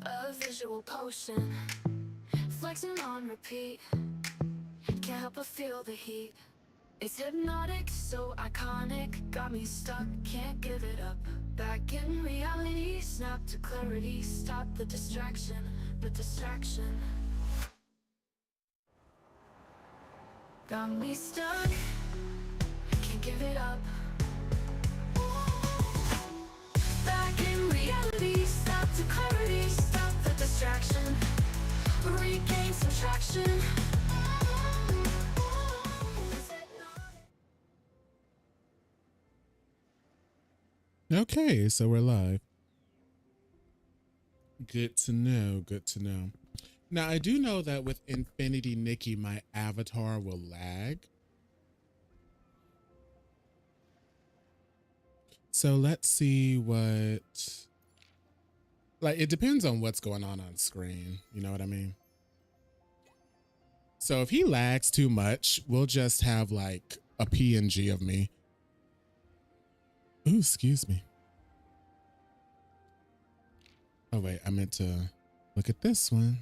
A visual potion, flexing on repeat. Can't help but feel the heat. It's hypnotic, so iconic. Got me stuck, can't give it up. Back in reality, snap to clarity. Stop the distraction, the distraction. Got me stuck, can't give it up. Back in reality, stop to clarity. Stop the distraction, regain some traction. Okay, so we're live. Good to know, good to know. Now, I do know that with Infinity Nikki, my avatar will lag. So let's see what... Like, it depends on what's going on screen. You know what I mean? So if he lags too much, we'll just have like a PNG of me. Ooh, excuse me. Oh, wait, I meant to look at this one.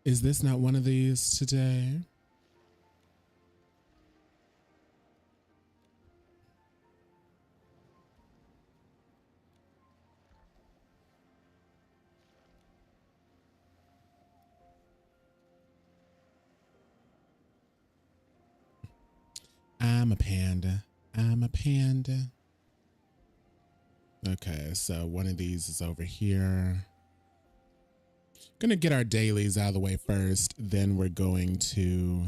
Is this not one of these today? I'm a panda. I'm a panda. Okay, so one of these is over here. Gonna get our dailies out of the way first, then we're going to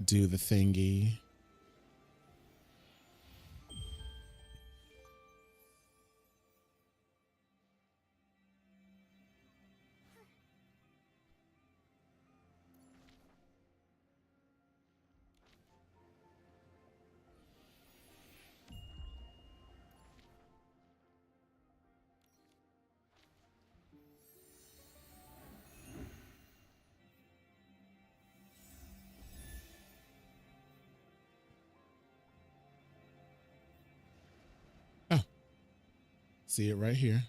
do the thingy. Oh, see it right here.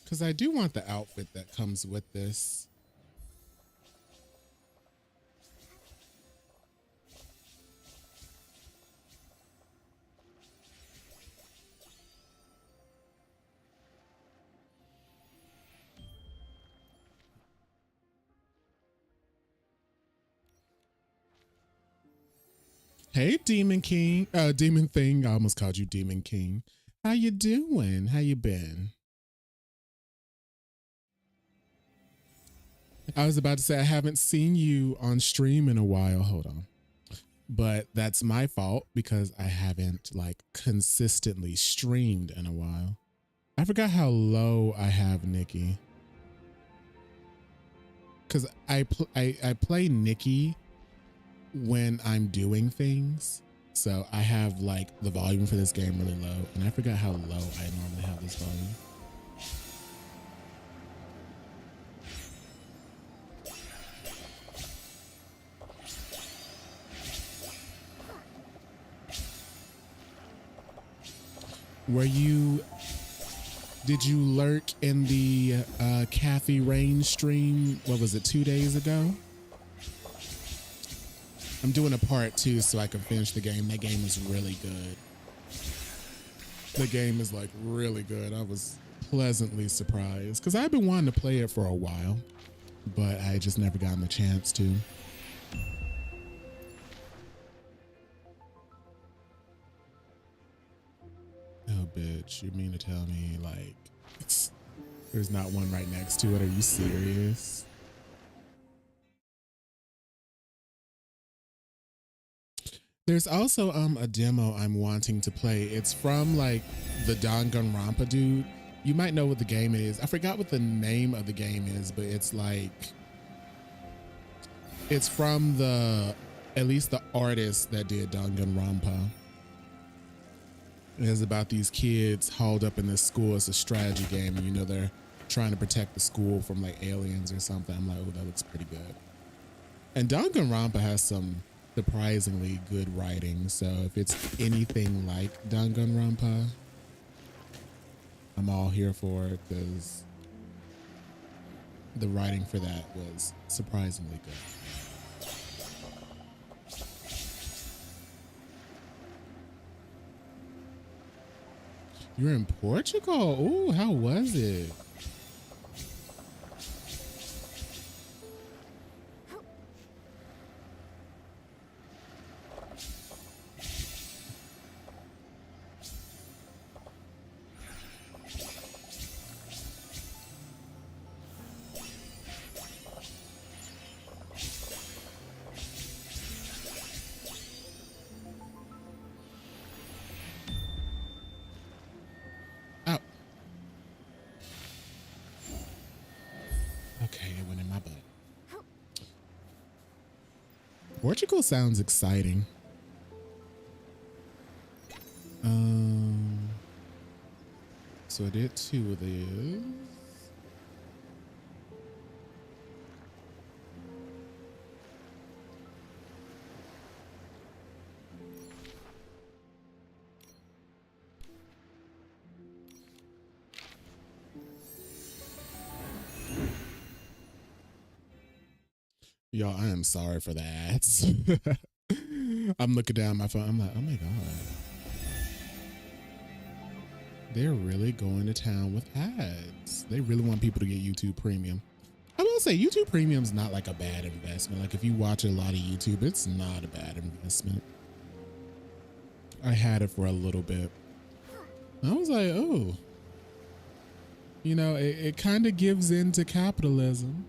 Because I do want the outfit that comes with this. Hey, Demon King, Demon Thing. I almost called you Demon King. How you doing? How you been? I was about to say I haven't seen you on stream in a while. Hold on. But that's my fault because I haven't like consistently streamed in a while. I forgot how low I have Nikki. Cause I play Nikki when I'm doing things. So I have like the volume for this game really low, and I forgot how low I normally have this volume. Did you lurk in the Kathy Rain stream? What was it, 2 days ago? I'm doing a part 2 so I can finish the game. That game is really good. The game is like really good. I was pleasantly surprised because I've been wanting to play it for a while, but I just never gotten the chance to. Oh, bitch, you mean to tell me like there's not one right next to it? Are you serious? There's also a demo I'm wanting to play. It's from like the Danganronpa dude. You might know what the game is. I forgot what the name of the game is, but it's like it's from the At least the artist that did Danganronpa. It's about these kids hauled up in this school. It's a strategy game, and you know they're trying to protect the school from like aliens or something. I'm like, oh, that looks pretty good. And Danganronpa has some surprisingly good writing. So if it's anything like Danganronpa, I'm all here for it because the writing for that was surprisingly good. You're in Portugal? Ooh, how was it? Oh. Okay, it went in my butt. Portugal sounds exciting. So I did 2 of these. Y'all, I am sorry for the ads. I'm looking down my phone. I'm like, oh my God. They're really going to town with ads. They really want people to get YouTube Premium. I will say YouTube Premium is not like a bad investment. Like if you watch a lot of YouTube, it's not a bad investment. I had it for a little bit. I was like, oh, you know, it kind of gives in to capitalism.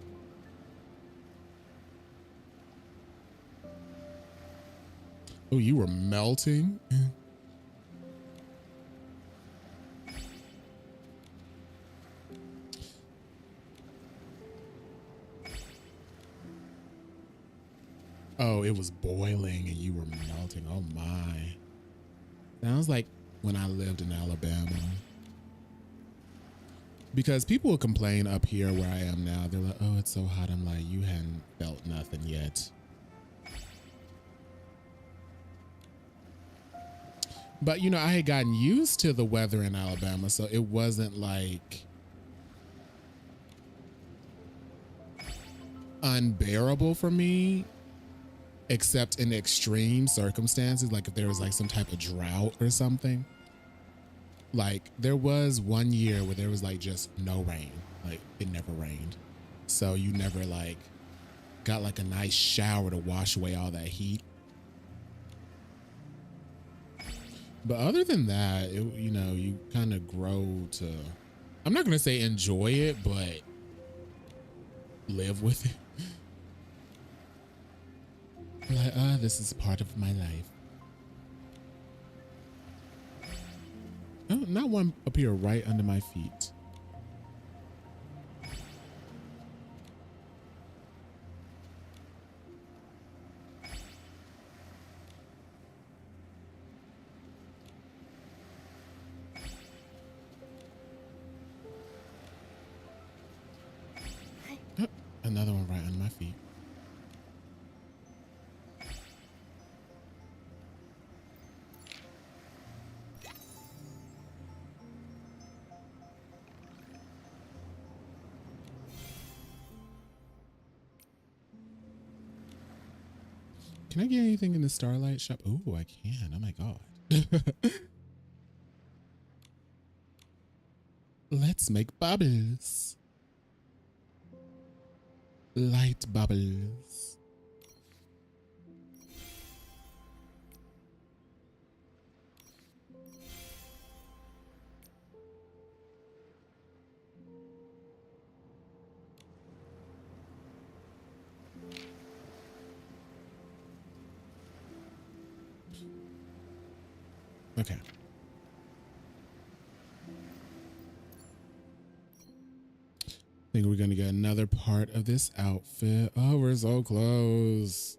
Oh, you were melting? Oh, it was boiling and you were melting. Oh my. Sounds like when I lived in Alabama. Because people will complain up here where I am now. They're like, oh, it's so hot. I'm like, you hadn't felt nothing yet. But, you know, I had gotten used to the weather in Alabama, so it wasn't like unbearable for me, except in extreme circumstances, like if there was like some type of drought or something. Like there was one year where there was like just no rain, like it never rained. So you never like got like a nice shower to wash away all that heat. But other than that, it, you know, you kind of grow to, I'm not going to say enjoy it, but live with it. Like, this is part of my life. Oh, not one up here right under my feet. Oh, another one right under my feet. Can I get anything in the Starlight shop? Oh, I can. Oh my God. Let's make bubbles. Light bubbles. Okay. I think we're gonna get another part of this outfit. Oh, we're so close.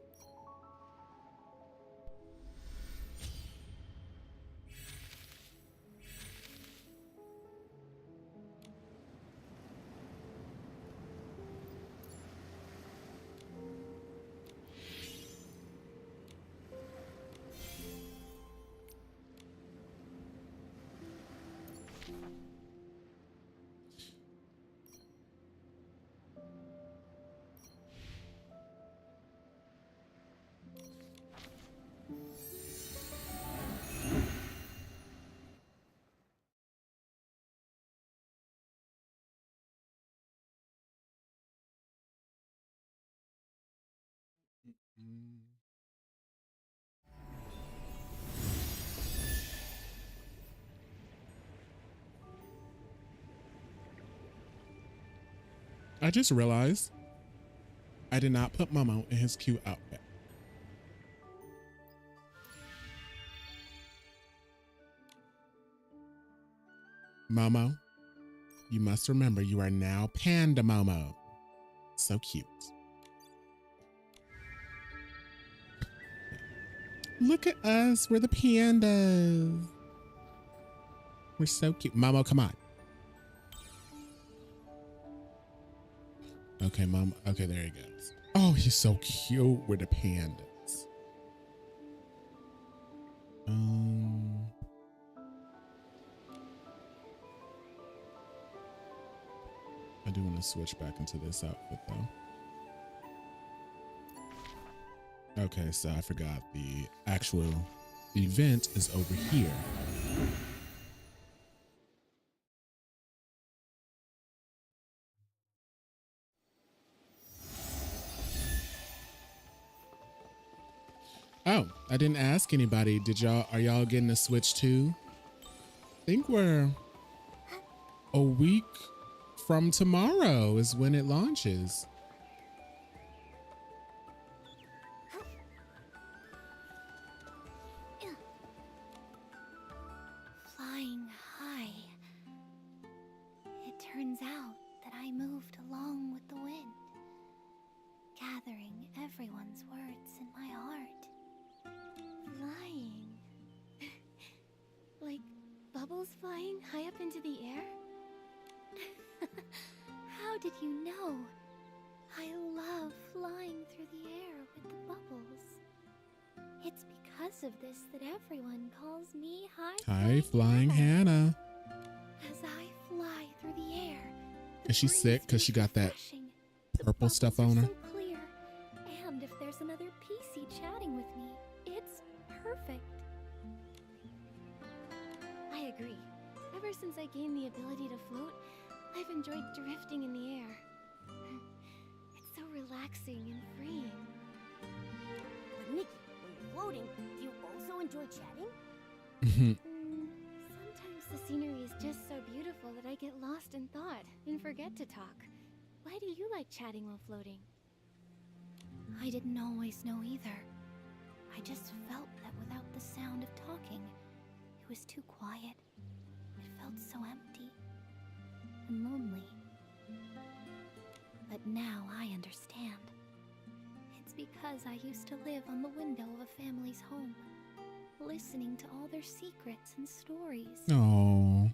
I just realized I did not put Momo in his cute outfit. Momo, you must remember you are now Panda Momo. So cute. Look at us. We're the pandas. We're so cute. Momo, come on. Okay, Mom. Okay, there he goes. Oh, he's so cute with the pandas. I do want to switch back into this outfit though. Okay, so I forgot the actual event is over here. Oh, I didn't ask anybody. Are y'all getting a Switch too? I think we're a week from tomorrow is when it launches. Flying high. It turns out that I moved along with the wind, gathering everyone's words in my heart. Flying. Like bubbles flying high up into the air? How did you know? I love flying through the air with the bubbles. It's because of this that everyone calls me High Flying Hannah. As I fly through the air. Is she sick because she got that purple stuff on her? So clear. And if there's another PC chatting with me, it's perfect. I agree. Ever since I gained the ability to float, I've enjoyed drifting in the air. It's so relaxing and freeing. But Nikki, when you're floating, do you also enjoy chatting? Sometimes the scenery is just so beautiful that I get lost in thought and forget to talk. Why do you like chatting while floating? I didn't always know either. I just felt that without the sound of talking, it was too quiet. It felt so empty and lonely. But now I understand. It's because I used to live on the window of a family's home, listening to all their secrets and stories. Oh.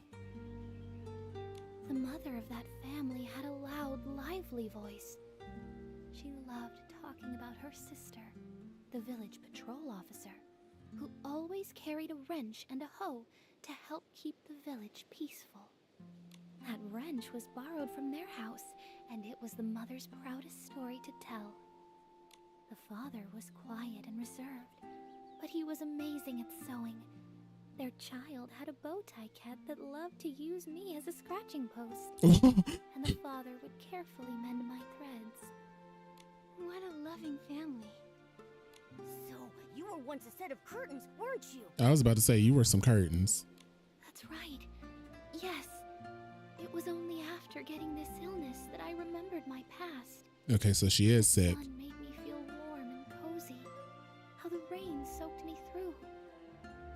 The mother of that family had a loud, lively voice. She loved talking about her sister, the village patrol officer, who always carried a wrench and a hoe to help keep the village peaceful. That wrench was borrowed from their house, and it was the mother's proudest story to tell. The father was quiet and reserved, but he was amazing at sewing. Their child had a bow tie cat that loved to use me as a scratching post, and the father would carefully mend my threads. What a loving family. So, you were once a set of curtains, weren't you? I was about to say you were some curtains. That's right. Yes. It was only after getting this illness that I remembered my past. Okay, so she is sick. The sun made me feel warm and cozy. How the rain soaked me through.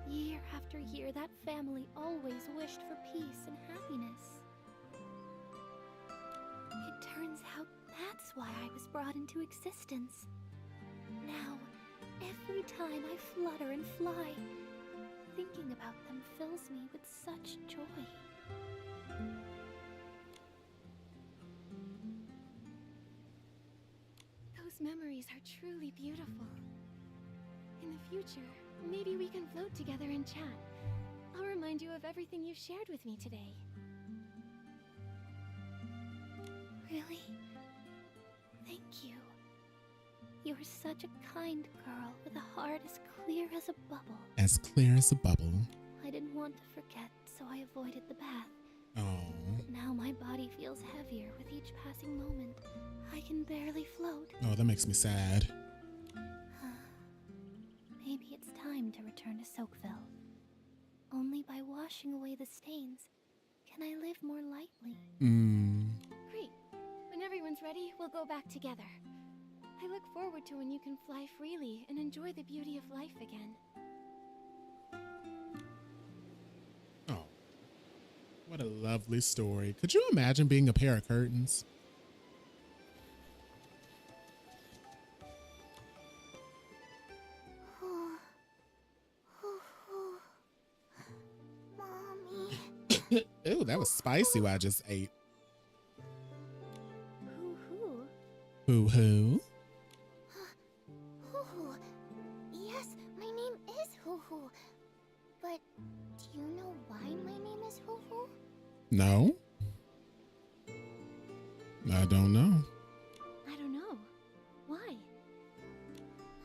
Year after year, that family always wished for peace and happiness. It turns out that's why I was brought into existence. Now, every time I flutter and fly, thinking about them fills me with such joy. Those memories are truly beautiful. In the future, maybe we can float together and chat. I'll remind you of everything you shared with me today. Really? Thank you. You're such a kind girl with a heart as clear as a bubble. As clear as a bubble. I didn't want to forget, so I avoided the bath. Oh. But now my body feels heavier with each passing moment. I can barely float. Oh, that makes me sad. Maybe it's time to return to Soakville. Only by washing away the stains can I live more lightly. Great. When everyone's ready, we'll go back together. I look forward to when you can fly freely and enjoy the beauty of life again. Oh, what a lovely story. Could you imagine being a pair of curtains? Mommy. Ew, that was spicy what I just ate. Hoo-hoo. Hoo hoo. Hoo-hoo. Yes, my name is Hoo-hoo. But do you know why my name is Hoo-hoo? No. I don't know. I don't know. Why?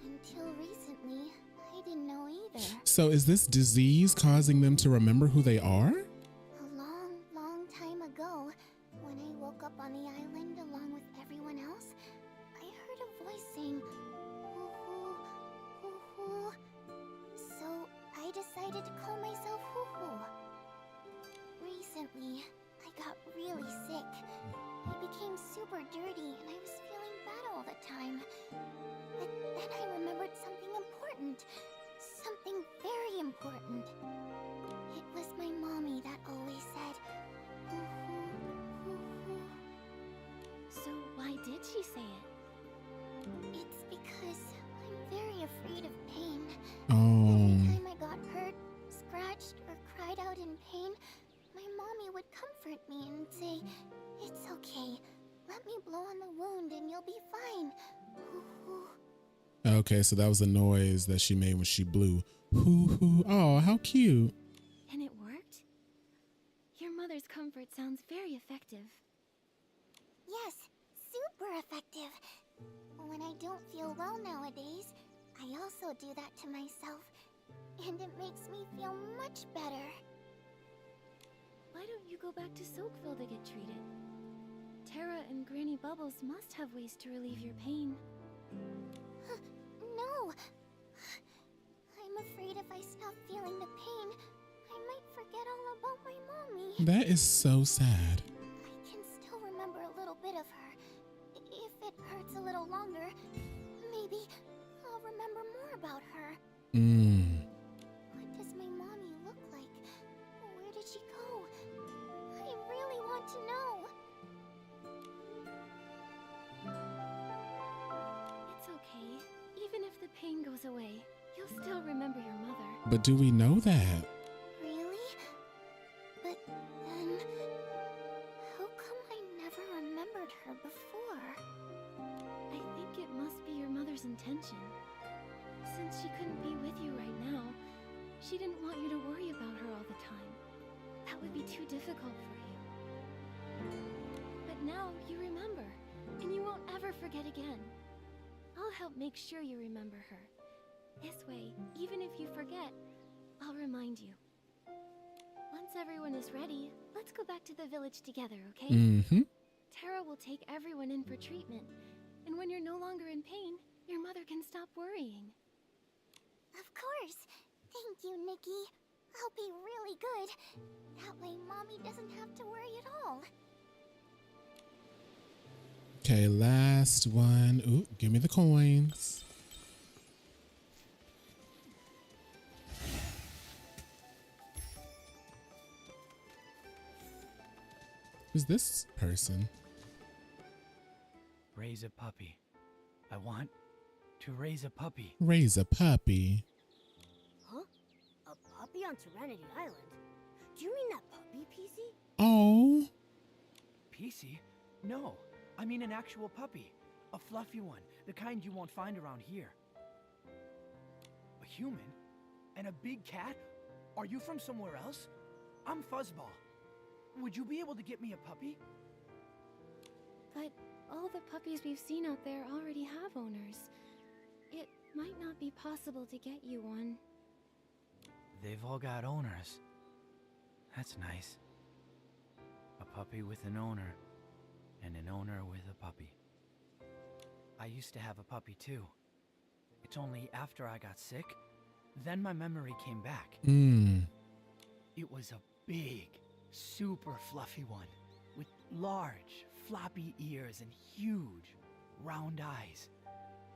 Until recently, I didn't know either. So is this disease causing them to remember who they are? A long, long time ago, when I woke up on the island along with everyone else, I heard a voice saying, hoo-hoo, hoo-hoo. So I decided to call myself Hoo-hoo. Recently, I got really sick. I became super dirty and I was feeling bad all the time. But then I remembered something important. Something very important. It was my mommy that always said, hoo-hoo, hoo-hoo. So why did she say it? It's because I'm very afraid of pain. Oh. Every time I got hurt, scratched, or cried out in pain, my mommy would comfort me and say, "It's okay. Let me blow on the wound and you'll be fine." Hoo-hoo. Okay, so that was the noise that she made when she blew. Hoo hoo. Oh, how cute. And it worked? Your mother's comfort sounds very effective. Yes, super effective. When I don't feel well nowadays, I also do that to myself, and it makes me feel much better. Why don't you go back to Soakville to get treated? Tara and Granny Bubbles must have ways to relieve your pain. No! I'm afraid if I stop feeling the pain, I might forget all about my mommy. That is so sad. I can still remember a little bit of her. If it hurts a little longer, maybe I'll remember more about her. What does my mommy look like? Where did she go? I really want to know. It's okay. Even if the pain goes away, you'll still remember your mother. But do we know that? Really? But then, how come I never remembered her before? I think it must be your mother's intention. Since she couldn't be with you right now, she didn't want you to worry about her all the time. That would be too difficult for you. But now you remember, and you won't ever forget again. I'll help make sure you remember her. This way, even if you forget, I'll remind you. Once everyone is ready, let's go back to the village together, okay? Mm-hmm. Tara will take everyone in for treatment, and when you're no longer in pain, your mother can stop worrying. Of course. Thank you, Nikki. I'll be really good. That way Mommy doesn't have to worry at all. Okay, last one. Ooh, give me the coins. Who's this person? Raise a puppy. I want to raise a puppy. Raise a puppy. Huh? A puppy on Serenity Island? Do you mean that puppy, PC? Oh. PC? No, I mean an actual puppy. A fluffy one, the kind you won't find around here. A human? And a big cat? Are you from somewhere else? I'm Fuzzball. Would you be able to get me a puppy? But all the puppies we've seen out there already have owners. It might not be possible to get you one. They've all got owners. That's nice. A puppy with an owner, and an owner with a puppy. I used to have a puppy too. It's only after I got sick, Then my memory came back. It was a big, super fluffy one with large, floppy ears and huge, round eyes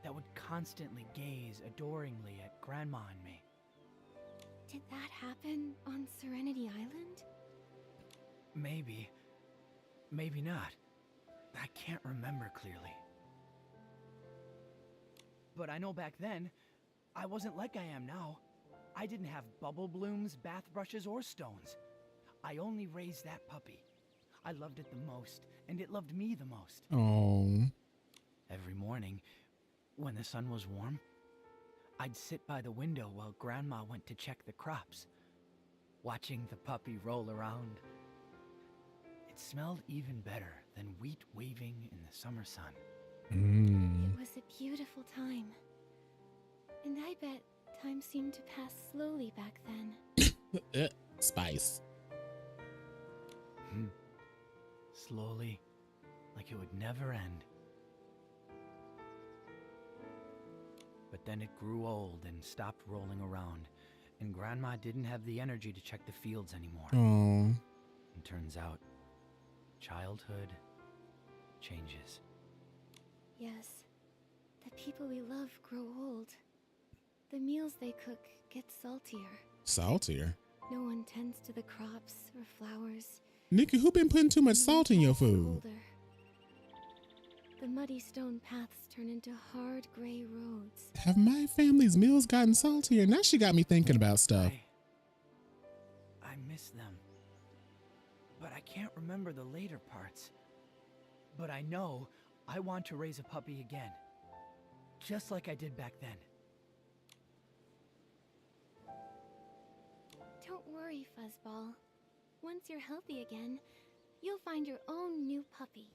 that would constantly gaze adoringly at Grandma and me. Did that happen on Serenity Island? Maybe. Maybe not. I can't remember clearly. But I know back then, I wasn't like I am now. I didn't have bubble blooms, bath brushes, or stones. I only raised that puppy. I loved it the most, and it loved me the most. Oh. Every morning, when the sun was warm, I'd sit by the window while Grandma went to check the crops, watching the puppy roll around. It smelled even better than wheat waving in the summer sun. It was a beautiful time. And I bet time seemed to pass slowly back then. Spice. Slowly, like it would never end. But then it grew old and stopped rolling around, and Grandma didn't have the energy to check the fields anymore. Oh. And turns out, childhood changes. Yes, the people we love grow old. The meals they cook get saltier. Saltier? No one tends to the crops or flowers. Nikki, who been putting too much salt in your food? Older. The muddy stone paths turn into hard gray roads. Have my family's meals gotten saltier? Now she got me thinking about stuff. I miss them. But I can't remember the later parts. But I know I want to raise a puppy again. Just like I did back then. Don't worry, Fuzzball. Once you're healthy again, you'll find your own new puppy.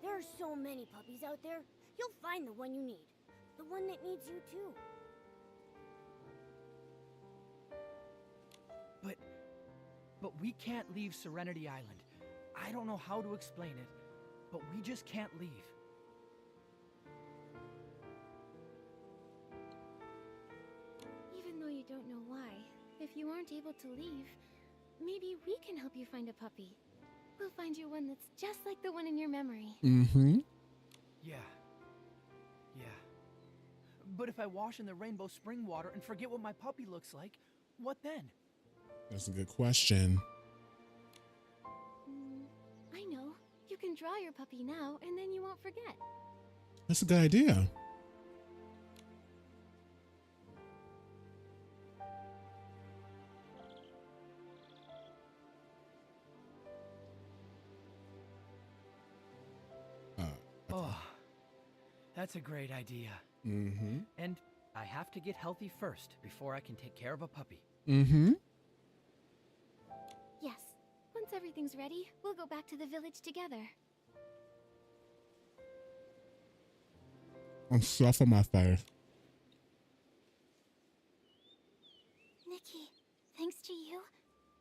There are so many puppies out there. You'll find the one you need. The one that needs you too. But we can't leave Serenity Island. I don't know how to explain it, but we just can't leave. Even though you don't know why, if you aren't able to leave, maybe we can help you find a puppy. We'll find you one that's just like the one in your memory. Yeah. But if I wash in the rainbow spring water and forget what my puppy looks like, what then? That's a good question. I know. You can draw your puppy now, and then you won't forget. That's a good idea. Oh, that's a great idea. And I have to get healthy first before I can take care of a puppy. Yes. Once everything's ready, we'll go back to the village together. I'm stuffing my face. Nikki, thanks to you,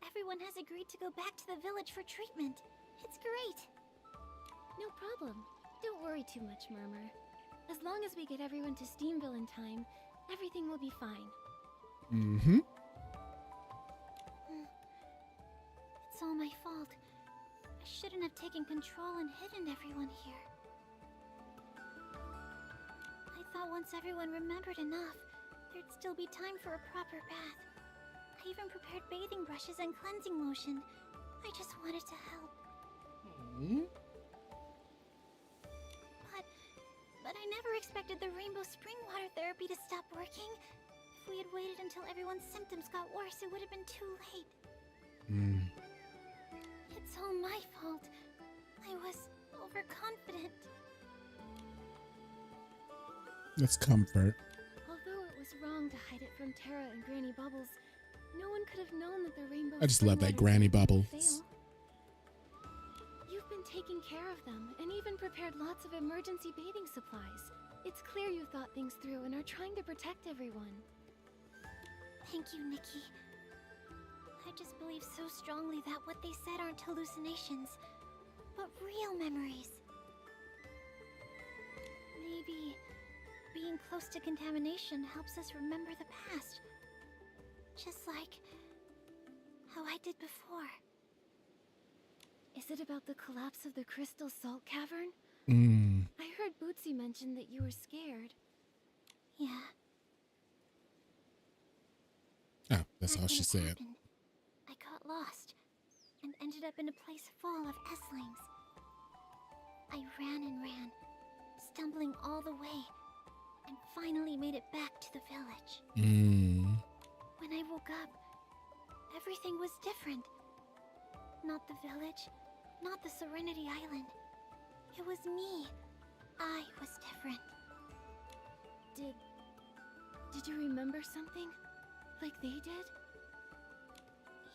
everyone has agreed to go back to the village for treatment. It's great. No problem. Don't worry too much, Murmur. As long as we get everyone to Steamville in time, everything will be fine. It's all my fault. I shouldn't have taken control and hidden everyone here. I thought once everyone remembered enough, there'd still be time for a proper bath. I even prepared bathing brushes and cleansing lotion. I just wanted to help. But I never expected the rainbow spring water therapy to stop working. If we had waited until everyone's symptoms got worse, it would have been too late. It's all my fault. I was overconfident. That's comfort. Although it was wrong to hide it from Terra and Granny Bubbles, no one could have known that the rainbow I just spring love that water Granny therapy Bubbles. would fail. You've been taking care of them, and even prepared lots of emergency bathing supplies. It's clear you thought things through and are trying to protect everyone. Thank you, Nikki. I just believe so strongly that what they said aren't hallucinations, but real memories. Maybe being close to contamination helps us remember the past. Just like how I did before. Is it about the collapse of the Crystal Salt Cavern? Mm. I heard Bootsy mention that you were scared. Yeah. Oh, that's Back all when she it said. happened, I got lost and ended up in a place full of Esslings. I ran and ran, stumbling all the way, and finally made it back to the village. Mm. When I woke up, everything was different. Not the village, not the Serenity Island. It was me. I was different. Did you remember something? Like they did?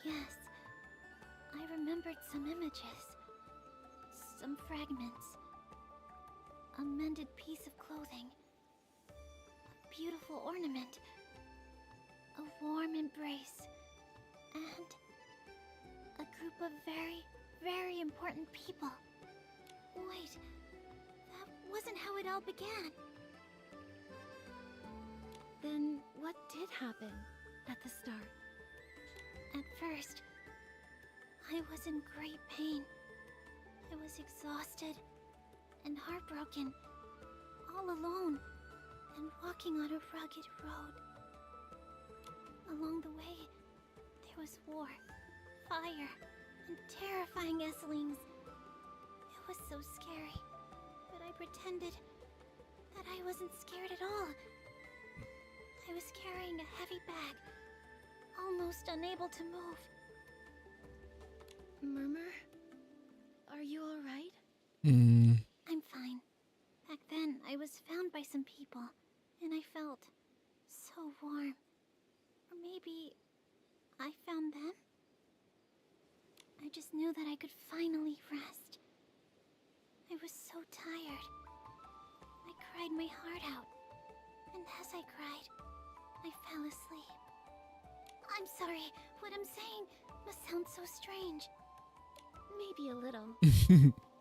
Yes. I remembered some images. Some fragments. A mended piece of clothing. A beautiful ornament. A warm embrace. And a group of very, very important people. Wait, that wasn't how it all began. Then what did happen at the start? At first, I was in great pain. I was exhausted and heartbroken, all alone, and walking on a rugged road. Along the way, there was war, fire, and terrifying Esslings. It was so scary, but I pretended that I wasn't scared at all. I was carrying a heavy bag, almost unable to move. Murmur? Are you alright? Mm. I'm fine. Back then, I was found by some people, and I felt so warm. Or maybe I found them? I just knew that I could finally rest. I was so tired. I cried my heart out, and as I cried, I fell asleep. I'm sorry, what I'm saying must sound so strange. Maybe a little.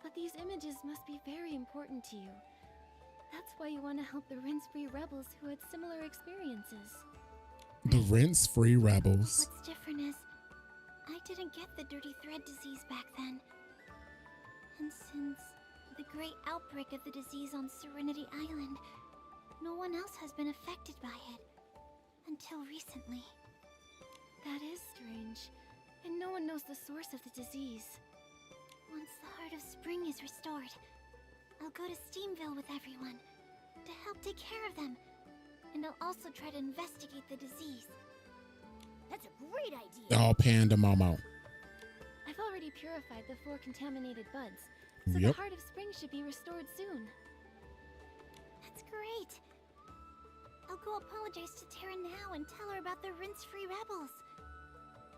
But these images must be very important to you. That's why you want to help the rinse-free rebels who had similar experiences. The rinse-free rebels. What's different is, I didn't get the dirty thread disease back then. And since the great outbreak of the disease on Serenity Island, no one else has been affected by it. Until recently. That is strange. And no one knows the source of the disease. Once the Heart of Spring is restored, I'll go to Steamville with everyone to help take care of them. And I'll also try to investigate the disease. That's a great idea. All Panda Momo. I've already purified the 4 contaminated buds, so Yep. the Heart of Spring should be restored soon. That's great. I'll go apologize to Tara now and tell her about the rinse-free rebels.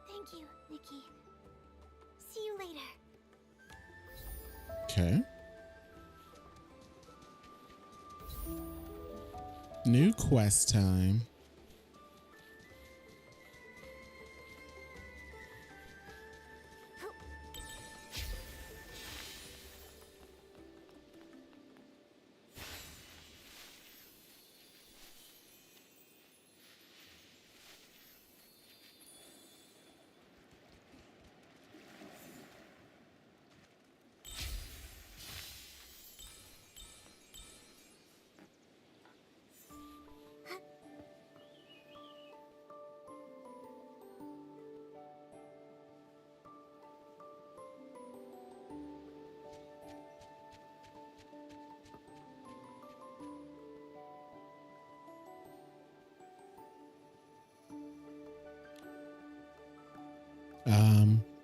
Thank you, Nikki. See you later. Okay. New quest time.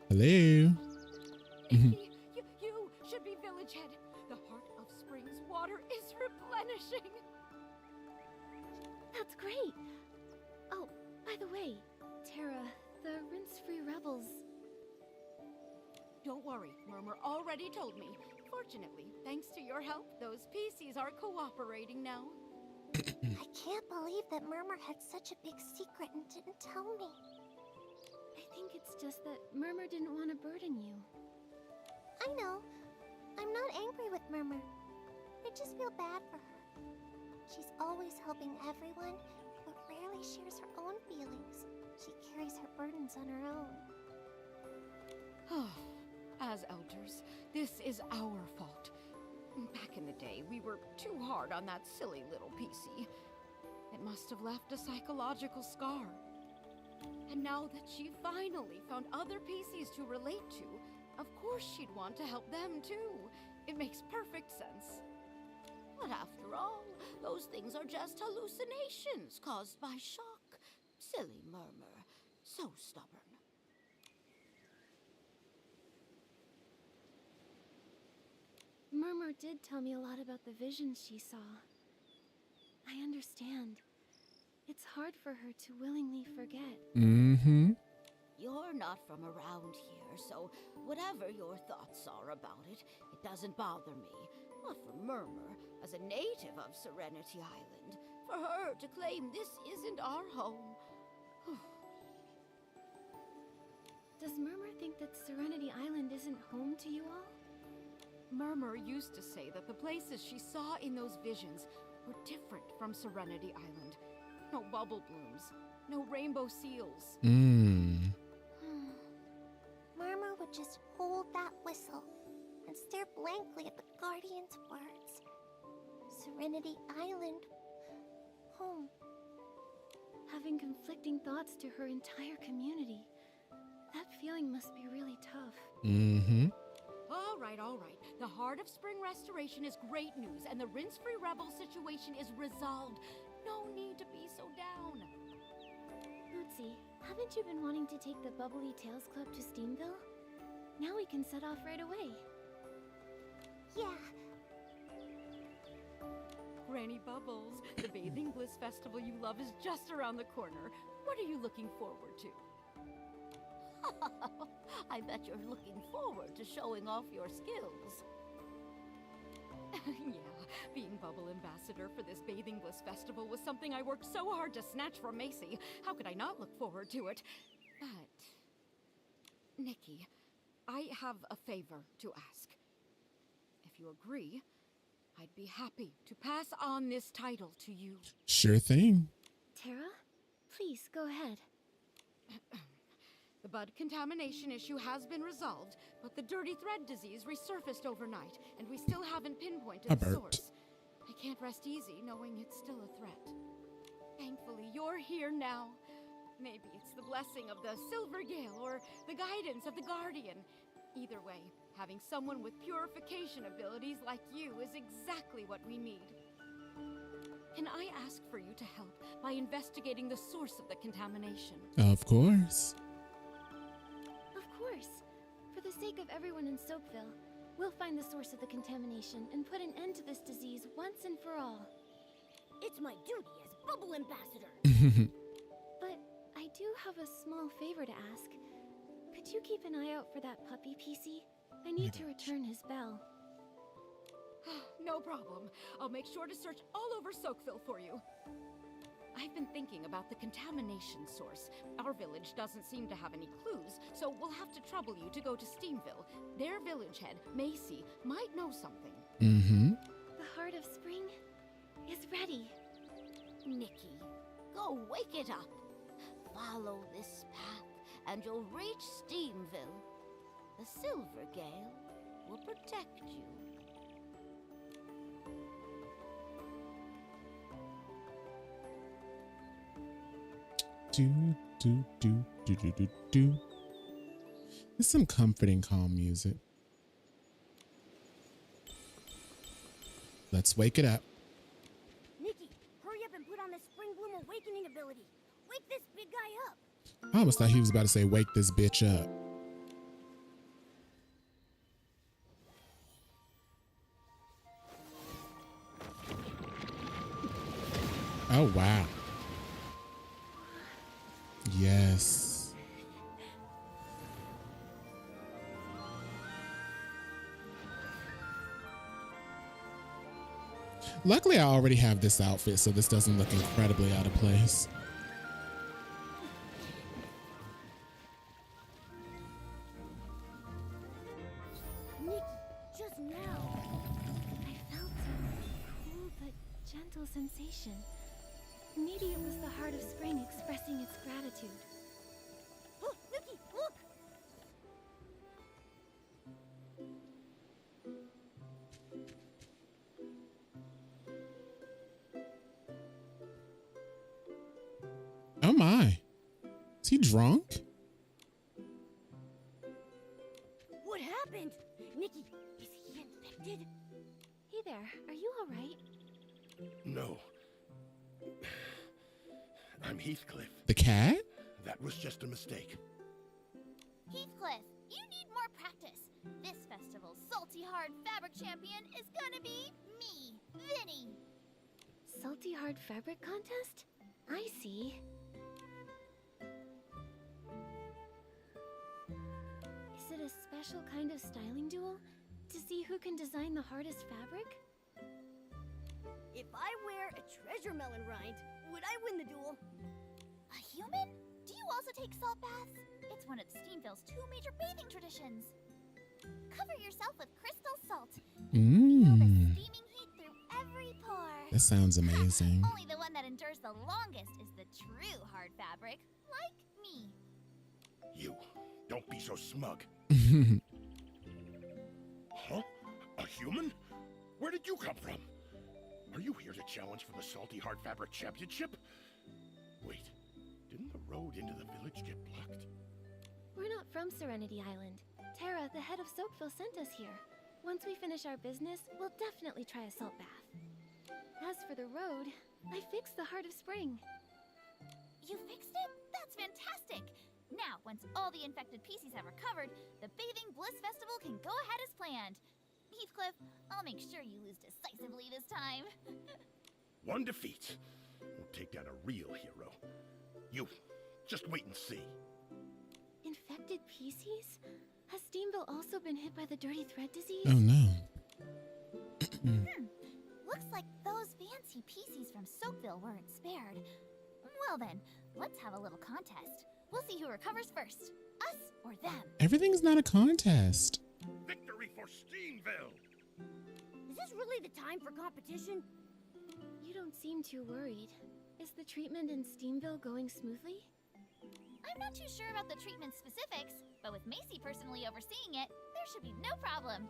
Hello. Nikki, you should be village head. The Heart of Spring's water is replenishing. That's great. Oh, by the way, Tara, the rinse-free rebels. Don't worry, Murmur already told me. Fortunately, thanks to your help, those PCs are cooperating now. I can't believe that Murmur had such a big secret and didn't tell me. I think it's just that Murmur didn't want to burden you. I know. I'm not angry with Murmur. I just feel bad for her. She's always helping everyone, but rarely shares her own feelings. She carries her burdens on her own. As elders, this is our fault. Back in the day, we were too hard on that silly little PC. It must have left a psychological scar. And now that she finally found other PCs to relate to, of course she'd want to help them too. It makes perfect sense. But after all, those things are just hallucinations caused by shock. Silly Murmur. So stubborn. Murmur did tell me a lot about the visions she saw. I understand. It's hard for her to willingly forget. Mm-hmm. You're not from around here, so whatever your thoughts are about it, it doesn't bother me. But for Murmur, as a native of Serenity Island, for her to claim this isn't our home. Does Murmur think that Serenity Island isn't home to you all? Murmur used to say that the places she saw in those visions were different from Serenity Island. No bubble blooms, no rainbow seals. Murmur would just hold that whistle and stare blankly at the Guardian's words. Serenity Island, home. Having conflicting thoughts to her entire community. That feeling must be really tough. Mm-hmm. All right. The Heart of Spring restoration is great news, and the Rinse-Free Rebel situation is resolved. No need to be so down. Bootsy, haven't you been wanting to take the Bubbly Tales Club to Steamville? Now we can set off right away. Yeah. Granny Bubbles, the Bathing Bliss Festival you love is just around the corner. What are you looking forward to? I bet you're looking forward to showing off your skills. Yeah, being Bubble Ambassador for this Bathing Bliss Festival was something I worked so hard to snatch from Macy. How could I not look forward to it? But, Nikki, I have a favor to ask. If you agree, I'd be happy to pass on this title to you. Sure thing. Tara, please go ahead. The bud contamination issue has been resolved, but the dirty thread disease resurfaced overnight, and we still haven't pinpointed the source. I can't rest easy knowing it's still a threat. Thankfully, you're here now. Maybe it's the blessing of the Silver Gale or the guidance of the Guardian. Either way, having someone with purification abilities like you is exactly what we need. Can I ask for you to help by investigating the source of the contamination? Of course. Of course. For the sake of everyone in Soapville, we'll find the source of the contamination and put an end to this disease once and for all. It's my duty as Bubble Ambassador. But I do have a small favor to ask. Could you keep an eye out for that puppy, PC? I need to return his bell. No problem. I'll make sure to search all over Soakville for you. I've been thinking about the contamination source. Our village doesn't seem to have any clues, so we'll have to trouble you to go to Steamville. Their village head, Macy, might know something. Mm-hmm. The Heart of Spring is ready. Nikki, go wake it up. Follow this path, and you'll reach Steamville. The Silver Gale will protect you. Do. There's some comforting, calm music. Let's wake it up. Nikki, hurry up and put on the Spring Bloom Awakening ability. Wake this big guy up. I almost thought he was about to say, wake this bitch up. Oh, wow. Yes. Luckily, I already have this outfit, so this doesn't look incredibly out of place. Nikki, just now. I felt a cool but gentle sensation. Maybe it was the heart of spring expressing its gratitude. Oh, Nikki, look! Oh my. Is he drunk? What happened? Nikki, is he infected? Hey there, are you all right? No. I'm Heathcliff. The cat? That was just a mistake. Heathcliff, you need more practice. This festival's salty hard fabric champion is gonna be me, Vinny. Salty hard fabric contest? I see. Is it a special kind of styling duel? To see who can design the hardest fabric? If I wear a treasure melon rind, would I win the duel? A human? Do you also take salt baths? It's one of Steamville's 2 major bathing traditions. Cover yourself with crystal salt. Feel the steaming heat through every pore. That sounds amazing. Only the one that endures the longest is the true hard fabric, like me. You, don't be so smug. Huh? A human? Where did you come from? Are you here to challenge for the Salty Hard Fabric Championship? Wait, didn't the road into the village get blocked? We're not from Serenity Island. Tara, the head of Soapville, sent us here. Once we finish our business, we'll definitely try a salt bath. As for the road, I fixed the Heart of Spring. You fixed it? That's fantastic! Now, once all the infected PCs have recovered, the Bathing Bliss Festival can go ahead as planned. Heathcliff, I'll make sure you lose decisively this time. One defeat won't take down a real hero. You, just wait and see. Infected PCs? Has Steamville also been hit by the dirty thread disease? Oh no. Looks like those fancy PCs from Soapville weren't spared. Well then, let's have a little contest. We'll see who recovers first, us or them. Everything's not a contest. Victory for Steamville! Is this really the time for competition? You don't seem too worried. Is the treatment in Steamville going smoothly? I'm not too sure about the treatment specifics, but with Macy personally overseeing it, there should be no problem.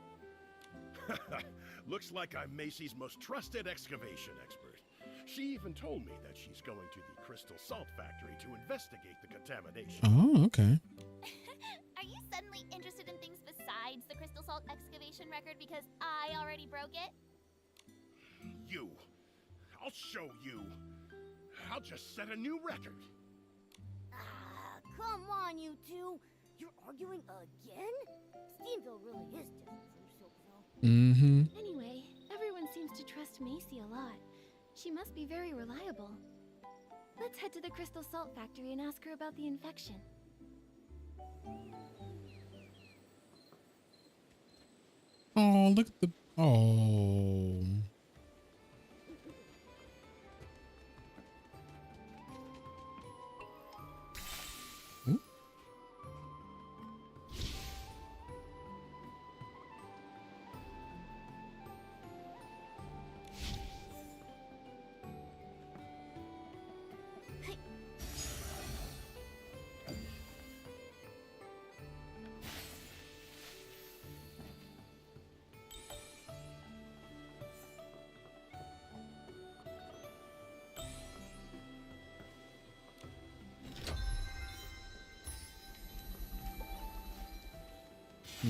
Looks like I'm Macy's most trusted excavation expert. She even told me that she's going to the Crystal Salt Factory to investigate the contamination. Oh, okay. Are you suddenly interested in things besides the Crystal Salt excavation record because I already broke it? You. I'll show you. I'll just set a new record. Ah, come on, you two. You're arguing again? Steamville really is different from Soapville. Mm-hmm. Anyway, everyone seems to trust Macy a lot. She must be very reliable. Let's head to the Crystal Salt Factory and ask her about the infection. Oh, look at the... Oh. Ooh.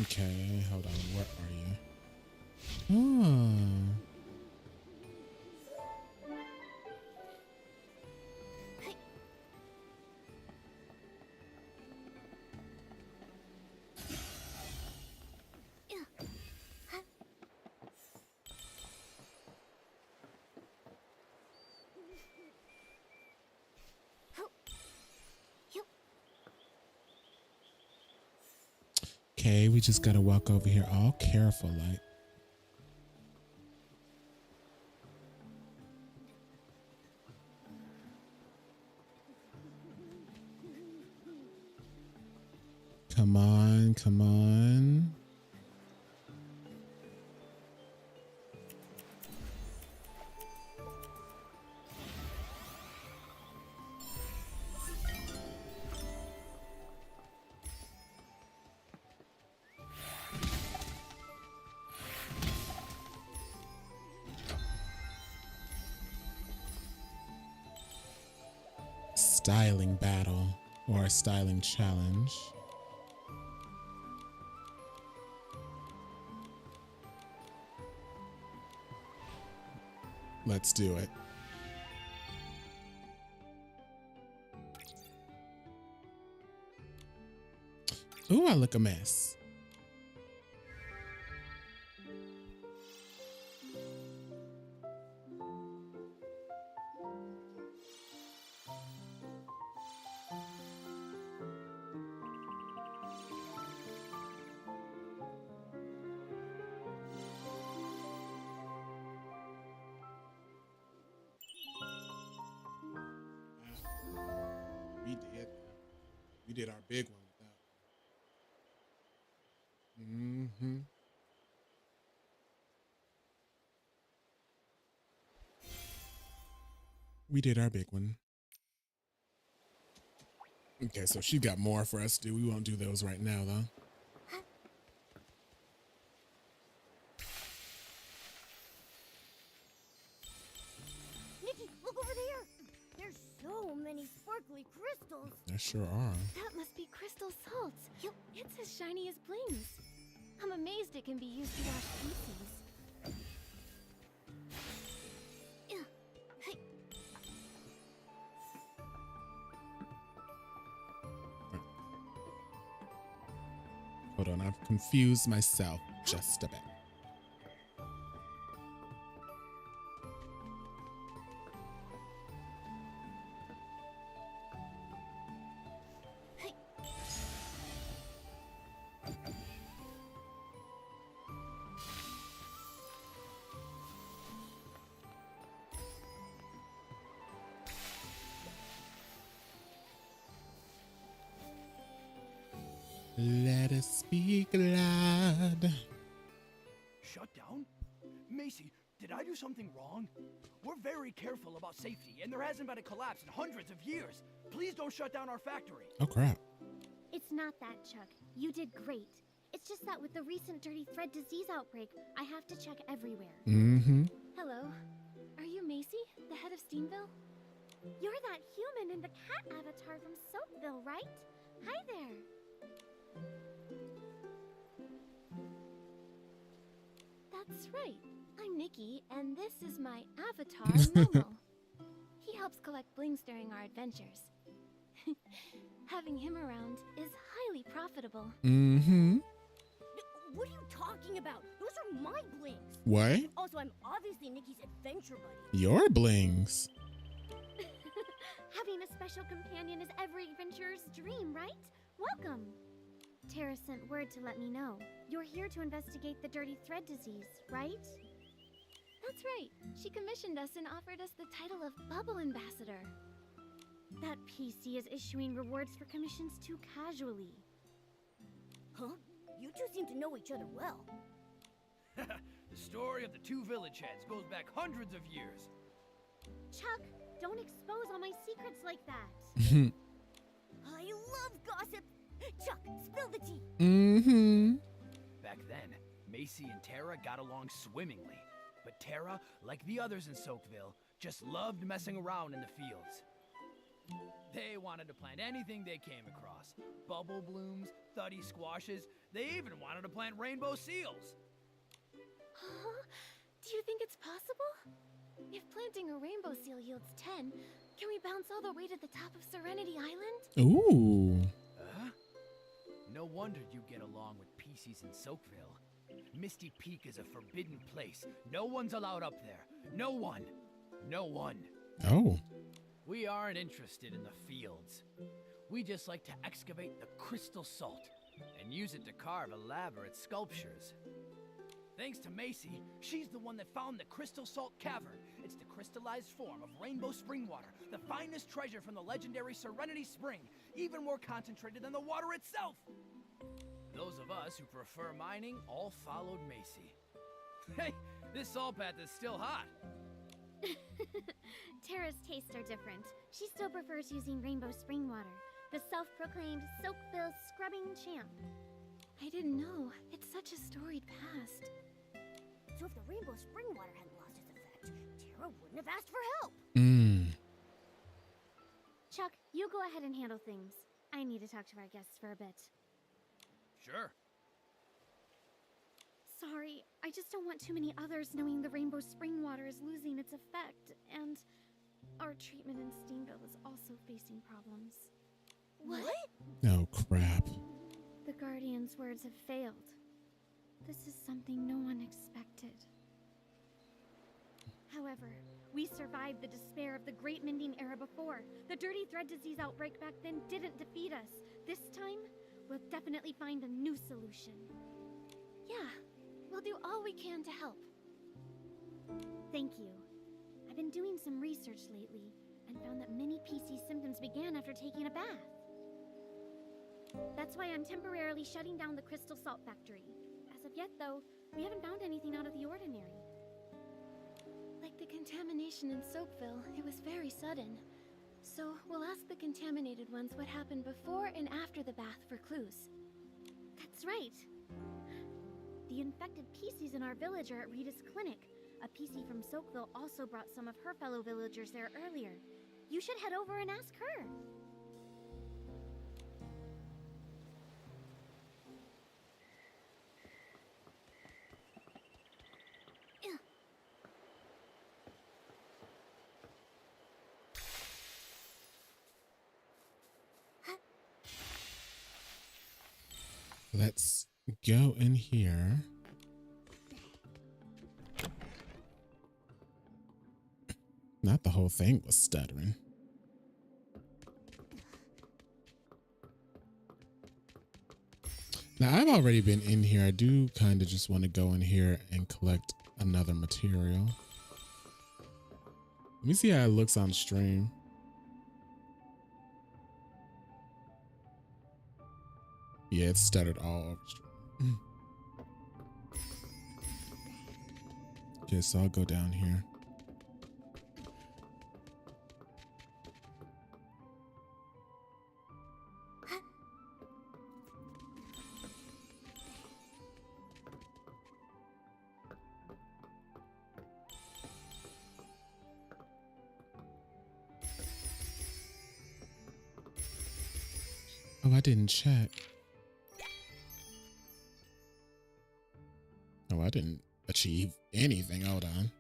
Okay, hold on. Where are you? Oh. Okay, we just gotta walk over here all careful like. Come on, come on. Styling battle or a styling challenge. Let's do it. Ooh, I look a mess. We did our big one with that. Mm-hmm. We did our big one. Okay, so she got more for us to do. We won't do those right now, though. Nikki, look over there! There's so many sparkly crystals. There sure are. That must be crystal salt. It's as shiny as blings. I'm amazed it can be used to wash feces. Hold on, I've confused myself just a bit. Let us be glad. Shut down? Macy, did I do something wrong? We're very careful about safety, and there hasn't been a collapse in hundreds of years. Please don't shut down our factory. Oh, crap. It's not that, Chuck. You did great. It's just that with the recent dirty thread disease outbreak, I have to check everywhere. Mm-hmm. Hello. Are you Macy, the head of Steamville? You're that human in the cat avatar from Soapville, right? Hi there. That's right. I'm Nikki, and this is my avatar, Momo. He helps collect blings during our adventures. Having him around is highly profitable. Mm-hmm. What are you talking about? Those are my blings. What? Also, I'm obviously Nikki's adventure buddy. Your blings. Having a special companion is every adventurer's dream, right? Welcome. Tara sent word to let me know. You're here to investigate the dirty thread disease, right? That's right. She commissioned us and offered us the title of Bubble Ambassador. That PC is issuing rewards for commissions too casually. Huh? You two seem to know each other well. The story of the two village heads goes back hundreds of years. Chuck, don't expose all my secrets like that. I love gossip. Chuck, spill the tea. Mm-hmm. Back then, Macy and Tara got along swimmingly. But Tara, like the others in Soakville, just loved messing around in the fields. They wanted to plant anything they came across. Bubble blooms, thuddy squashes, they even wanted to plant rainbow seals. Huh? Do you think it's possible? If planting a rainbow seal yields 10, can we bounce all the way to the top of Serenity Island? Ooh. No wonder you get along with PCs in Soakville. Misty Peak is a forbidden place. No one's allowed up there. No one. No one. Oh. We aren't interested in the fields. We just like to excavate the crystal salt and use it to carve elaborate sculptures. Thanks to Macy, she's the one that found the Crystal Salt Cavern. It's the crystallized form of rainbow spring water, the finest treasure from the legendary Serenity Spring, even more concentrated than the water itself. Those of us who prefer mining all followed Macy. Hey, this salt bath is still hot. Tara's tastes are different. She still prefers using rainbow spring water, the self-proclaimed Soakville scrubbing champ. I didn't know. It's such a storied past. So if the rainbow spring water hadn't lost its effect, Tara wouldn't have asked for help. Chuck, you go ahead and handle things. I need to talk to our guests for a bit. Sure. Sorry, I just don't want too many others knowing the rainbow spring water is losing its effect, and our treatment in Steamville is also facing problems. What? Oh, crap. The Guardian's words have failed. This is something no one expected. However, we survived the despair of the Great Mending Era before. The Dirty Thread Disease outbreak back then didn't defeat us. This time, we'll definitely find a new solution. Yeah, we'll do all we can to help. Thank you. I've been doing some research lately and found that many PC symptoms began after taking a bath. That's why I'm temporarily shutting down the Crystal Salt Factory. As of yet, though, we haven't found anything out of the ordinary. Like the contamination in Soapville, it was very sudden. So we'll ask the contaminated ones what happened before and after the bath for clues. That's right. The infected PCs in our village are at Rita's clinic. A PC from Soakville also brought some of her fellow villagers there earlier. You should head over and ask her. Let's go in here. Not the whole thing was stuttering. Now, I've already been in here. I do kind of just want to go in here and collect another material. Let me see how it looks on stream. Yeah, it stuttered all over stream. Okay, so I'll go down here. Oh, I didn't check. Oh, I didn't achieve anything. Hold on.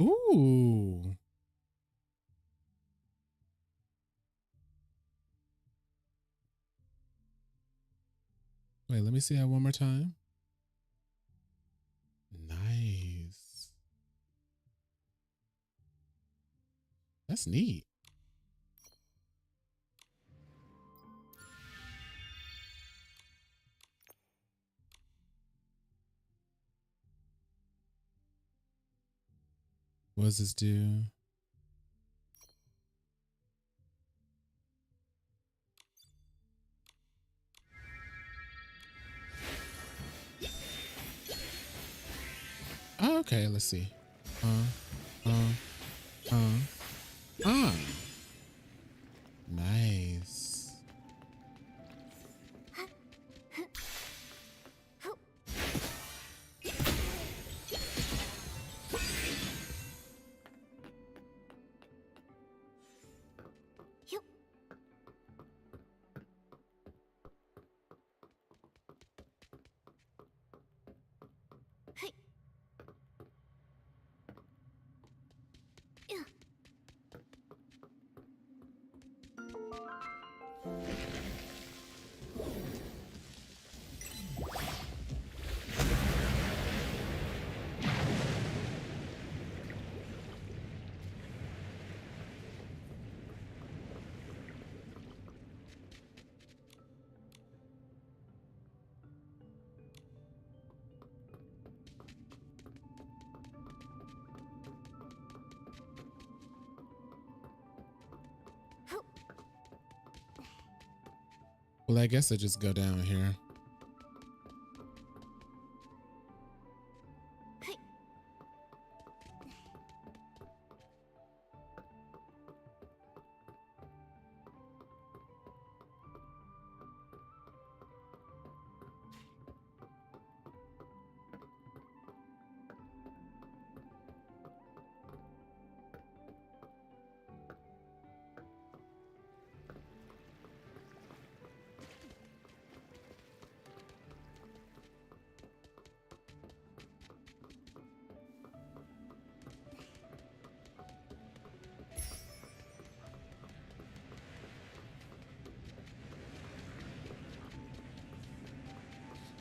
Ooh. Wait, let me see that one more time. Nice. That's neat. What does this do? Okay, let's see. Ah. Nice. Well, I guess I just go down here.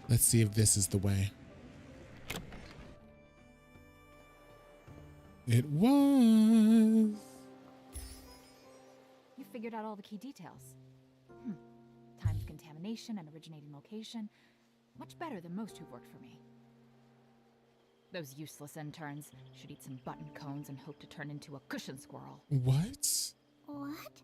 Let's see if this is the way. It was. You figured out all the key details. Time of contamination and originating location. Much better than most who've worked for me. Those useless interns should eat some button cones and hope to turn into a cushion squirrel. What? What?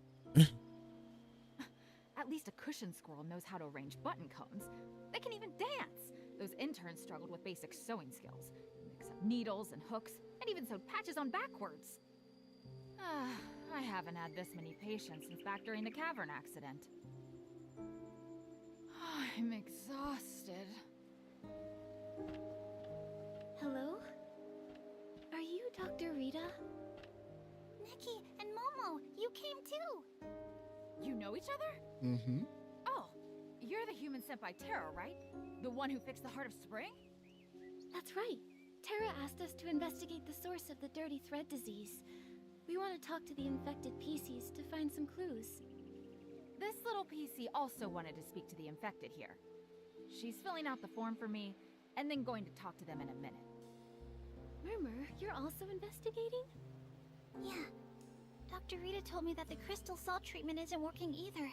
At least a cushion squirrel knows how to arrange button cones. They can even dance! Those interns struggled with basic sewing skills. Mix up needles and hooks, and even sewed patches on backwards. I haven't had this many patients since back during the cavern accident. I'm exhausted. Hello? Are you Dr. Rita? Nikki and Momo, you came too! You know each other? Mm-hmm. Oh, you're the human sent by Terra, right? The one who fixed the Heart of Spring? That's right. Terra asked us to investigate the source of the dirty thread disease. We want to talk to the infected PCs to find some clues. This little PC also wanted to speak to the infected here. She's filling out the form for me, and then going to talk to them in a minute. Murmur, you're also investigating? Yeah. Dr. Rita told me that the crystal salt treatment isn't working either.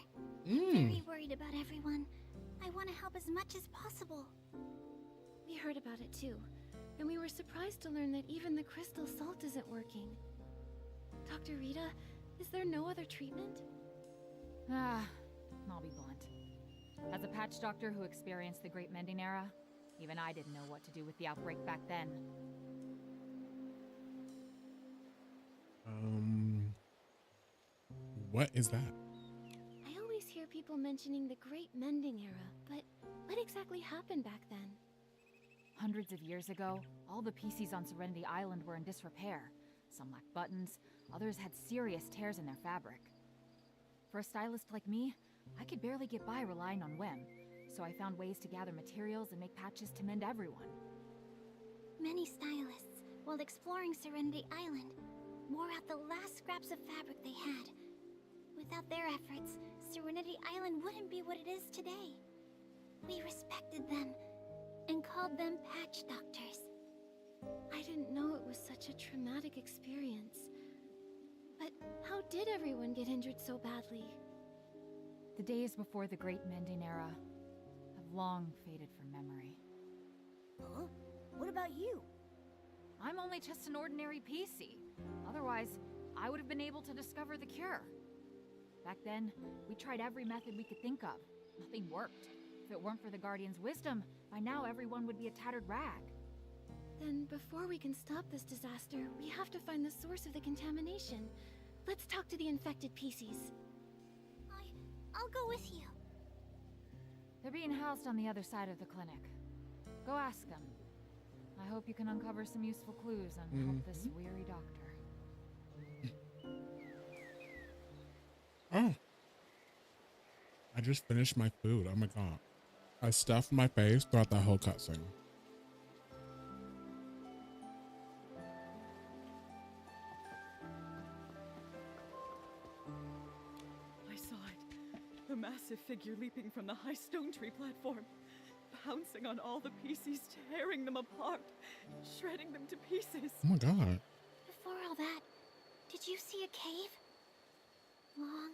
I'm very worried about everyone. I want to help as much as possible. We heard about it too, and we were surprised to learn that even the crystal salt isn't working. Dr. Rita, is there no other treatment? I'll be blunt. As a patch doctor who experienced the Great Mending Era, even I didn't know what to do with the outbreak back then. What is that? I always hear people mentioning the Great Mending Era, but what exactly happened back then? Hundreds of years ago, all the PCs on Serenity Island were in disrepair. Some lacked buttons, others had serious tears in their fabric. For a stylist like me, I could barely get by relying on whim, so I found ways to gather materials and make patches to mend everyone. Many stylists, while exploring Serenity Island, wore out the last scraps of fabric they had. Without their efforts, Serenity Island wouldn't be what it is today. We respected them and called them patch doctors. I didn't know it was such a traumatic experience. But how did everyone get injured so badly? The days before the Great Mending Era have long faded from memory. Huh? What about you? I'm only just an ordinary PC. Otherwise, I would have been able to discover the cure. Back then, we tried every method we could think of. Nothing worked. If it weren't for the Guardian's wisdom, by now everyone would be a tattered rag. Then before we can stop this disaster, we have to find the source of the contamination. Let's talk to the infected PCs. I'll go with you. They're being housed on the other side of the clinic. Go ask them. I hope you can uncover some useful clues and help this weary doctor. Oh. I just finished my food. Oh my god. I stuffed my face throughout that whole cutscene. I saw it. A massive figure leaping from the high stone tree platform, pouncing on all the PCs, tearing them apart, shredding them to pieces. Oh my god. Before all that, did you see a cave? Long,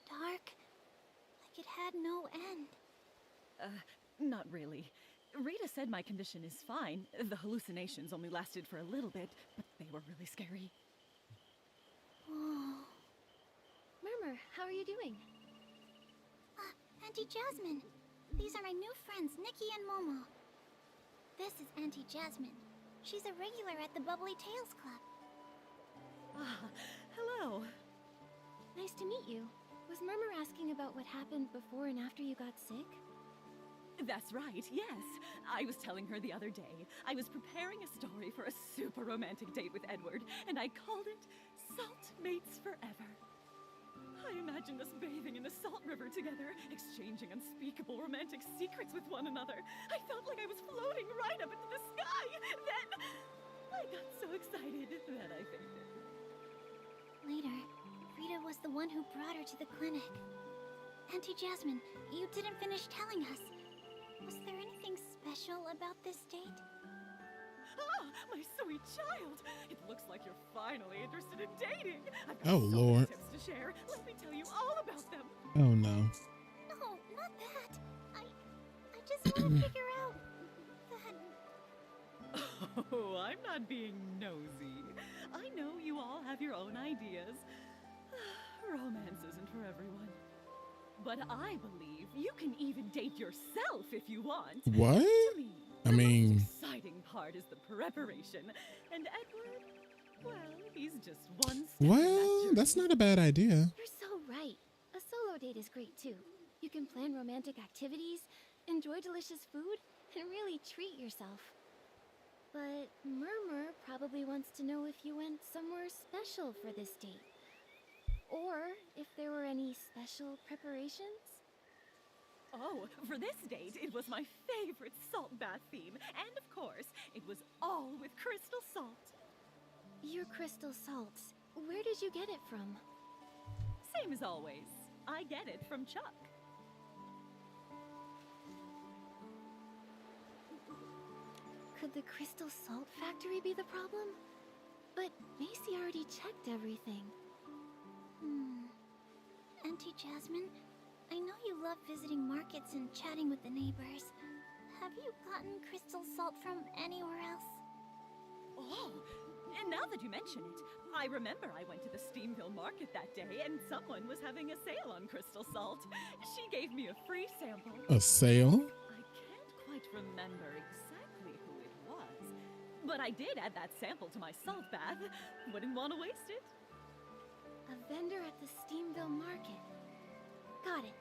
dark, like it had no end. Not really. Rita said my condition is fine. The hallucinations only lasted for a little bit, but they were really scary. Oh. Murmur, how are you doing? Auntie Jasmine. These are my new friends, Nikki and Momo. This is Auntie Jasmine. She's a regular at the Bubbly Tales Club. Ah, hello. Nice to meet you. Was Murmur asking about what happened before and after you got sick? That's right, yes. I was telling her the other day. I was preparing a story for a super romantic date with Edward, and I called it Salt Mates Forever. I imagined us bathing in the salt river together, exchanging unspeakable romantic secrets with one another. I felt like I was floating right up into the sky. Then I got so excited that I fainted. Later, Rita was the one who brought her to the clinic. Auntie Jasmine, you didn't finish telling us. Was there anything special about this date? Ah, my sweet child! It looks like you're finally interested in dating. I've got Oh, so Lord. many tips to share. Let me tell you all about them. Oh no. No, not that. I just want to figure out that. Oh, I'm not being nosy. I know you all have your own ideas. Romance isn't for everyone. But I believe you can even date yourself if you want. What? To me, I the mean, most exciting part is the preparation. And Edward, well, he's just one step in that well, journey. that's not a bad idea. You're so right. A solo date is great too. You can plan romantic activities, enjoy delicious food, and really treat yourself. But Murmur probably wants to know if you went somewhere special for this date. Or if there were any special preparations? Oh, for this date, it was my favorite salt bath theme. And of course, it was all with crystal salt. Your crystal salts. Where did you get it from? Same as always. I get it from Chuck. Could the crystal salt factory be the problem? But Macy already checked everything. Auntie Jasmine, I know you love visiting markets and chatting with the neighbors. Have you gotten crystal salt from anywhere else? Oh, and now that you mention it, I remember I went to the Steamville market that day and someone was having a sale on crystal salt. She gave me a free sample. A sale? I can't quite remember exactly who it was, but I did add that sample to my salt bath. Wouldn't want to waste it. A vendor at the Steamville market. Got it.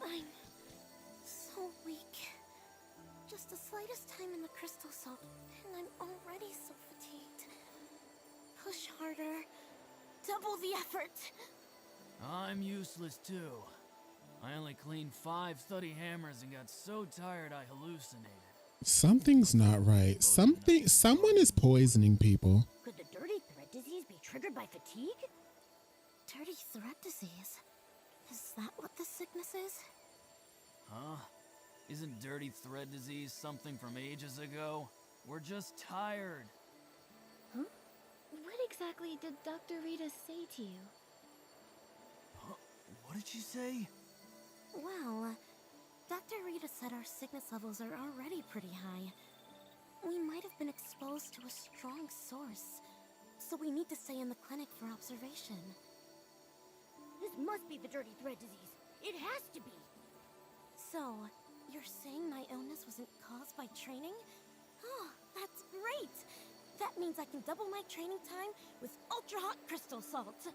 I'm so weak. Just the slightest time in the crystal salt, and I'm already so fatigued. Push harder. Double the effort. I'm useless too. I only cleaned 5 study hammers and got so tired I hallucinated. Something's not right. Someone is poisoning people. Could the dirty thread disease be triggered by fatigue? Dirty thread disease. Is that what this sickness is? Huh? Isn't dirty thread disease something from ages ago? We're just tired. Huh? What exactly did Dr. Rita say to you? Huh? What did she say? Well, Dr. Rita said our sickness levels are already pretty high. We might have been exposed to a strong source. So we need to stay in the clinic for observation. This must be the dirty thread disease. It has to be. So, you're saying my illness wasn't caused by training? Oh, that's great! That means I can double my training time with ultra-hot crystal salt.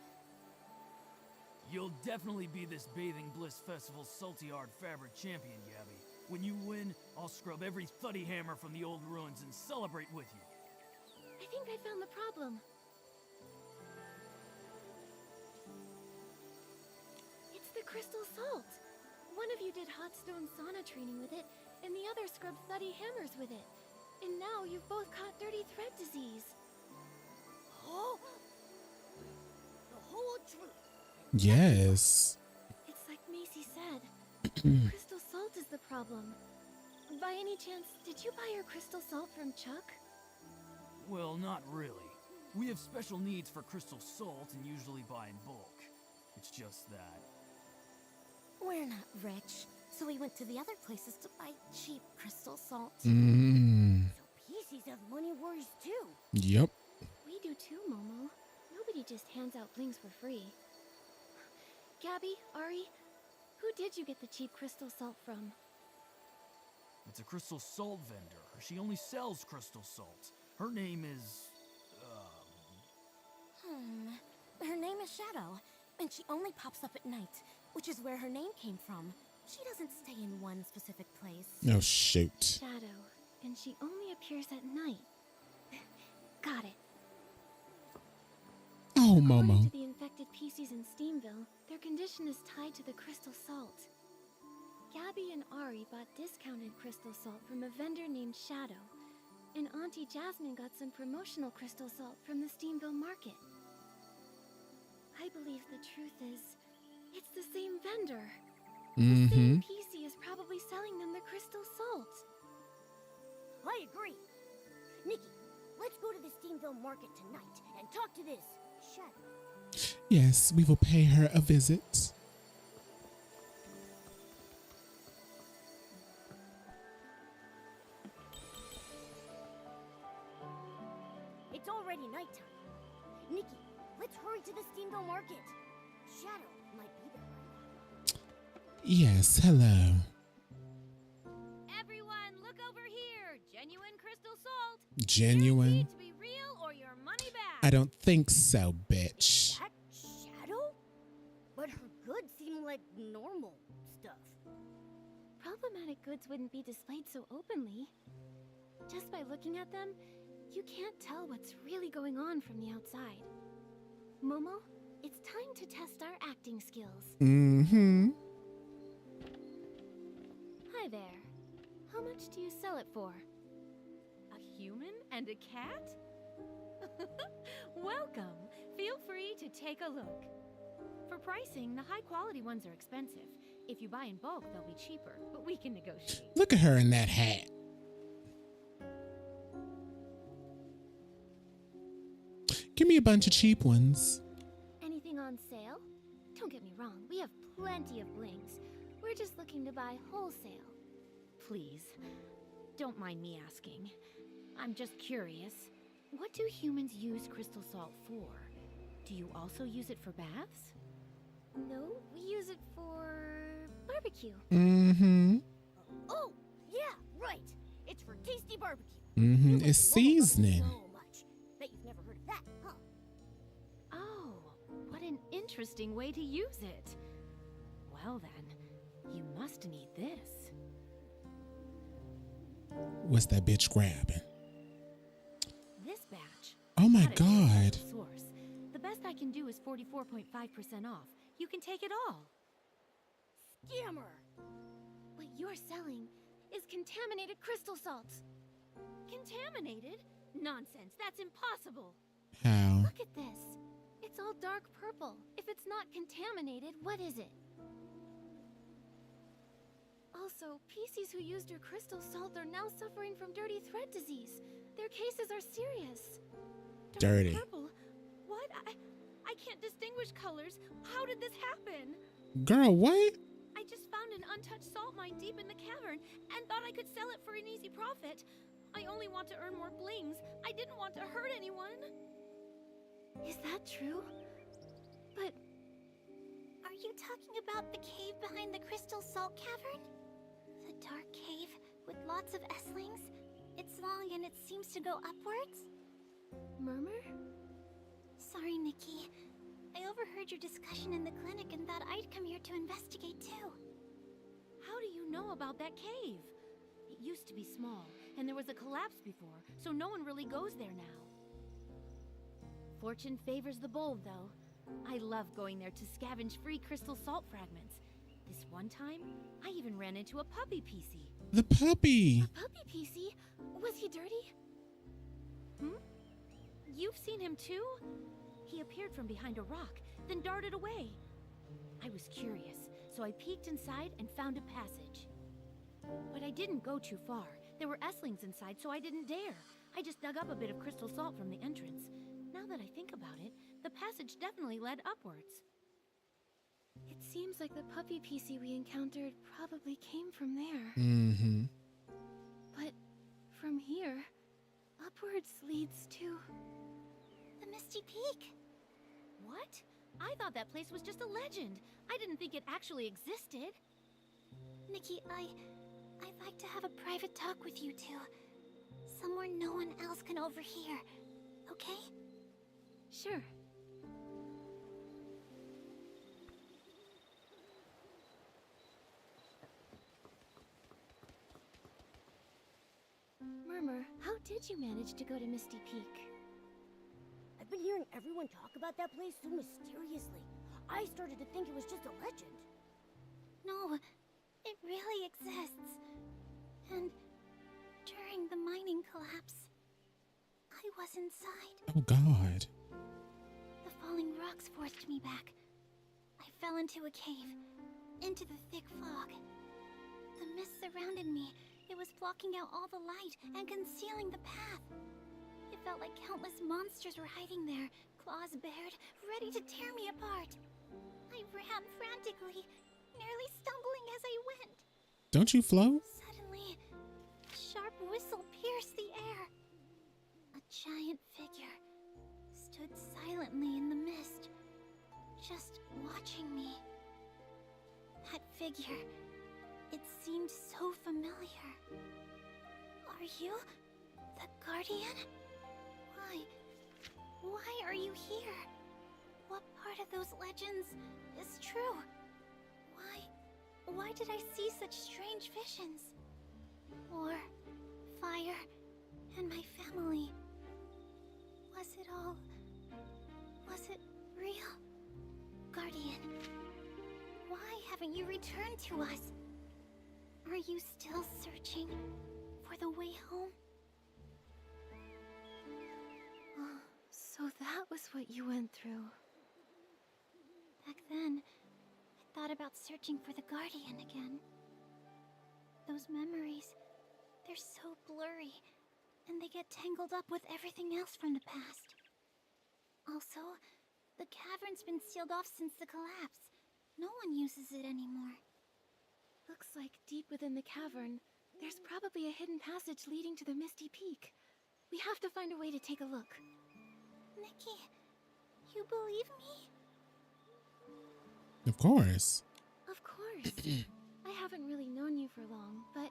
You'll definitely be this Bathing Bliss Festival's Salty Hard Fabric champion, Gabby. When you win, I'll scrub every thuddy hammer from the old ruins and celebrate with you. I think I found the problem. It's the crystal salt. One of you did hot stone sauna training with it, and the other scrubbed thuddy hammers with it. And now you've both caught dirty thread disease. Oh, the whole truth. Yes. It's like Macy said. Crystal salt is the problem. By any chance, did you buy your crystal salt from Chuck? Well, not really. We have special needs for crystal salt and usually buy in bulk. It's just that. We're not rich, so we went to the other places to buy cheap crystal salt. Mm. So PCs have money worries too. Yep. We do too, Momo. Nobody just hands out blings for free. Gabby, Ari, who did you get the cheap crystal salt from? It's a crystal salt vendor. She only sells crystal salt. Her name is... Her name is Shadow, and she only pops up at night, which is where her name came from. She doesn't stay in one specific place. Oh, shoot. Shadow, and she only appears at night. Got it. Oh, According Momo. to the infected PCs in Steamville, their condition is tied to the crystal salt. Gabby and Ari bought discounted crystal salt from a vendor named Shadow, and Auntie Jasmine got some promotional crystal salt from the Steamville market. I believe the truth is, it's the same vendor. The same PC is probably selling them the crystal salt. I agree. Nikki, let's go to the Steamville market tonight and talk to this Shadow. Yes, we will pay her a visit. It's already nighttime. Nikki, let's hurry to the Steamville market. Shadow might be there by now. Yes, hello. Everyone, look over here. Genuine crystal salt. Genuine? Guaranteed to be real or your money back. I don't think so, bitch. That Shadow? But her goods seem like normal stuff. Problematic goods wouldn't be displayed so openly. Just by looking at them, you can't tell what's really going on from the outside. Momo, it's time to test our acting skills. Mm-hmm. Hi there. How much do you sell it for? A human and a cat? Welcome. Feel free to take a look. For pricing, the high-quality ones are expensive. If you buy in bulk, they'll be cheaper, but we can negotiate. Look at her in that hat. Give me a bunch of cheap ones. Anything on sale? Don't get me wrong, we have plenty of blings. We're just looking to buy wholesale. Please, don't mind me asking. I'm just curious. What do humans use crystal salt for? Do you also use it for baths? No, we use it for barbecue. Mm-hmm. Oh, yeah, right. It's for tasty barbecue. Mm-hmm. It's seasoning. So much. Bet you've never heard of that, huh? Oh, what an interesting way to use it. Well then, you must need this. What's that bitch grabbing? This batch. Oh my Got it from a God. local source. The best I can do is 44.5% off. You can take it all. Scammer! What you're selling is contaminated crystal salt. Contaminated? Nonsense, that's impossible. How? Look at this. It's all dark purple. If it's not contaminated, what is it? Also, PCs who used your crystal salt are now suffering from dirty thread disease. Their cases are serious. Dirty. Purple? What? I can't distinguish colors. How did this happen? Girl, what? I just found an untouched salt mine deep in the cavern and thought I could sell it for an easy profit. I only want to earn more blings. I didn't want to hurt anyone. Is that true? But Are you talking about the cave behind the Crystal Salt Cavern? The dark cave with lots of S-lings? It's long and it seems to go upwards? Murmur? Sorry, Nikki. I overheard your discussion in the clinic and thought I'd come here to investigate too. How do you know about that cave? It used to be small, and there was a collapse before, so no one really goes there now. Fortune favors the bold, though. I love going there to scavenge free crystal salt fragments. This one time, I even ran into a puppy PC. The puppy! A puppy PC? Was he dirty? You've seen him too? He appeared from behind a rock, then darted away. I was curious, so I peeked inside and found a passage. But I didn't go too far. There were S-lings inside, so I didn't dare. I just dug up a bit of crystal salt from the entrance. Now that I think about it, the passage definitely led upwards. It seems like the puppy PC we encountered probably came from there. Mm-hmm. But from here, upwards leads to... The Misty Peak! What? I thought that place was just a legend. I didn't think it actually existed. Nikki, I'd like to have a private talk with you two. Somewhere no one else can overhear. Okay? Sure. Murmur, how did you manage to go to Misty Peak? I've been hearing everyone talk about that place so mysteriously. I started to think it was just a legend. No, it really exists. And during the mining collapse, I was inside. Oh, God. The falling rocks forced me back. I fell into a cave, into the thick fog. The mist surrounded me. It was blocking out all the light and concealing the path. It felt like countless monsters were hiding there, claws bared, ready to tear me apart. I ran frantically, nearly stumbling as I went. Don't you float? Suddenly, a sharp whistle pierced the air. A giant figure stood silently in the mist, just watching me. That figure, it seemed so familiar. Are you the Guardian? Why are you here? What part of those legends is true? Why did I see such strange visions? War, fire, and my family. Was it real? Guardian, why haven't you returned to us? Are you still searching for the way home? Oh, so that was what you went through. Back then, I thought about searching for the Guardian again. Those memories, they're so blurry, and they get tangled up with everything else from the past. Also, the cavern's been sealed off since the collapse. No one uses it anymore. Looks like deep within the cavern, there's probably a hidden passage leading to the Misty Peak. We have to find a way to take a look. Nikki, you believe me? Of course. Of course. I haven't really known you for long, but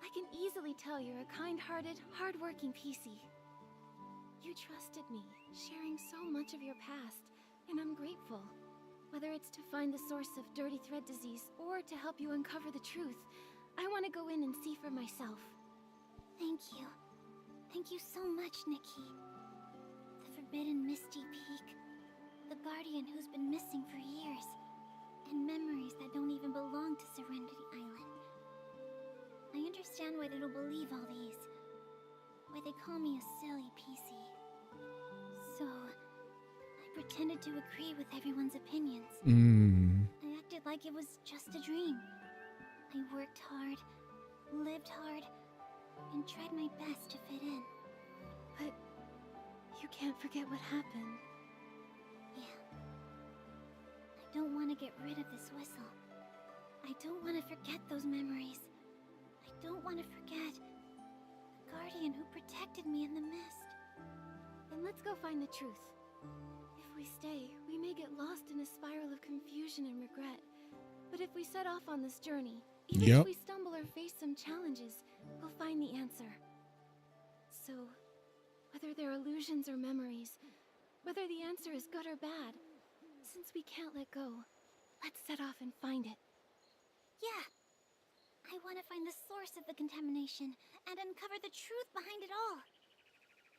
I can easily tell you're a kind-hearted, hard-working PC. You trusted me, sharing so much of your past, and I'm grateful. Whether it's to find the source of dirty thread disease or to help you uncover the truth, I want to go in and see for myself. Thank you. Thank you so much, Nikki. The forbidden Misty Peak. The Guardian who's been missing for years. And memories that don't even belong to Serenity Island. I understand why they don't believe all these. Why they call me a silly PC. So, I pretended to agree with everyone's opinions. I acted like it was just a dream. I worked hard, lived hard, and tried my best to fit in. But you can't forget what happened. Yeah. I don't want to get rid of this whistle. I don't want to forget those memories. I don't want to forget the Guardian who protected me in the mist. Then let's go find the truth. we stay, we may get lost in a spiral of confusion and regret. But if we set off on this journey, even if we stumble or face some challenges, we'll find the answer. So, whether they're illusions or memories, whether the answer is good or bad, since we can't let go, let's set off and find it. Yeah. I want to find the source of the contamination and uncover the truth behind it all.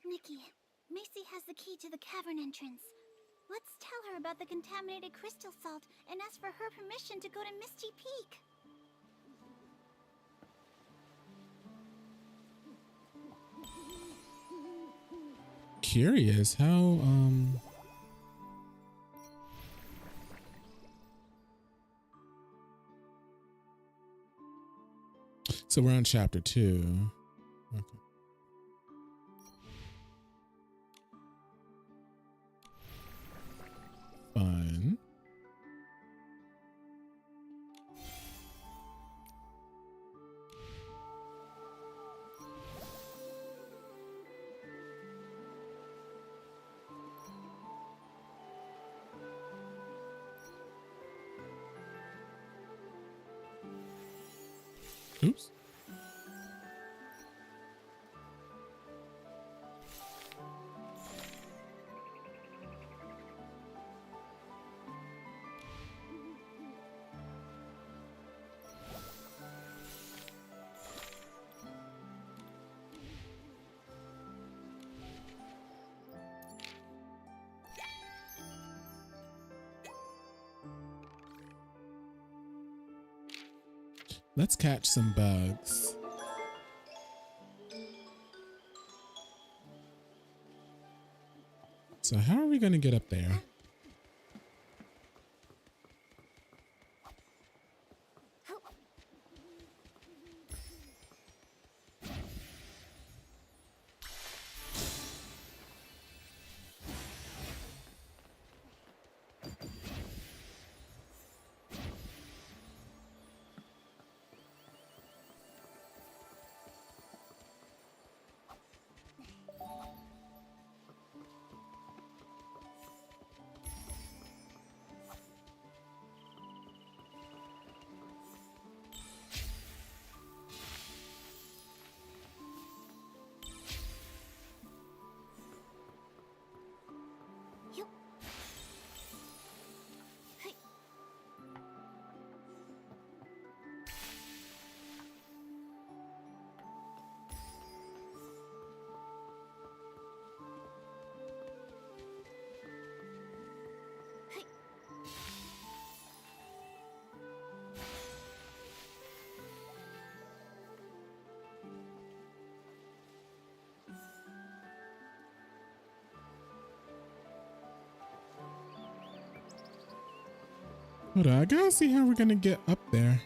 Nikki, Macy has the key to the cavern entrance. Let's tell her about the contaminated crystal salt and ask for her permission to go to Misty Peak. Curious how so we're on chapter 2. Okay. Fun. Oops. Let's catch some bugs. So how are we going to get up there? Hold on, I gotta see how we're gonna get up there.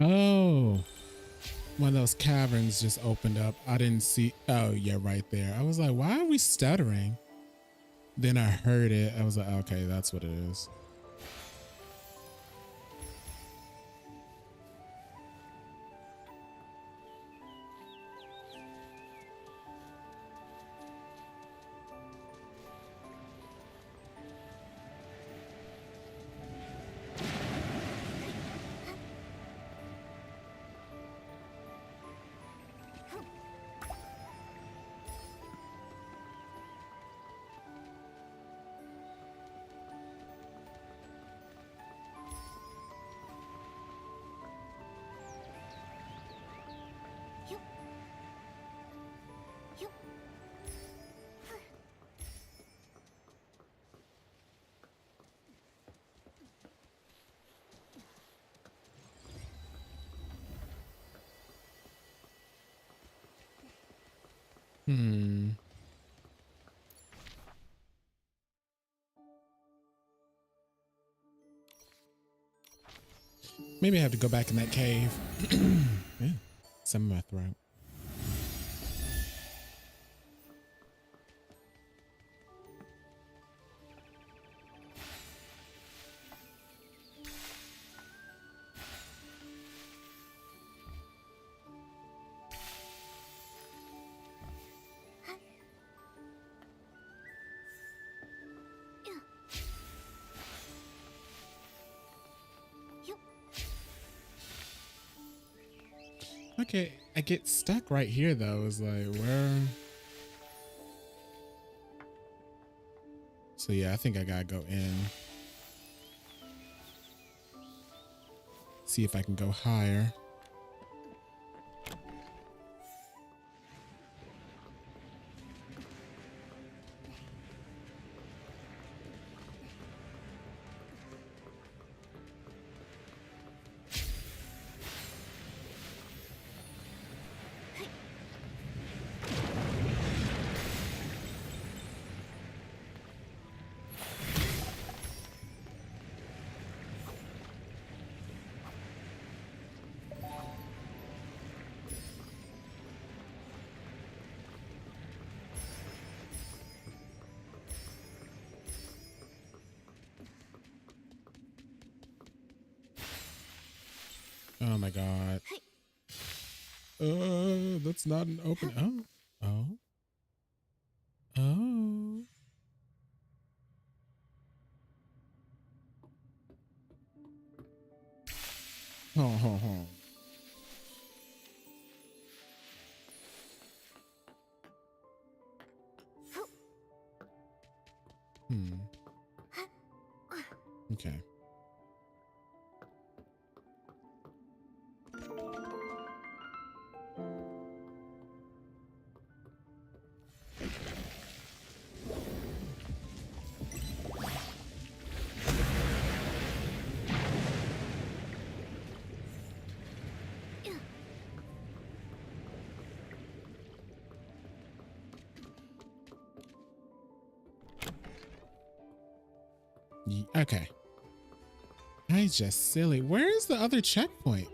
Oh, one of those caverns just opened up. I didn't see. Oh, yeah, right there. I was like, why are we stuttering? Then I heard it. I was like, okay, that's what it is. Hmm. Maybe I have to go back in that cave. Yeah, some of my throat. Okay, I get stuck right here though. It's like, where? So yeah, I think I gotta go in. See if I can go higher. Oh my god. That's not an open. Oh. Oh. Oh. Hmm. Okay. Okay. I just silly. Where's the other checkpoint?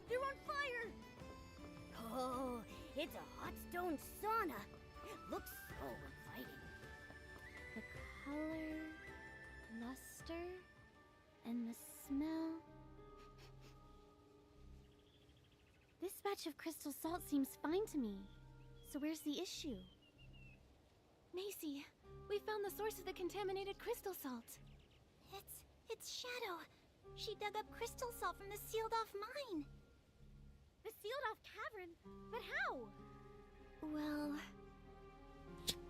They're on fire! Oh, it's a hot stone sauna. It looks so inviting. The color, luster, and the smell. This batch of crystal salt seems fine to me. So where's the issue? Macy, we found the source of the contaminated crystal salt. It's Shadow. She dug up crystal salt from the sealed-off mine. The sealed-off cavern? But how? Well,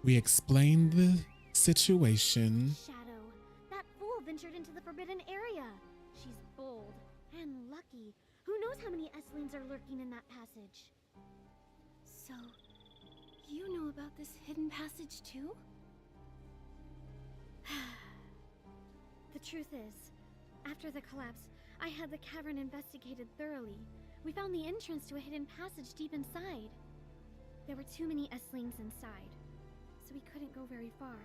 we explained the situation. Shadow. That fool ventured into the forbidden area. She's bold and lucky. Who knows how many S-lanes are lurking in that passage? So, you know about this hidden passage too? The truth is, after the collapse, I had the cavern investigated thoroughly. We found the entrance to a hidden passage deep inside. There were too many S-lings inside, so we couldn't go very far.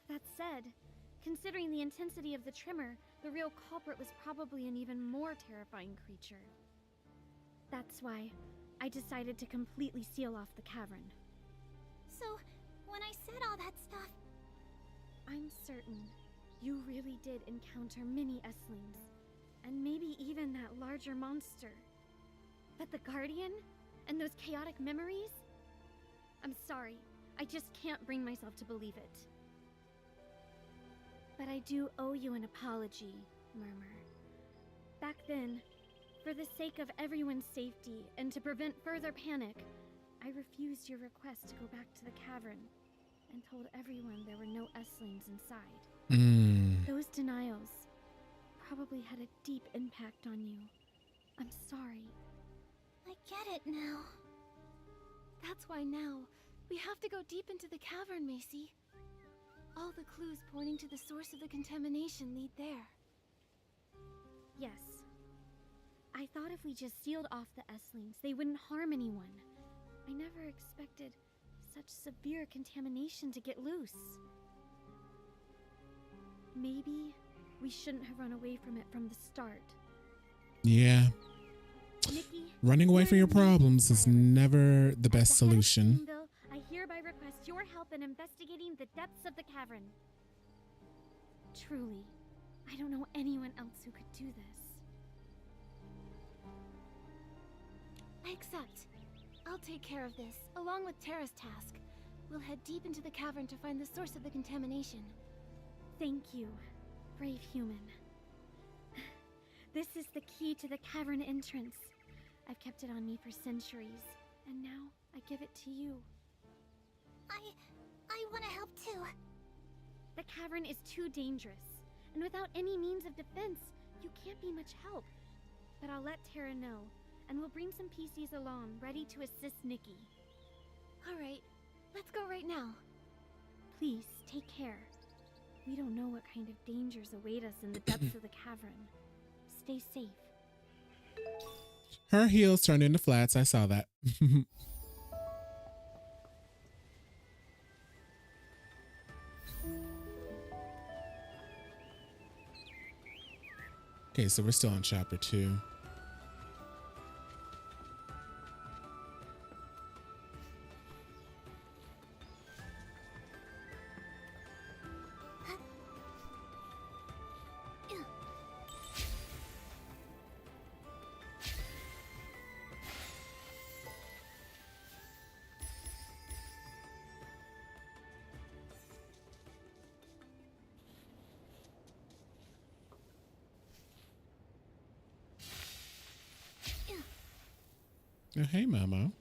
That said, considering the intensity of the tremor, the real culprit was probably an even more terrifying creature. That's why I decided to completely seal off the cavern. So, when I said all that stuff... I'm certain you really did encounter many S-lings, and maybe even that larger monster. But the Guardian? And those chaotic memories? I'm sorry, I just can't bring myself to believe it. But I do owe you an apology, Murmur. Back then, for the sake of everyone's safety and to prevent further panic, I refused your request to go back to the cavern and told everyone there were no S-lings inside. Those denials probably had a deep impact on you. I'm sorry. I get it now. That's why now, we have to go deep into the cavern, Macy. All the clues pointing to the source of the contamination lead there. Yes. I thought if we just sealed off the S-lings, they wouldn't harm anyone. I never expected such severe contamination to get loose. Maybe we shouldn't have run away from it from the start. Yeah. Nikki, Running away from your problems is never the best solution. I hereby request your help in investigating the depths of the cavern. Truly, I don't know anyone else who could do this. I accept. I'll take care of this, along with Terra's task. We'll head deep into the cavern to find the source of the contamination. Thank you, brave human. This is the key to the cavern entrance. I've kept it on me for centuries, and now I give it to you. I want to help too. The cavern is too dangerous, and without any means of defense, you can't be much help. But I'll let Terra know, and we'll bring some PCs along, ready to assist Nikki. Alright, let's go right now. Please, take care. We don't know what kind of dangers await us in the depths of the cavern. Stay safe. Her heels turned into flats. I saw that. Okay, so we're still on chapter 2. Oh, hey, Momo.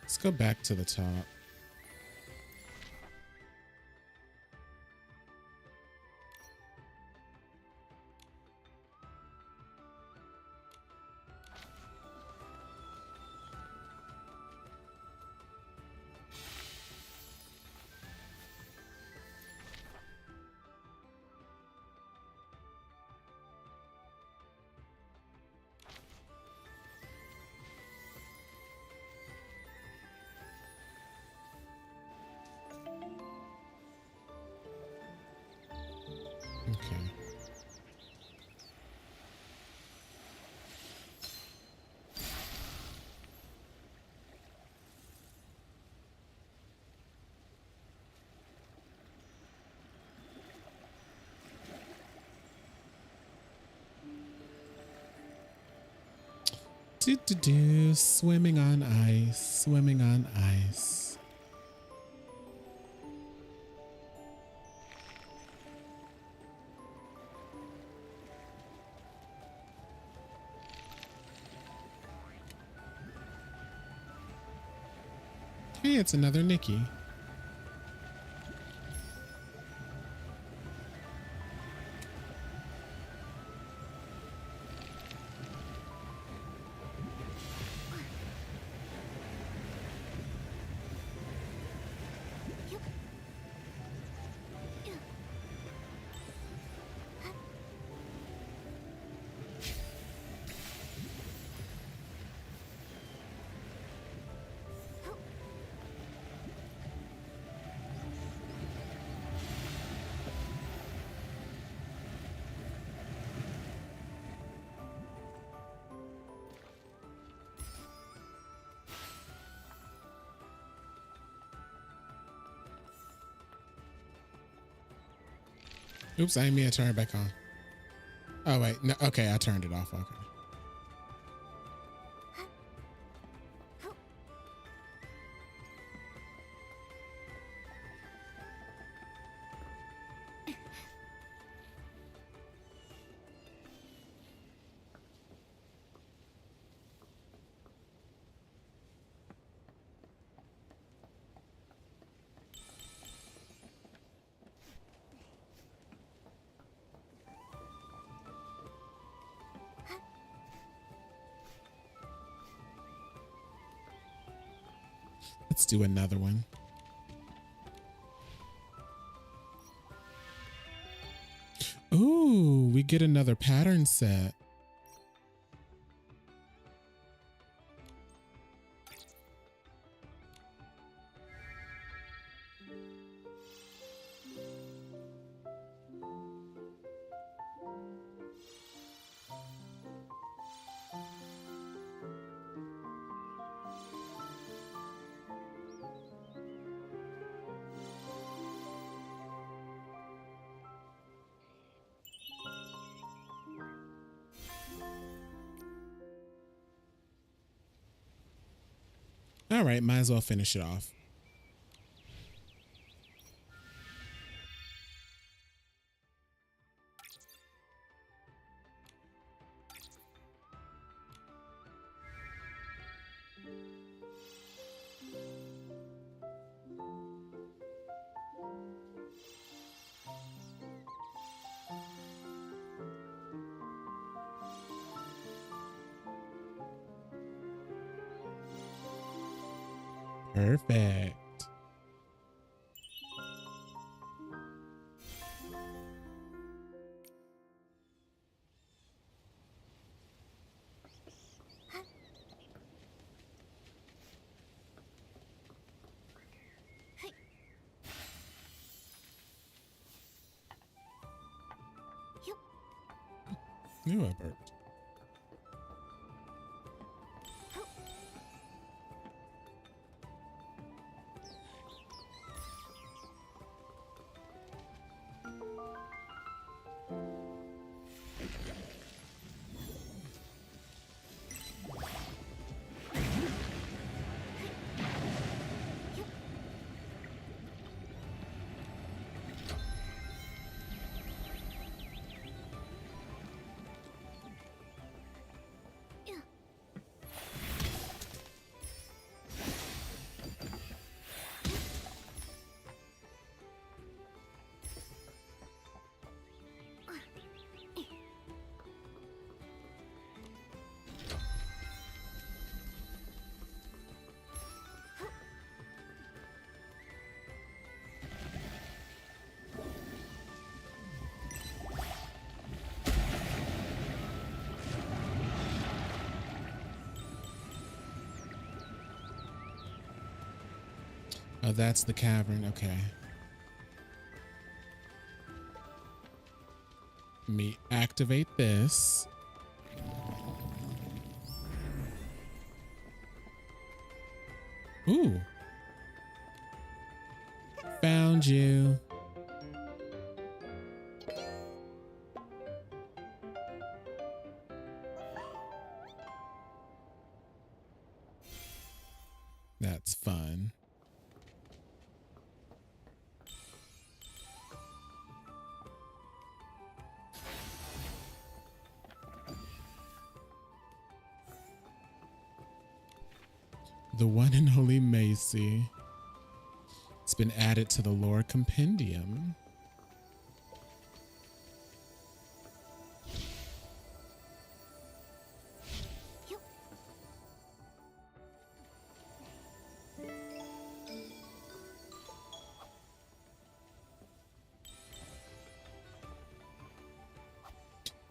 Let's go back to the top. Okay. Swimming on ice, swimming on ice. Hey, it's another Nikki. Oops, I didn't mean to turn it back on. Oh wait, no, okay, I turned it off. Okay. Let's do another one. Ooh, we get another pattern set. All right, might as well finish it off. Perfect. Ooh, I burped. Oh, that's the cavern. Okay. Let me activate this. Ooh. Found you. That's fun. The one and only Macy. It's been added to the lore compendium.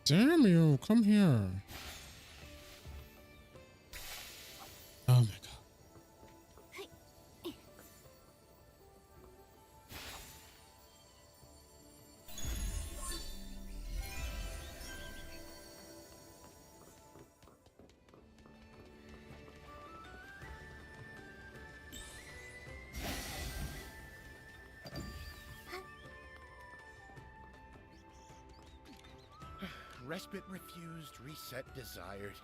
Damn you, come here. Oh my god. respite refused, reset desired.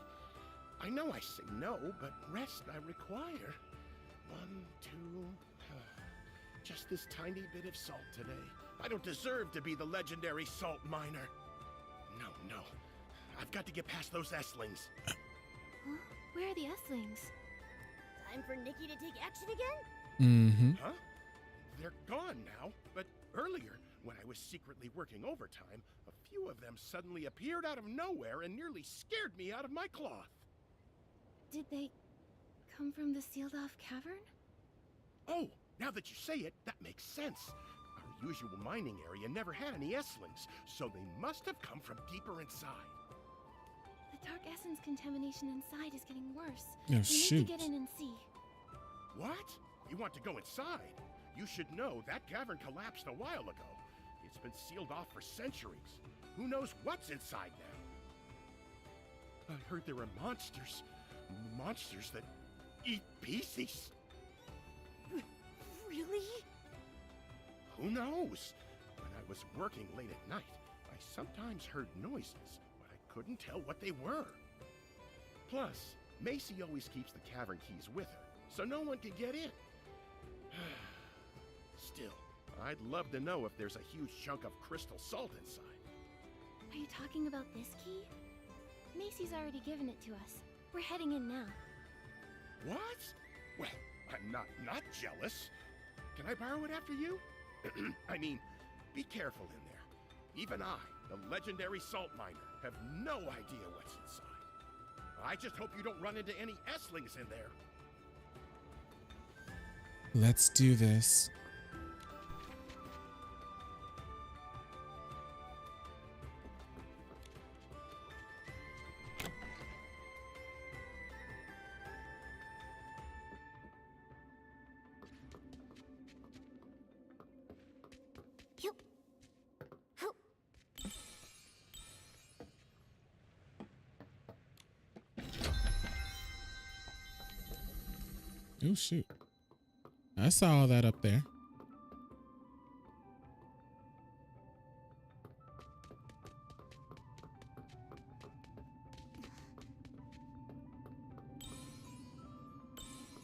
I know I say no, but rest I require. 1, 2... just this tiny bit of salt today. I don't deserve to be the legendary salt miner. No. I've got to get past those S-lings. Huh? Where are the S-lings? Time for Nikki to take action again? Mm-hmm. Huh? They're gone now, but earlier, when I was secretly working overtime, a few of them suddenly appeared out of nowhere and nearly scared me out of my cloth. Did they come from the sealed-off cavern? Oh, now that you say it, that makes sense. Our usual mining area never had any S-lings, so they must have come from deeper inside. The dark essence contamination inside is getting worse. Oh, We shoot. need to get in and see. What? You want to go inside? You should know that cavern collapsed a while ago. It's been sealed off for centuries. Who knows what's inside now? I heard there are monsters. Monsters that eat pieces. Really? Who knows? When I was working late at night, I sometimes heard noises, but I couldn't tell what they were. Plus, Macy always keeps the cavern keys with her, so no one can get in. Still, I'd love to know if there's a huge chunk of crystal salt inside. Are you talking about this key? Macy's already given it to us. We're heading in now. What? Well, I'm not jealous. Can I borrow it after you? I mean, be careful in there. Even I, the legendary salt miner, have no idea what's inside. I just hope you don't run into any S-lings in there. Let's do this. Oh, shoot. I saw all that up there.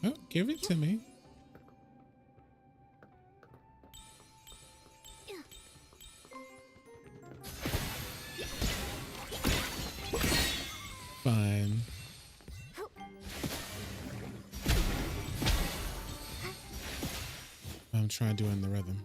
Oh, give it to me. Fine. I'm trying doing the rhythm.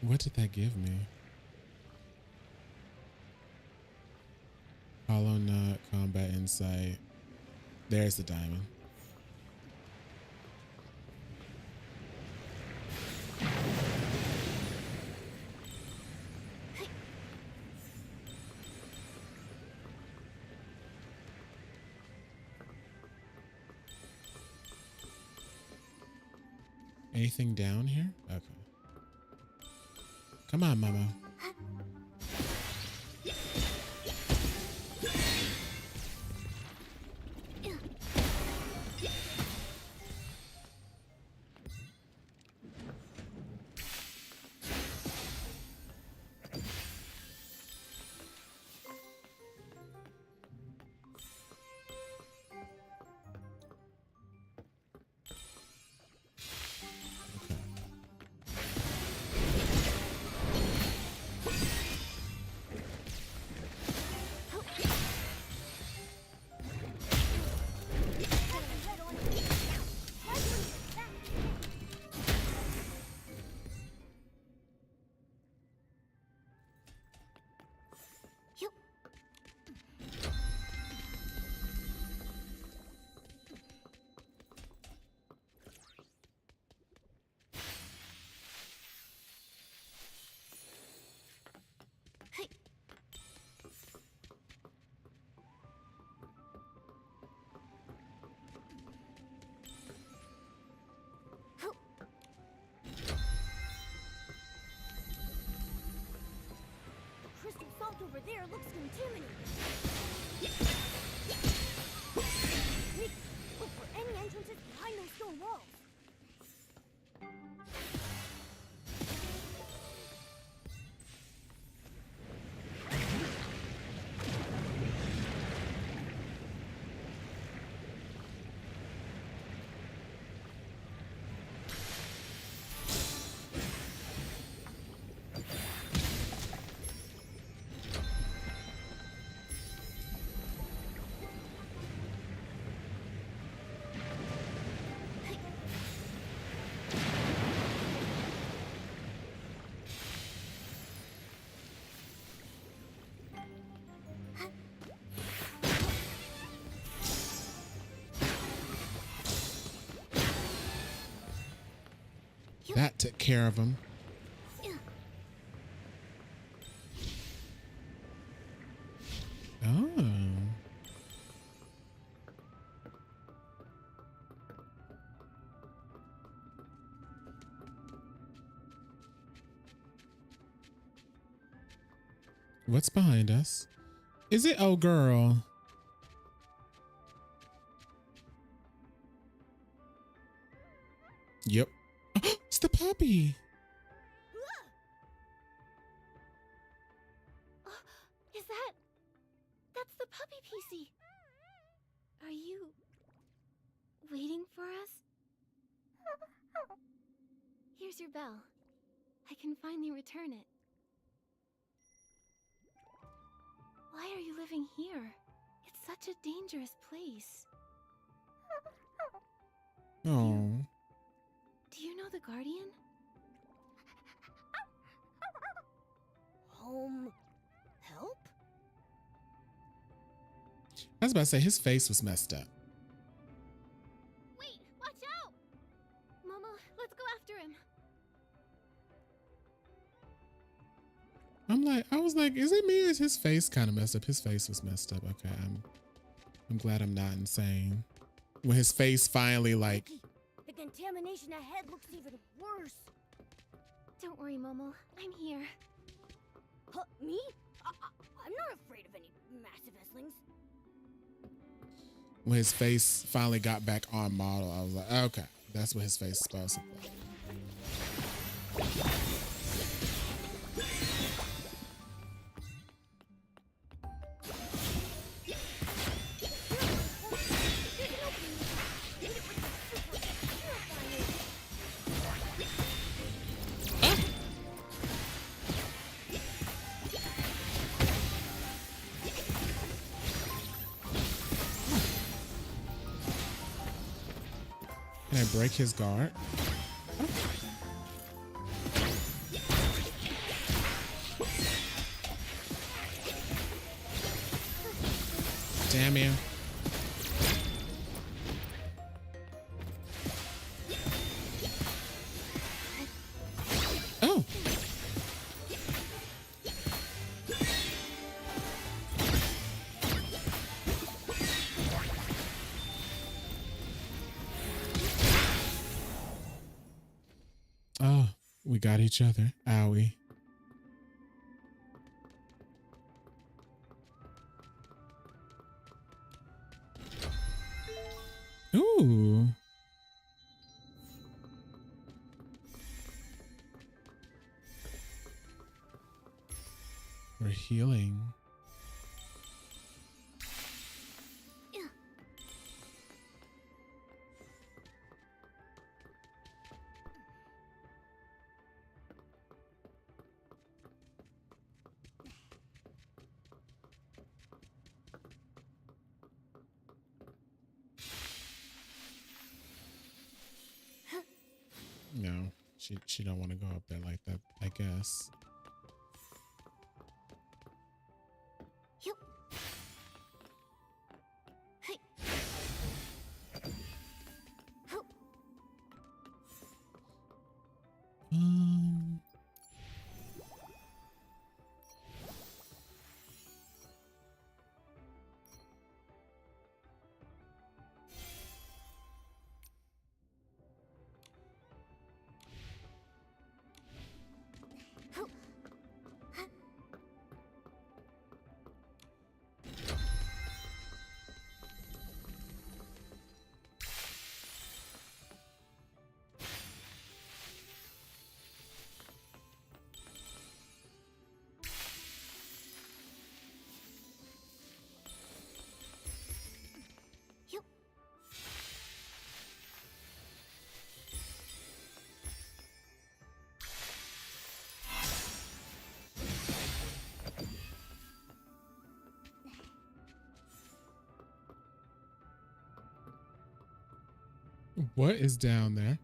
What did that give me? Hollow Nut, Combat Insight. There's the diamond. Anything down here? Okay. Come on, Mama. vault over there looks intimidating. Nick, look for any entrances behind those stone walls. That took care of him. Oh. What's behind us? Is it? Oh, girl. Yep. It's the puppy. Is that... That's the puppy PC. Are you... waiting for us? Here's your bell. I can finally return it. Why are you living here? It's such a dangerous place. Oh. Do you know the Guardian? Home help? I was about to say his face was messed up. Wait, watch out! Momo, let's go after him. I was like, is it me or is his face kind of messed up? His face was messed up. Okay, I'm glad I'm not insane. When his face finally like... Nikki, the contamination ahead looks even worse. Don't worry, Momo. I'm here. Huh, me? I'm not afraid of any massive Esslings. When his face finally got back on model, I was like, okay, that's what his face is supposed to be. Can I break his guard? Damn you. Oh. Oh, we got each other. Owie. Ooh. We're healing. No, she don't want to go up there like that, I guess. Yup. Hey. Ho. Ho. What is down there?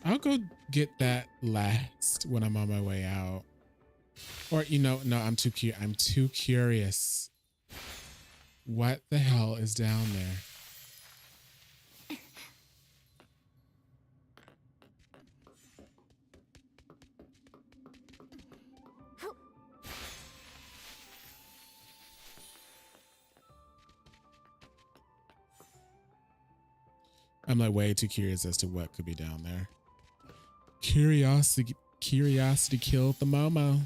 I'll go get that last when I'm on my way out. Or, you know, no, I'm too curious. What the hell is down there? I'm like way too curious as to what could be down there. Curiosity killed the Momo.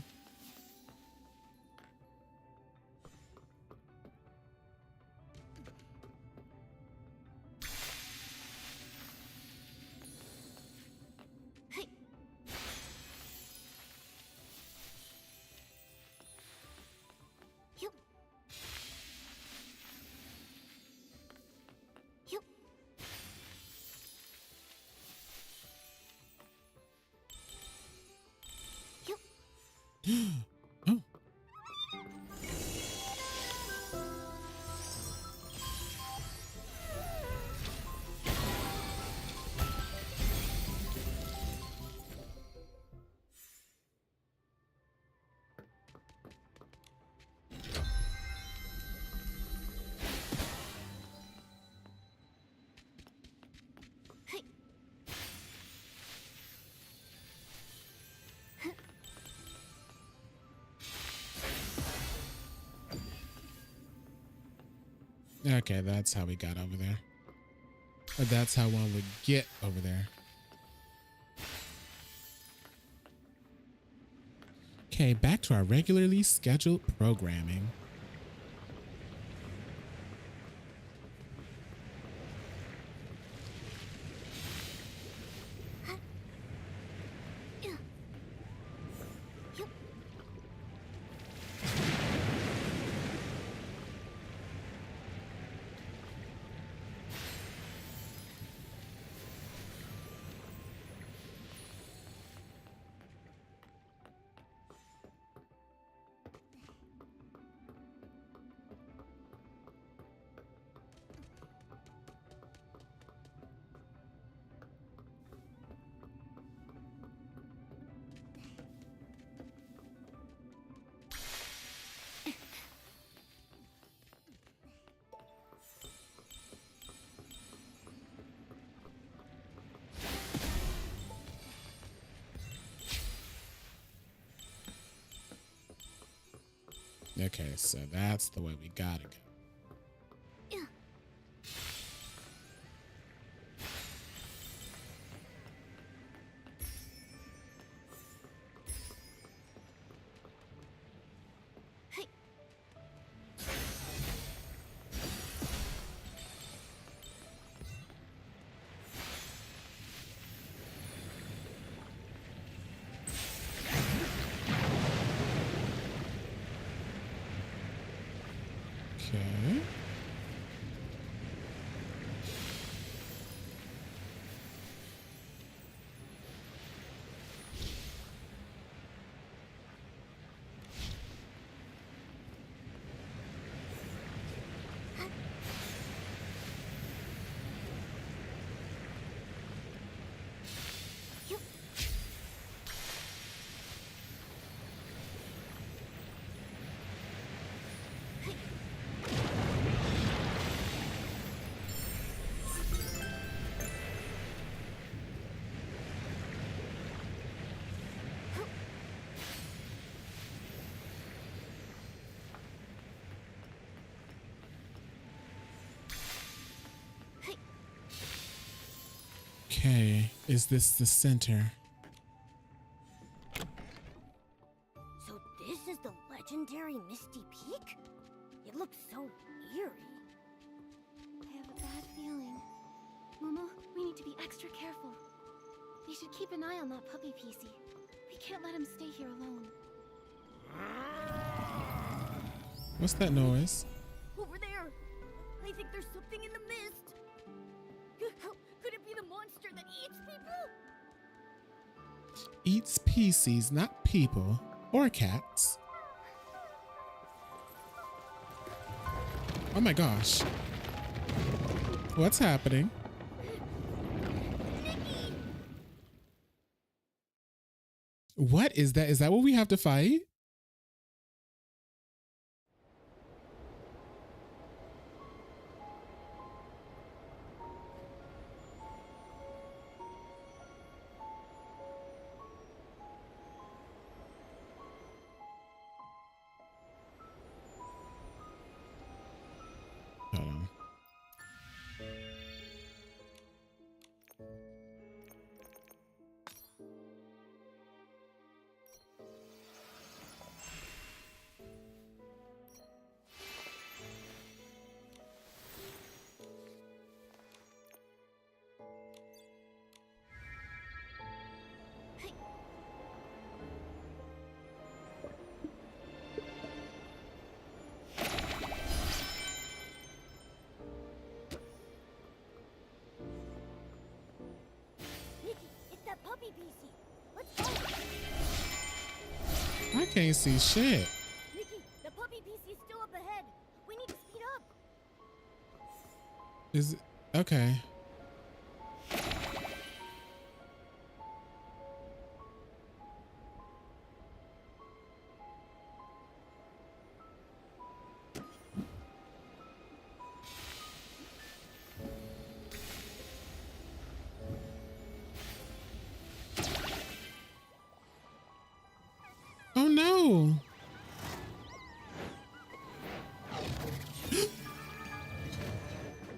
Oh. Okay, that's how we got over there. Or that's how one would get over there. Okay, back to our regularly scheduled programming. Okay, so that's the way we gotta go. Okay. Okay, is this the center? So this is the legendary Misty Peak? It looks so eerie. I have a bad feeling. Momo, we need to be extra careful. We should keep an eye on that puppy PC. We can't let him stay here alone. What's that noise? Over there! I think there's something in the mist! Could it be the monster that eats people? Eats PCs, not people or cats. Oh my gosh. What's happening? What is that? Is that what we have to fight? Hold on. Nikki, it's that puppy PC. Let's go. I can't see shit. Nikki, the puppy PC is still up ahead. We need to speed up. Is it okay? Oh no.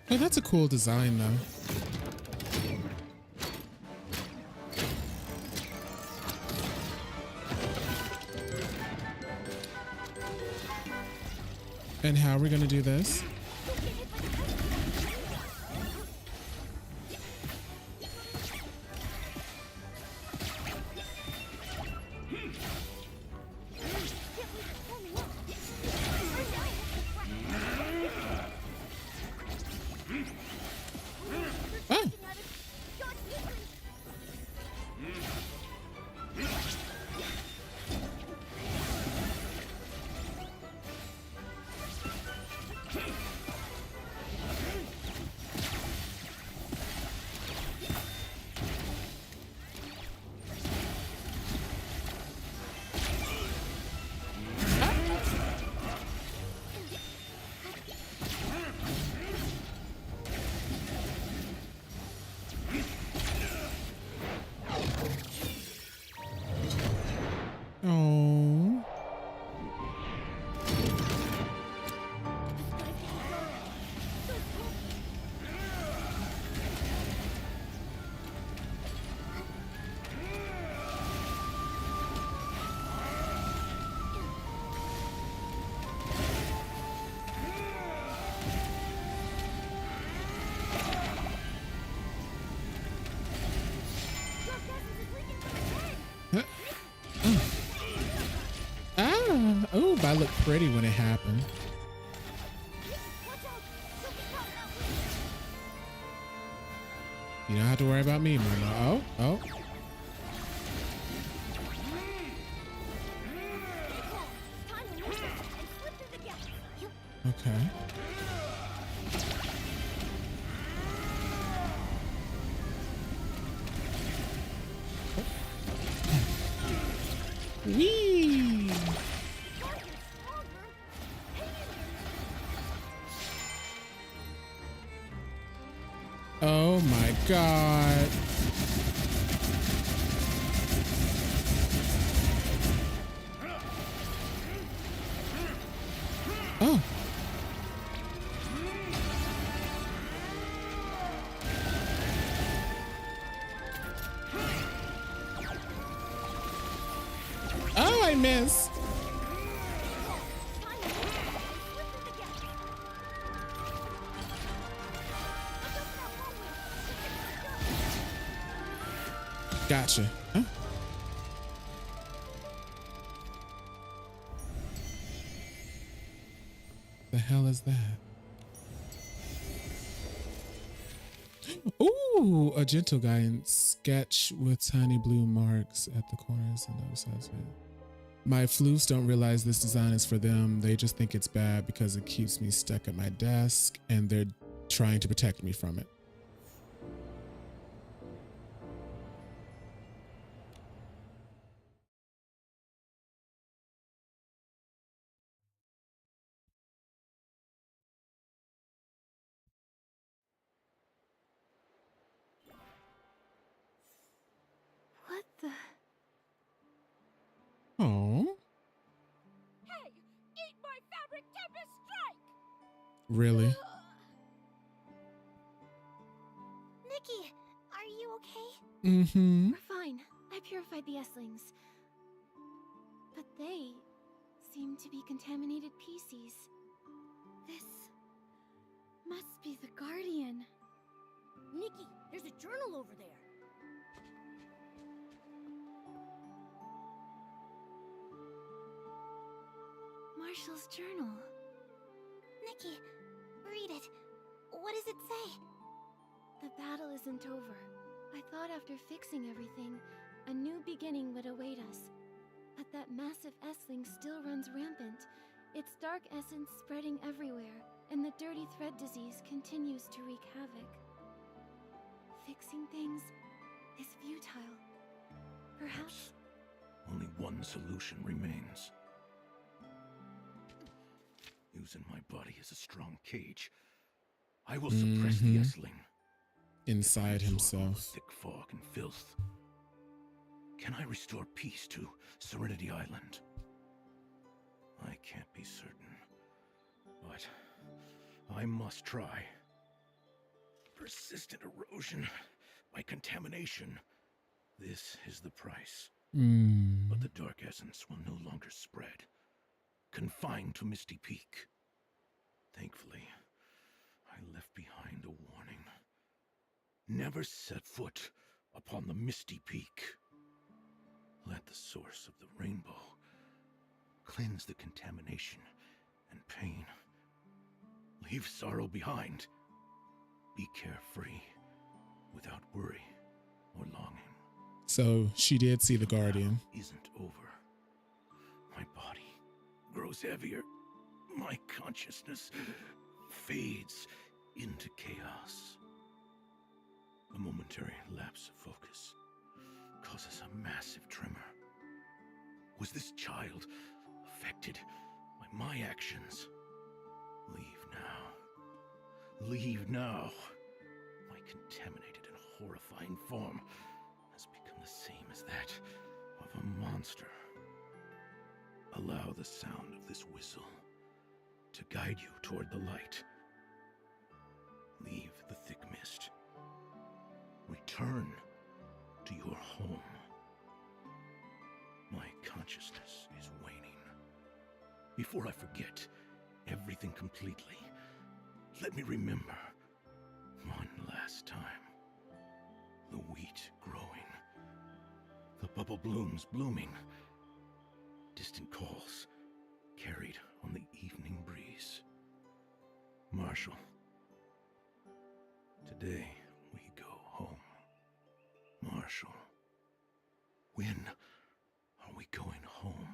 Oh, that's a cool design though. And how are we gonna do this? Oh. Oh. Ah, oh, but I look pretty when it happened. You don't have to worry about me, Mama. Oh. Okay. Whee! Oh my God. Oh. Oh, I missed. Gotcha. Huh? The hell is that? Ooh, a gentle guidance sketch with tiny blue marks at the corners and other sides. My floofs don't realize this design is for them. They just think it's bad because it keeps me stuck at my desk and they're trying to protect me from it. What the? Oh, Hey! Eat my fabric tempest strike! really? Nikki, are you okay? Mm-hmm. We're fine. I purified the Esslings. But they seem to be contaminated PCs. This must be the Guardian. Nikki, there's a journal over there. Marshall's journal. Nikki, read it. What does it say? The battle isn't over. I thought after fixing everything, a new beginning would await us. But that massive Essling still runs rampant, its dark essence spreading everywhere, and the dirty thread disease continues to wreak havoc. Fixing things is futile. Perhaps Only one solution remains. Using my body as a strong cage, I will suppress the Essling. Inside himself. Thick fog and filth. Can I restore peace to Serenity Island? I can't be certain, but I must try. Persistent erosion by contamination. This is the price. But the dark essence will no longer spread, confined to Misty Peak. Thankfully, I left behind a warning. Never set foot upon the Misty Peak. Let the source of the rainbow cleanse the contamination and pain. Leave sorrow behind. Be carefree, without worry or longing. So she did see the Guardian. Isn't over. My body grows heavier. My consciousness fades into chaos. A momentary lapse of focus causes a massive tremor. Was this child affected by my actions? Leave now. Leave now. My contaminated and horrifying form has become the same as that of a monster. Allow the sound of this whistle to guide you toward the light. Leave the thick mist. Return to your home. My consciousness is waning. Before I forget everything completely, let me remember one last time. The wheat growing. The bubble blooms blooming. Distant calls carried on the evening breeze. Marshall, today we go home. Marshall, when are we going home?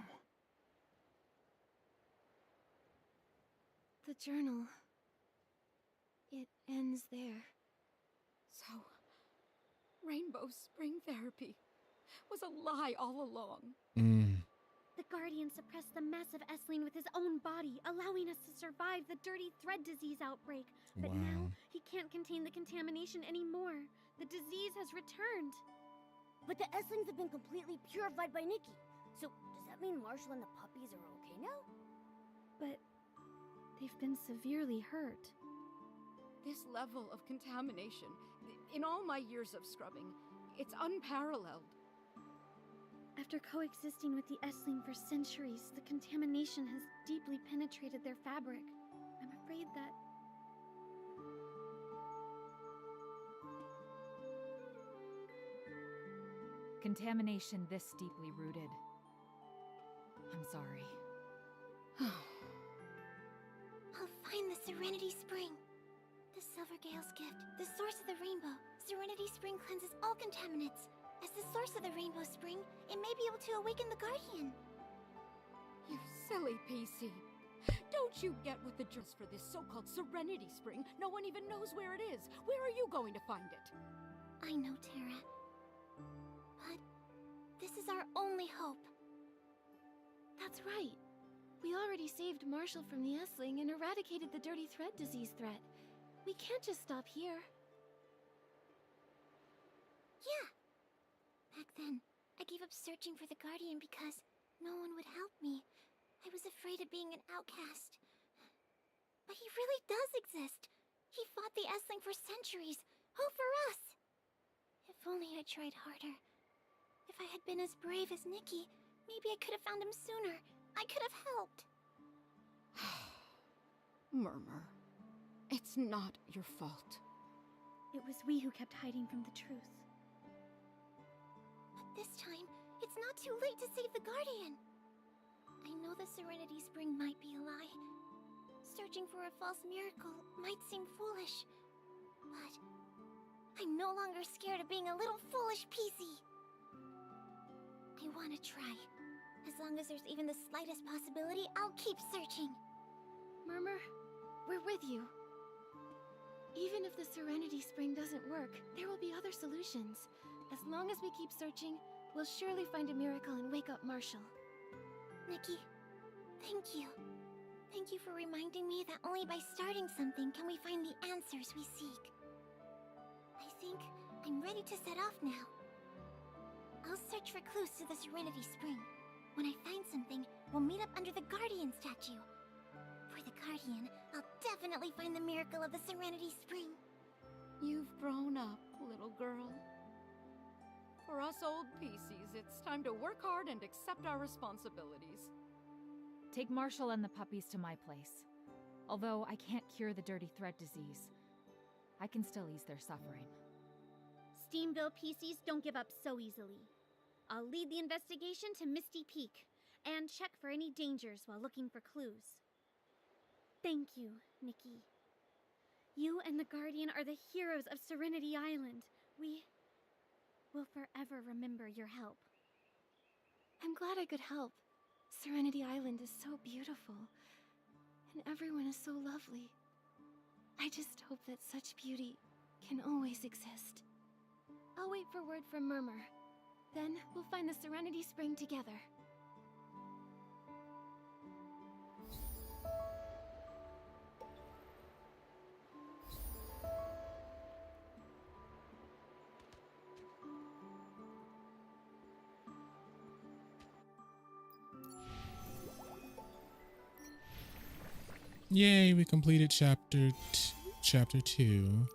the journal. It ends there. So, Rainbow Spring Therapy was a lie all along. The Guardian suppressed the massive Essling with his own body, allowing us to survive the dirty thread disease outbreak. But now, he can't contain the contamination anymore. The disease has returned. But the Esslings have been completely purified by Nikki. So, does that mean Marshall and the puppies are okay now? But they've been severely hurt. This level of contamination, in all my years of scrubbing, it's unparalleled. After coexisting with the Essling for centuries, the contamination has deeply penetrated their fabric. I'm afraid that... Contamination this deeply rooted. I'm sorry. I'll find the Serenity Spring. The silver for Gale's gift, the source of the rainbow. Serenity Spring cleanses all contaminants. As the source of the rainbow spring, it may be able to awaken the Guardian. You silly PC. Don't you get what the just for this so-called Serenity Spring? No one even knows where it is. Where are you going to find it? I know, Terra. But this is our only hope. That's right. We already saved Marshall from the Essling and eradicated the Dirty Thread disease threat. We can't just stop here. Yeah. Back then, I gave up searching for the Guardian because no one would help me. I was afraid of being an outcast. But he really does exist. He fought the Essling for centuries, all for us. If only I tried harder. If I had been as brave as Nikki, maybe I could have found him sooner. I could have helped. Murmur, it's not your fault. It was we who kept hiding from the truth. But this time, it's not too late to save the Guardian. I know the Serenity Spring might be a lie. Searching for a false miracle might seem foolish. But I'm no longer scared of being a little foolish PC. I want to try. As long as there's even the slightest possibility, I'll keep searching. Murmur, we're with you. Even if the Serenity Spring doesn't work, there will be other solutions. As long as we keep searching, we'll surely find a miracle and wake up Marshall. Nikki, thank you. Thank you for reminding me that only by starting something can we find the answers we seek. I think I'm ready to set off now. I'll search for clues to the Serenity Spring. When I find something, we'll meet up under the Guardian statue. For the Guardian, I'll definitely find the miracle of the Serenity Spring. You've grown up, little girl. For us old PCs, it's time to work hard and accept our responsibilities. Take Marshall and the puppies to my place. Although I can't cure the Dirty Thread disease, I can still ease their suffering. Steamville PCs don't give up so easily. I'll lead the investigation to Misty Peak and check for any dangers while looking for clues. Thank you, Nikki. You and the Guardian are the heroes of Serenity Island. We will forever remember your help. I'm glad I could help. Serenity Island is so beautiful, and everyone is so lovely. I just hope that such beauty can always exist. I'll wait for word from Murmur. Then we'll find the Serenity Spring together. Yay, we completed chapter 2.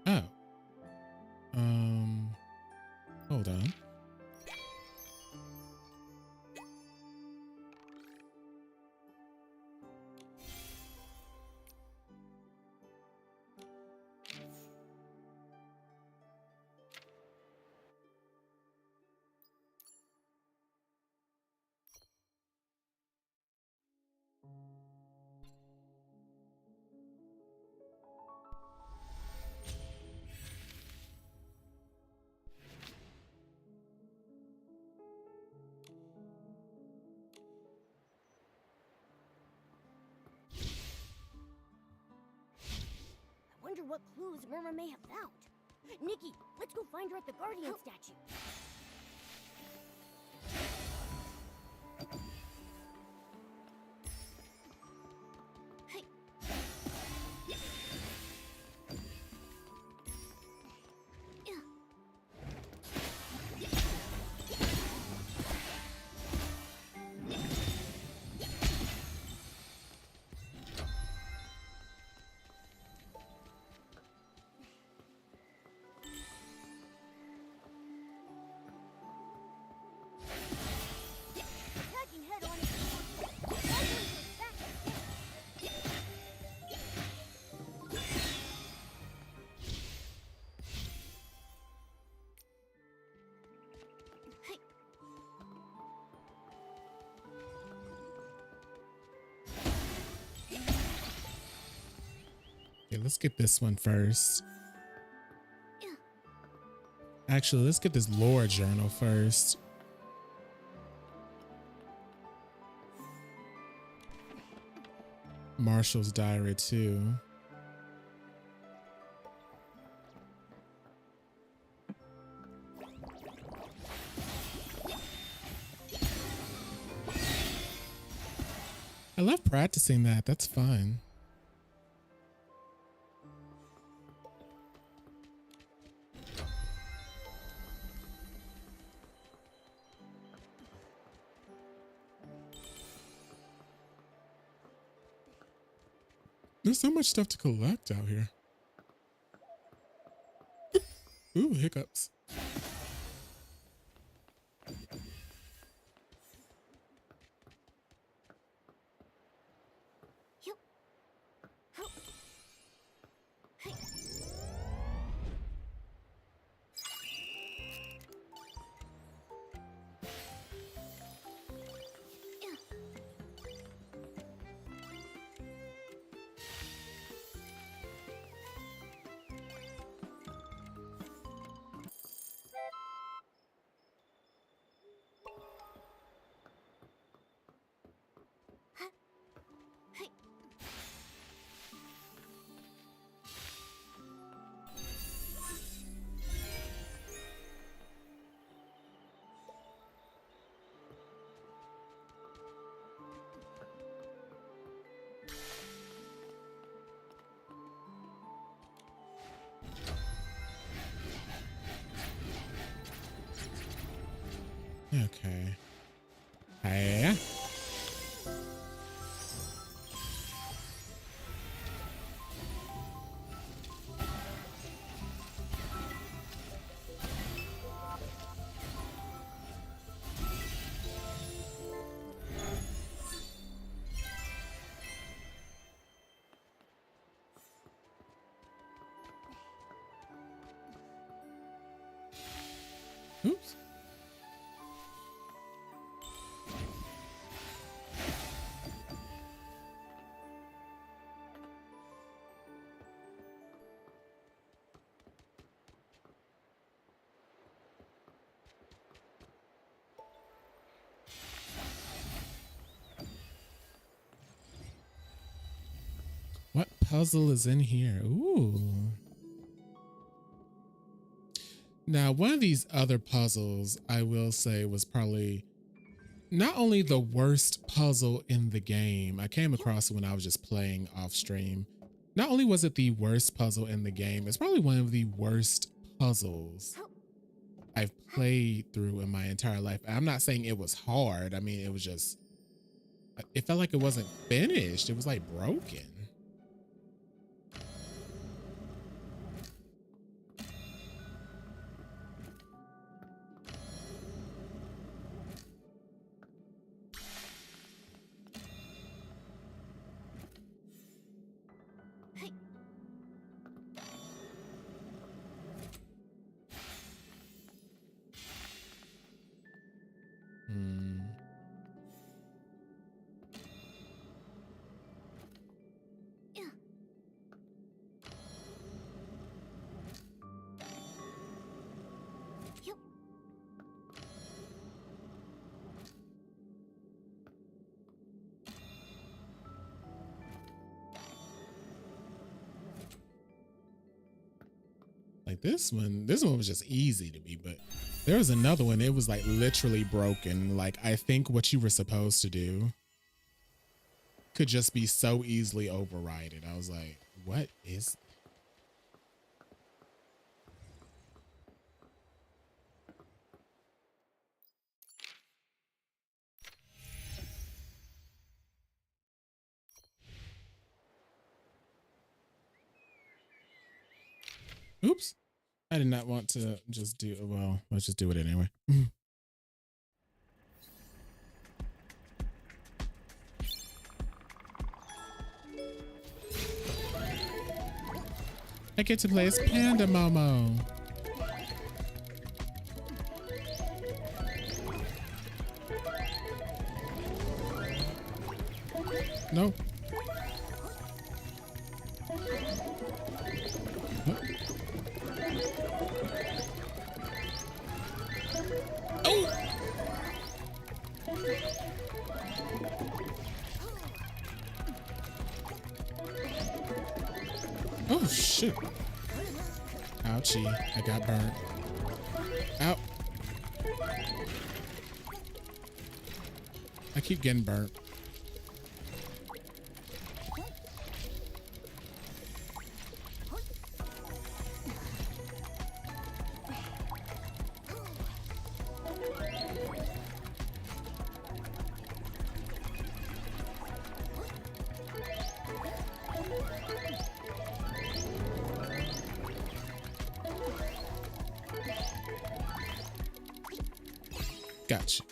Oh. Hold on. I wonder what clues Murmur may have found. Nikki, let's go find her at the Guardian statue. Okay, let's get this one first. Actually, let's get this lore journal first. Marshall's diary too. I love practicing that. That's fun. There's so much stuff to collect out here. Ooh, hiccups. Okay. Hey. Oops. What puzzle is in here? Ooh. Now, one of these other puzzles, I will say, was probably not only the worst puzzle in the game. I came across it when I was just playing off stream. Not only was it the worst puzzle in the game, it's probably one of the worst puzzles I've played through in my entire life. I'm not saying it was hard. I mean, it was just, it felt like it wasn't finished. It was like broken. Like this one was just easy to me, but there was another one. It was like literally broken. Like I think what you were supposed to do could just be so easily overridden. I was like, what is? Oops. I did not want to just do, well, let's just do it anyway. I get to play as Panda Momo. No. Oh, shoot. Ouchie. I got burnt. Ow. I keep getting burnt. Gotcha.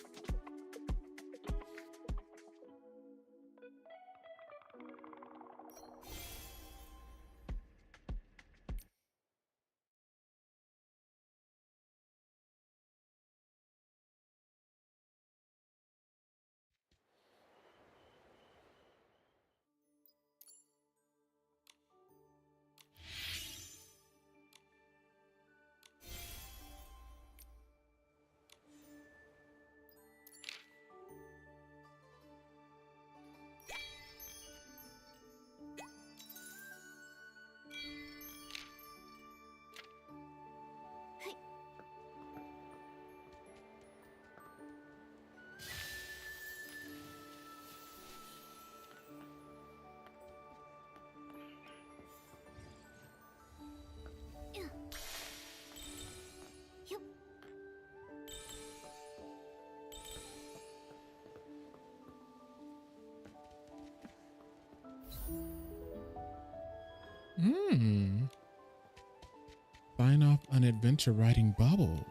Sign off an adventure writing bubble.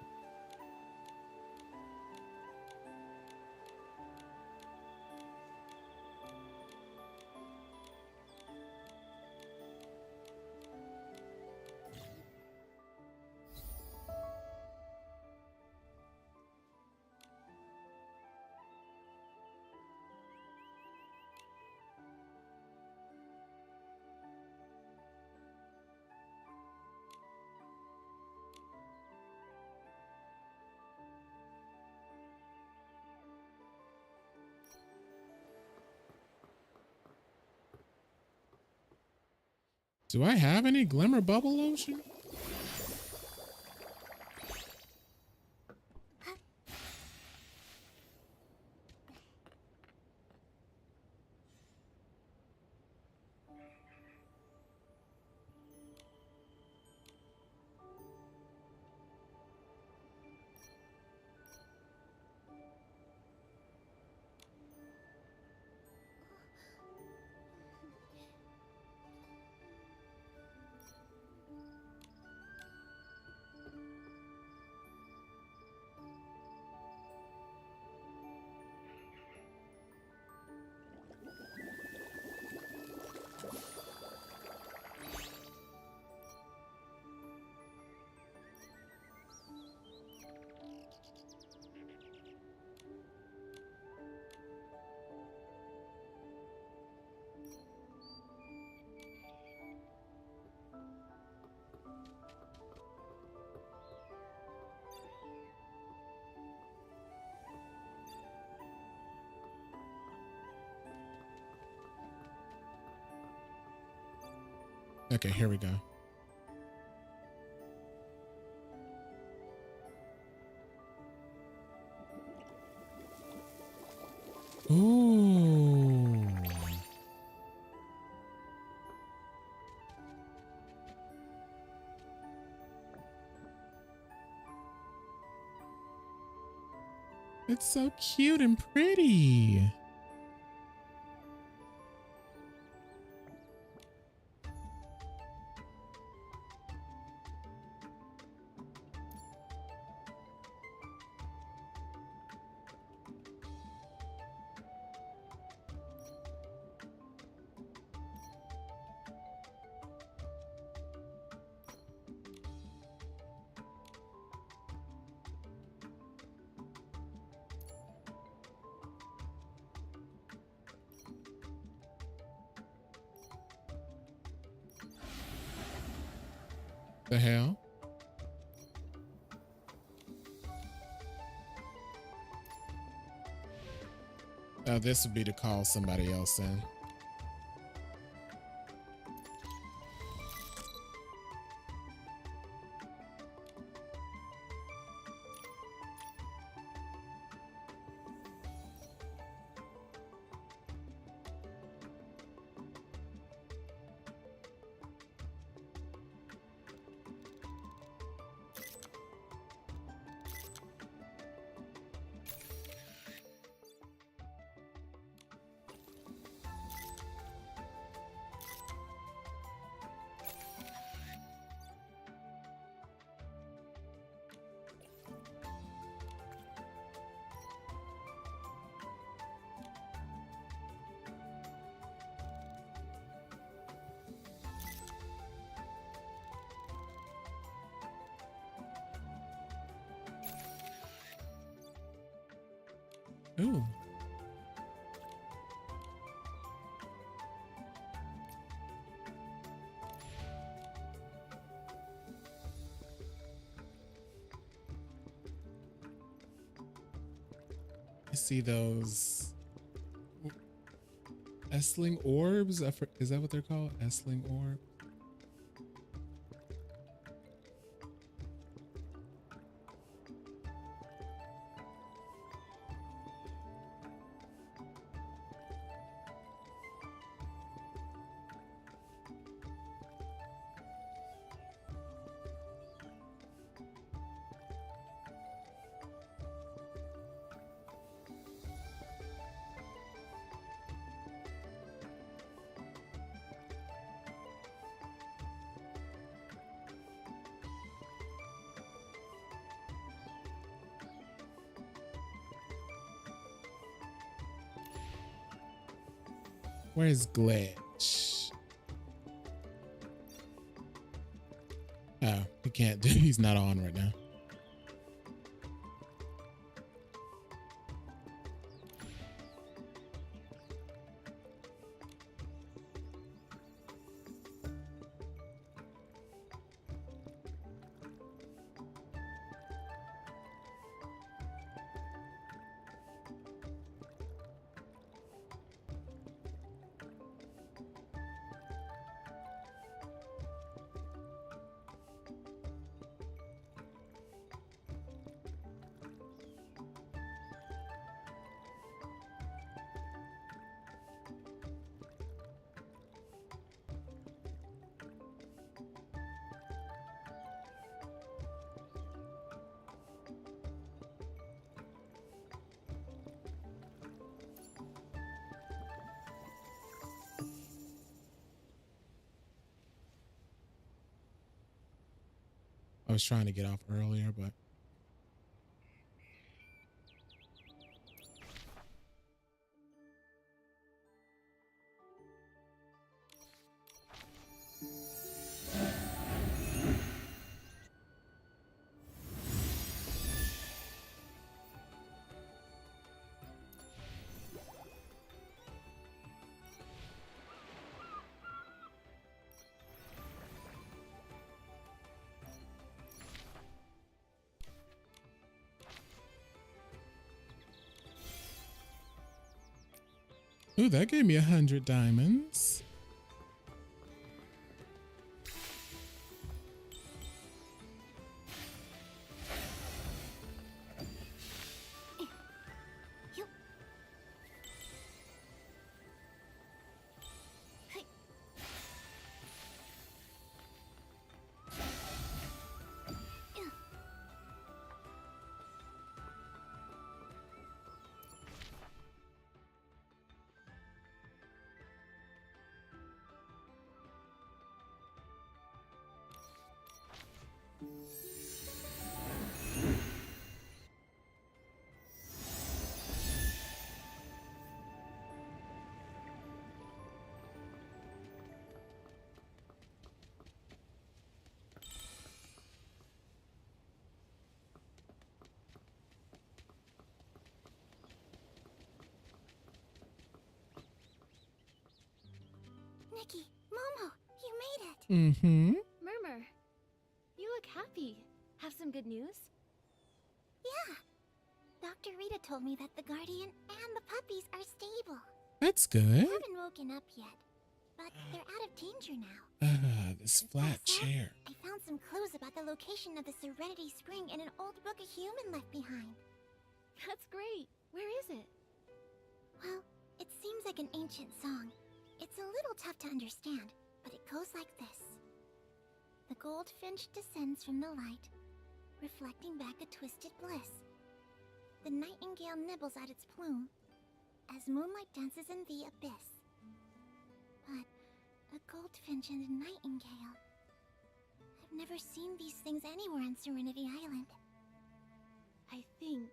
Do I have any glimmer bubble lotion? Okay, here we go. Ooh. It's so cute and pretty. The hell? Now this would be to call somebody else in. Ooh. I see those Essling orbs. Is that what they're called? Essling orb. Where's Glitch? Oh, he can't do. He's not on right now. I was trying to get off earlier, but ooh, that gave me 100 diamonds. Nikki, Momo, you made it! Mm-hmm. Murmur, you look happy. Have some good news? Yeah. Dr. Rita told me that the Guardian and the puppies are stable. That's good. They haven't woken up yet, but they're out of danger now. This flat chair. I found some clues about the location of the Serenity Spring in an old book a human left behind. That's great. Where is it? Well, it seems like an ancient song. It's a little tough to understand, but it goes like this. The goldfinch descends from the light, reflecting back a twisted bliss. The nightingale nibbles at its plume, as moonlight dances in the abyss. But a goldfinch and a nightingale... I've never seen these things anywhere on Serenity Island. I think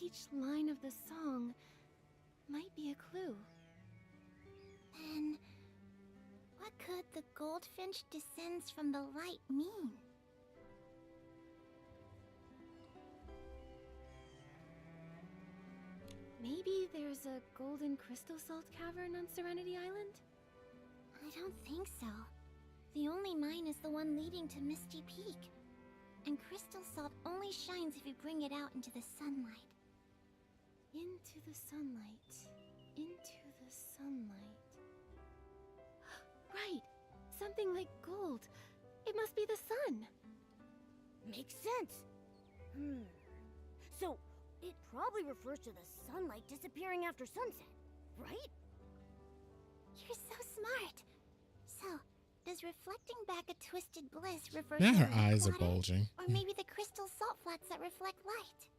each line of the song might be a clue. Then, what could the goldfinch descends from the light mean? there's a golden crystal salt cavern on Serenity Island? I don't think so. The only mine is the one leading to Misty Peak. And crystal salt only shines if you bring it out into the sunlight. Into the sunlight. Into the sunlight. Right! Something like gold. It must be the sun. Makes sense. So, it probably refers to the sunlight disappearing after sunset, right? You're so smart. So, does reflecting back a twisted bliss refer Now to her lake eyes are water? bulging. Or maybe the crystal salt flats that reflect light?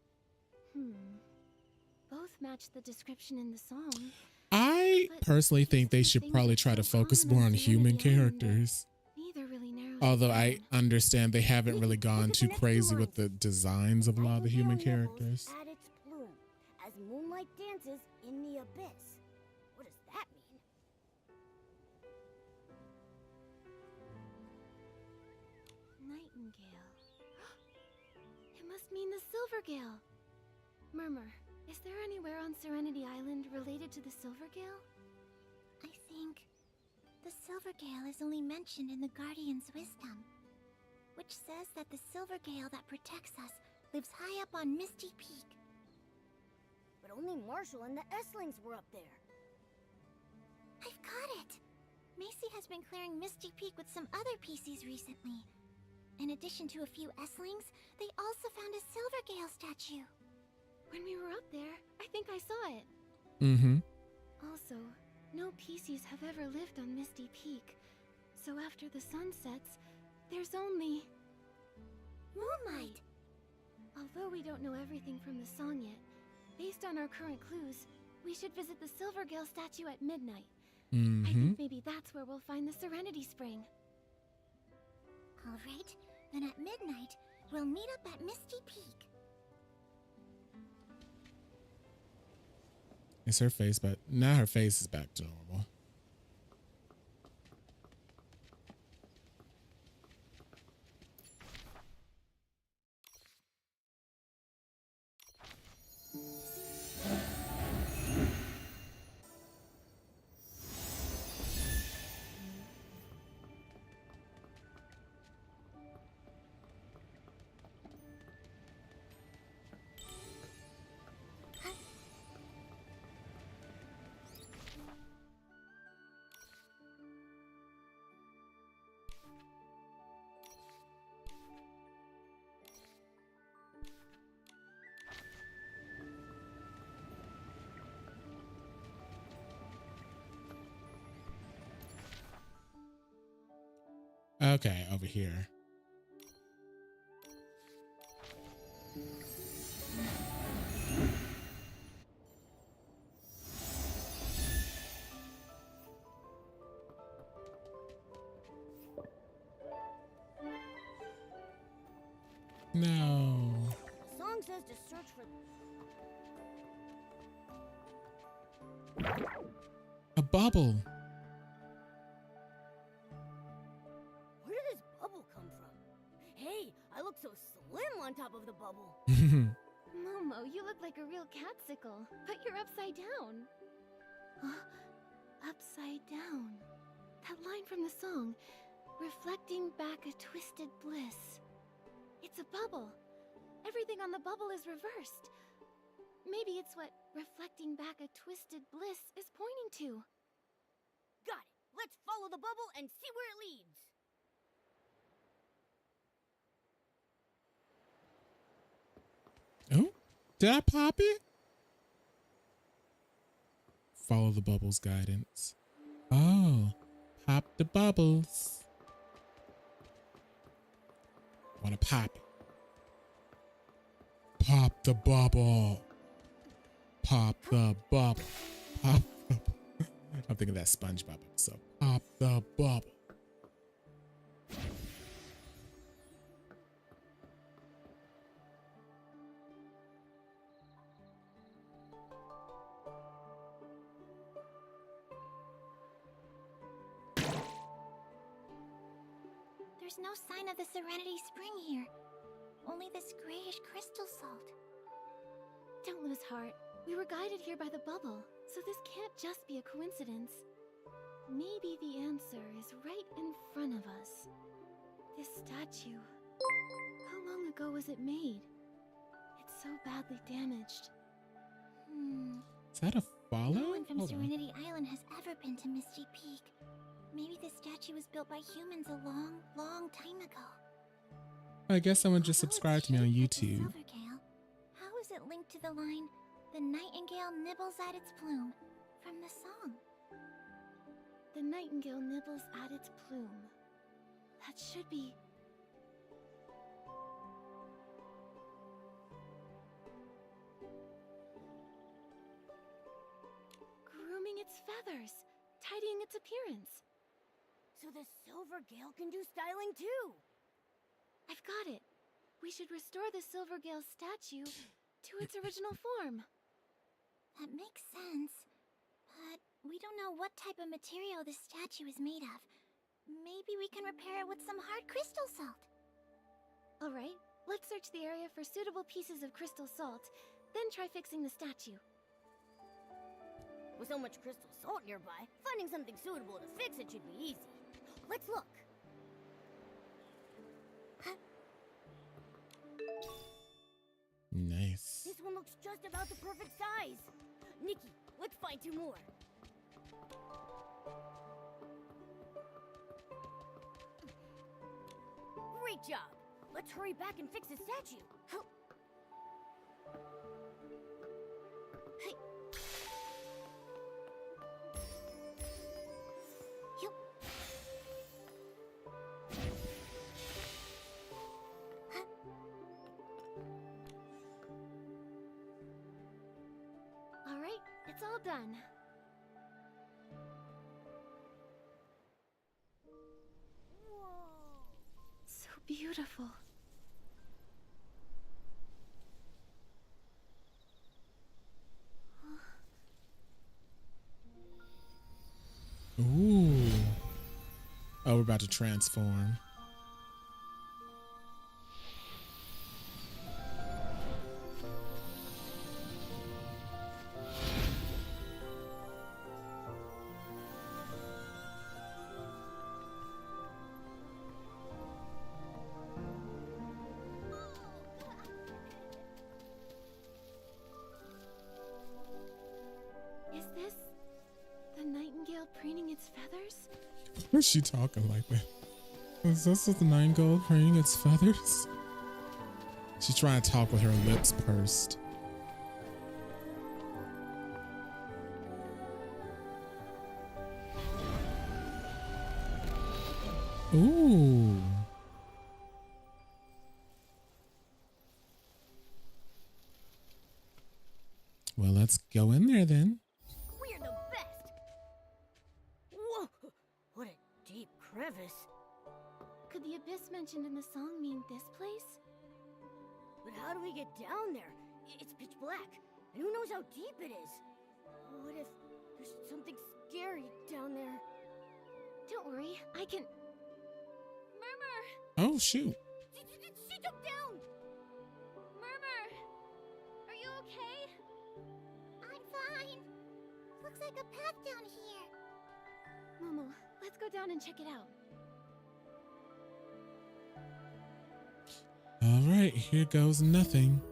Both match the description in the song. I personally think they should probably try to focus more on human characters. Neither really narrows Although it I down. understand they haven't really gone too crazy with the designs of a lot of the human characters. At its plume, as moonlight dances in the abyss. What does that mean? Nightingale. It must mean the Silvergale. Murmur, is there anywhere on Serenity Island related to the Silvergale? I think the Silvergale is only mentioned in the Guardian's wisdom, which says that the Silvergale that protects us lives high up on Misty Peak. But only Marshall and the Esslings were up there. I've got it! Macy has been clearing Misty Peak with some other PCs recently. In addition to a few Esslings, they also found a Silvergale statue. When we were up there, I think I saw it. Also, no PCs have ever lived on Misty Peak. So after the sun sets, there's only... moonlight! Although we don't know everything from the song yet, based on our current clues, we should visit the Silvergale statue at midnight. I think maybe that's where we'll find the Serenity Spring. Alright, then at midnight, we'll meet up at Misty Peak. Is her face back? Now her face is back to normal. Okay, over here. No. The song says to search for... A bubble. Where did this bubble come from? Hey, I look so slim on top of the bubble. Momo, you look like a real catsicle, but you're upside down. Huh? Upside down. That line from the song, reflecting back a twisted bliss. It's a bubble. Everything on the bubble is reversed. Maybe it's what reflecting back a twisted bliss is pointing to. Got it. Let's follow the bubble and see where it leads. Oh, did I pop it? Follow the bubble's guidance. Oh, pop the bubbles. Want to pop it. Pop the bubble. Pop the bubble. Pop the bubble. I'm thinking of that SpongeBob episode. Pop the bubble. There's no sign of the Serenity Spring here. Only this grayish crystal salt. Don't lose heart. We were guided here by the bubble, so this can't just be a coincidence. Maybe the answer is right in front of us. This statue. How long ago was it made? It's so badly damaged. Is that a follow? No one from Hold on. Serenity Island has ever been to Misty Peak. Maybe this statue was built by humans a long, long time ago. I guess someone just subscribed to me on YouTube. Silvergale. How is it linked to the line, "The nightingale nibbles at its plume," from the song? The nightingale nibbles at its plume. That should be... grooming its feathers, tidying its appearance. So the Silvergale can do styling too! I've got it. We should restore the Silvergale statue to its original form. That makes sense. But we don't know what type of material this statue is made of. Maybe we can repair it with some hard crystal salt. All right, let's search the area for suitable pieces of crystal salt, then try fixing the statue. With so much crystal salt nearby, finding something suitable to fix it should be easy. Let's look. Nice. This one looks just about the perfect size. Nikki, let's find 2 more. Great job. Let's hurry back and fix the statue. Hey. Yup. All right, it's all done. So beautiful. Ooh. Oh, we're about to transform. Is this the nightingale preening its feathers? Why is she talking like that? Is this the nightingale preening its feathers? She's trying to talk with her lips pursed. Ooh. Well, let's go in there then. We're the best! Whoa! What a deep crevice. Could the abyss mentioned in the song mean this place? But how do we get down there? It's pitch black, and who knows how deep it is? What if there's something scary down there? Don't worry, I can... Murmur! Oh, shoot. She took down! Murmur! Are you okay? I'm fine. Looks like a path down here. Momo, let's go down and check it out. All right, here goes nothing.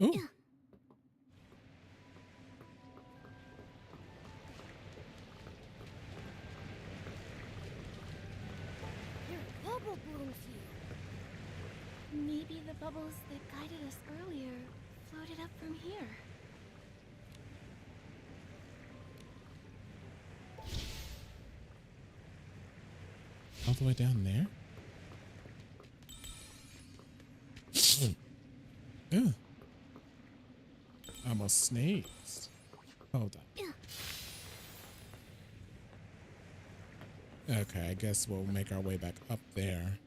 Oh. There are bubble blooms here. Maybe the bubbles that guided us earlier floated up from here. All the way down there? Ew. I almost sneezed. Hold on. Okay, I guess we'll make our way back up there.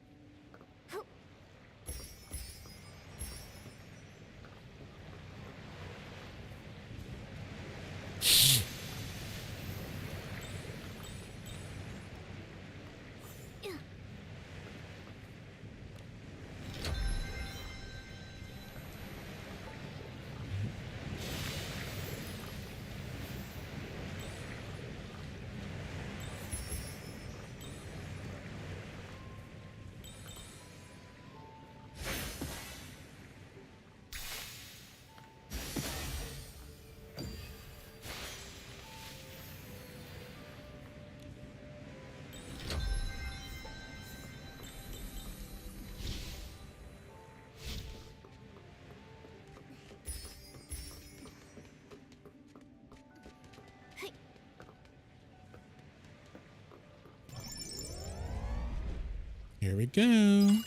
Here we go.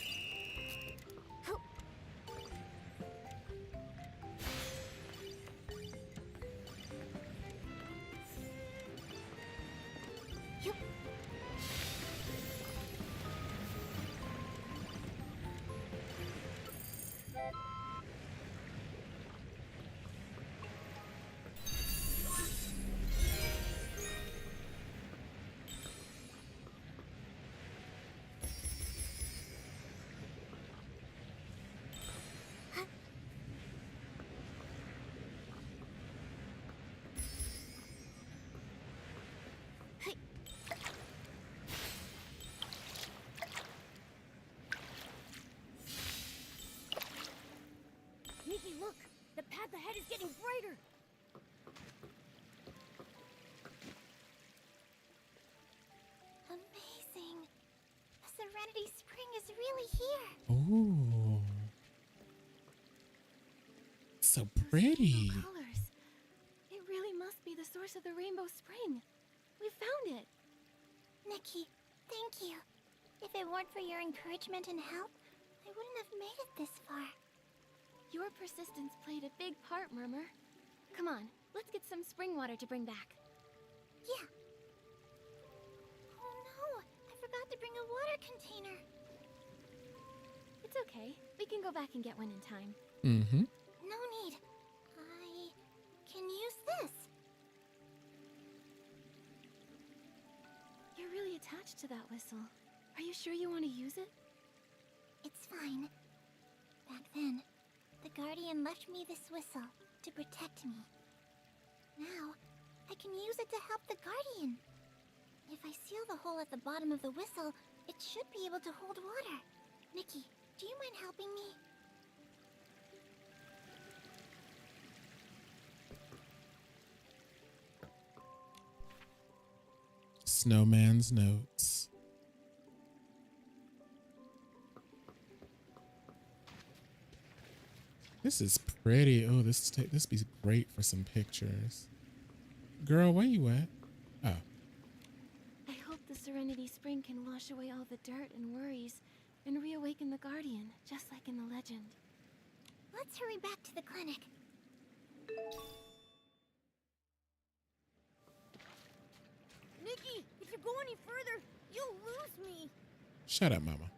Nikki, look! The path ahead is getting brighter! Amazing. The Serenity Spring is really here. Ooh. So pretty. Rainbow colors. It really must be the source of the Rainbow Spring. We found it. Nikki, thank you. If it weren't for your encouragement and help, I wouldn't have made it this far. Your persistence played a big part, Murmur. Come on, let's get some spring water to bring back. Yeah. Oh no, I forgot to bring a water container. It's okay. We can go back and get one in time. Mm-hmm. No need. I can use this. You're really attached to that whistle. Are you sure you want to use it? It's fine. Back then, the Guardian left me this whistle to protect me. Now, I can use it to help the Guardian. If I seal the hole at the bottom of the whistle, it should be able to hold water. Nikki, do you mind helping me? Snowman's notes. This is pretty. Oh, this be great for some pictures. Girl, where you at? Oh. I hope the Serenity Spring can wash away all the dirt and worries and reawaken the Guardian, just like in the legend. Let's hurry back to the clinic. Nikki, if you go any further, you'll lose me. Shut up, Mama.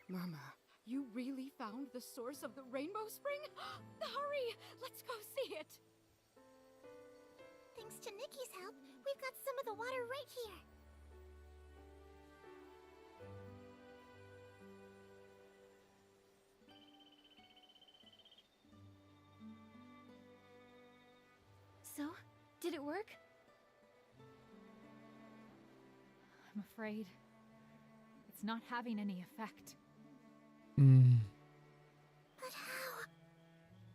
Murmur, you really found the source of the rainbow spring? Hurry! Let's go see it! Thanks to Nikki's help, we've got some of the water right here. So, did it work? I'm afraid it's not having any effect. But how?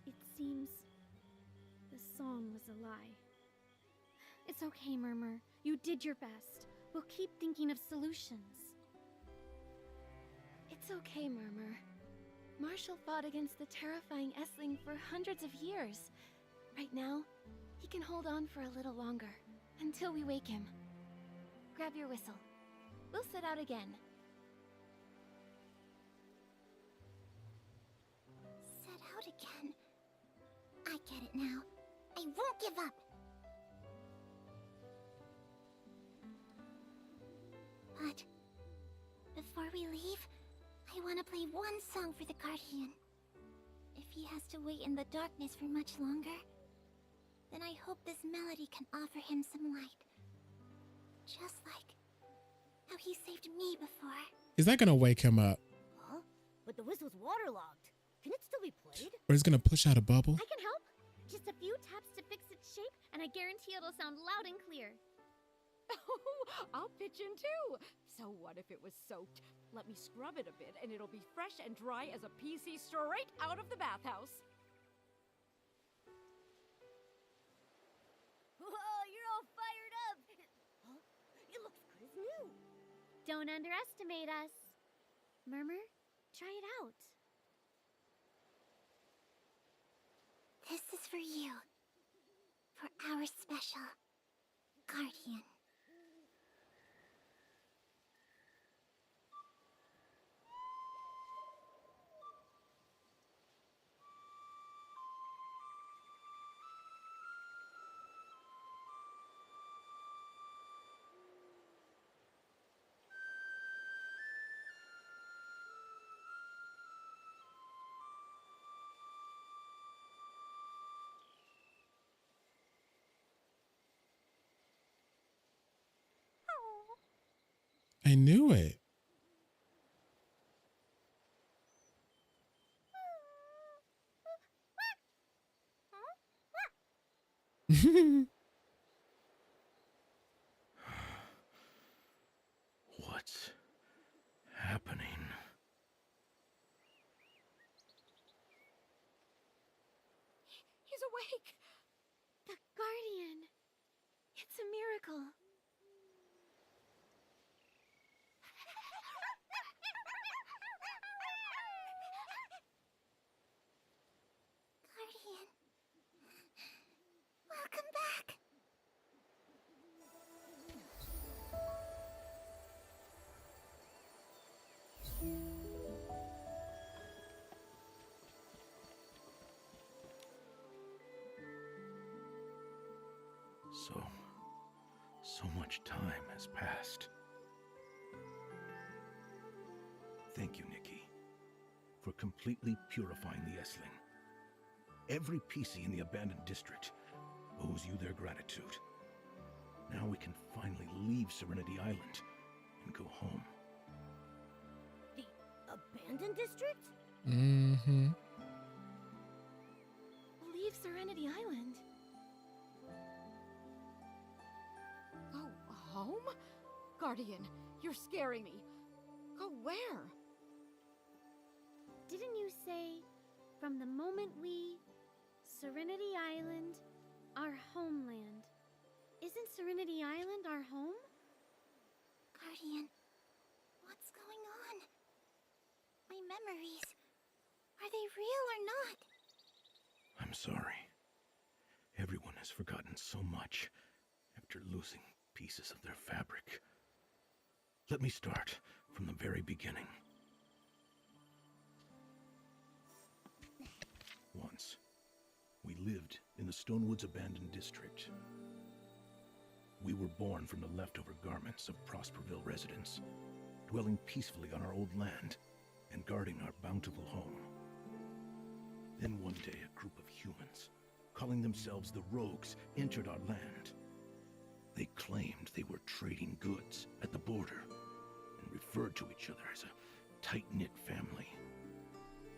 It seems the song was a lie. It's okay, Murmur. You did your best. We'll keep thinking of solutions. It's okay, Murmur. Marshall fought against the terrifying Essling for hundreds of years. Right now, he can hold on for a little longer, until we wake him. Grab your whistle. We'll set out again. Set out again. I get it now. I won't give up. But before we leave, I want to play one song for the Guardian. If he has to wait in the darkness for much longer, then I hope this melody can offer him some light. Just like how he saved me before. Is that gonna wake him up? Huh? But the whistle's waterlogged. Can it still be played? Or is it gonna push out a bubble? I can help. Just a few taps to fix its shape, and I guarantee it'll sound loud and clear. Oh, I'll pitch in too. So what if it was soaked? Let me scrub it a bit and it'll be fresh and dry as a PC straight out of the bathhouse. Whoa, you're all fired up! Huh? It looks good as new. Don't underestimate us. Murmur, try it out. This is for you. For our special Guardian. I knew it. What's happening? He's awake. The Guardian. It's a miracle. Guardian. Welcome back. So much time has passed. Thank you, Nikki, for completely purifying the Essling. Every PC in the abandoned district owes you their gratitude. Now we can finally leave Serenity Island and go home. The abandoned district? Mm-hmm. Leave Serenity Island. Go home? Guardian, you're scaring me. Go where? Didn't you say, from the moment we... Serenity Island, our homeland. Isn't Serenity Island our home? Guardian, what's going on? My memories, are they real or not? I'm sorry. Everyone has forgotten so much after losing pieces of their fabric. Let me start from the very beginning. Once, we lived in the Stonewoods Abandoned District. We were born from the leftover garments of Prosperville residents, dwelling peacefully on our old land and guarding our bountiful home. Then one day, a group of humans, calling themselves the Rogues, entered our land. They claimed they were trading goods at the border and referred to each other as a tight-knit family.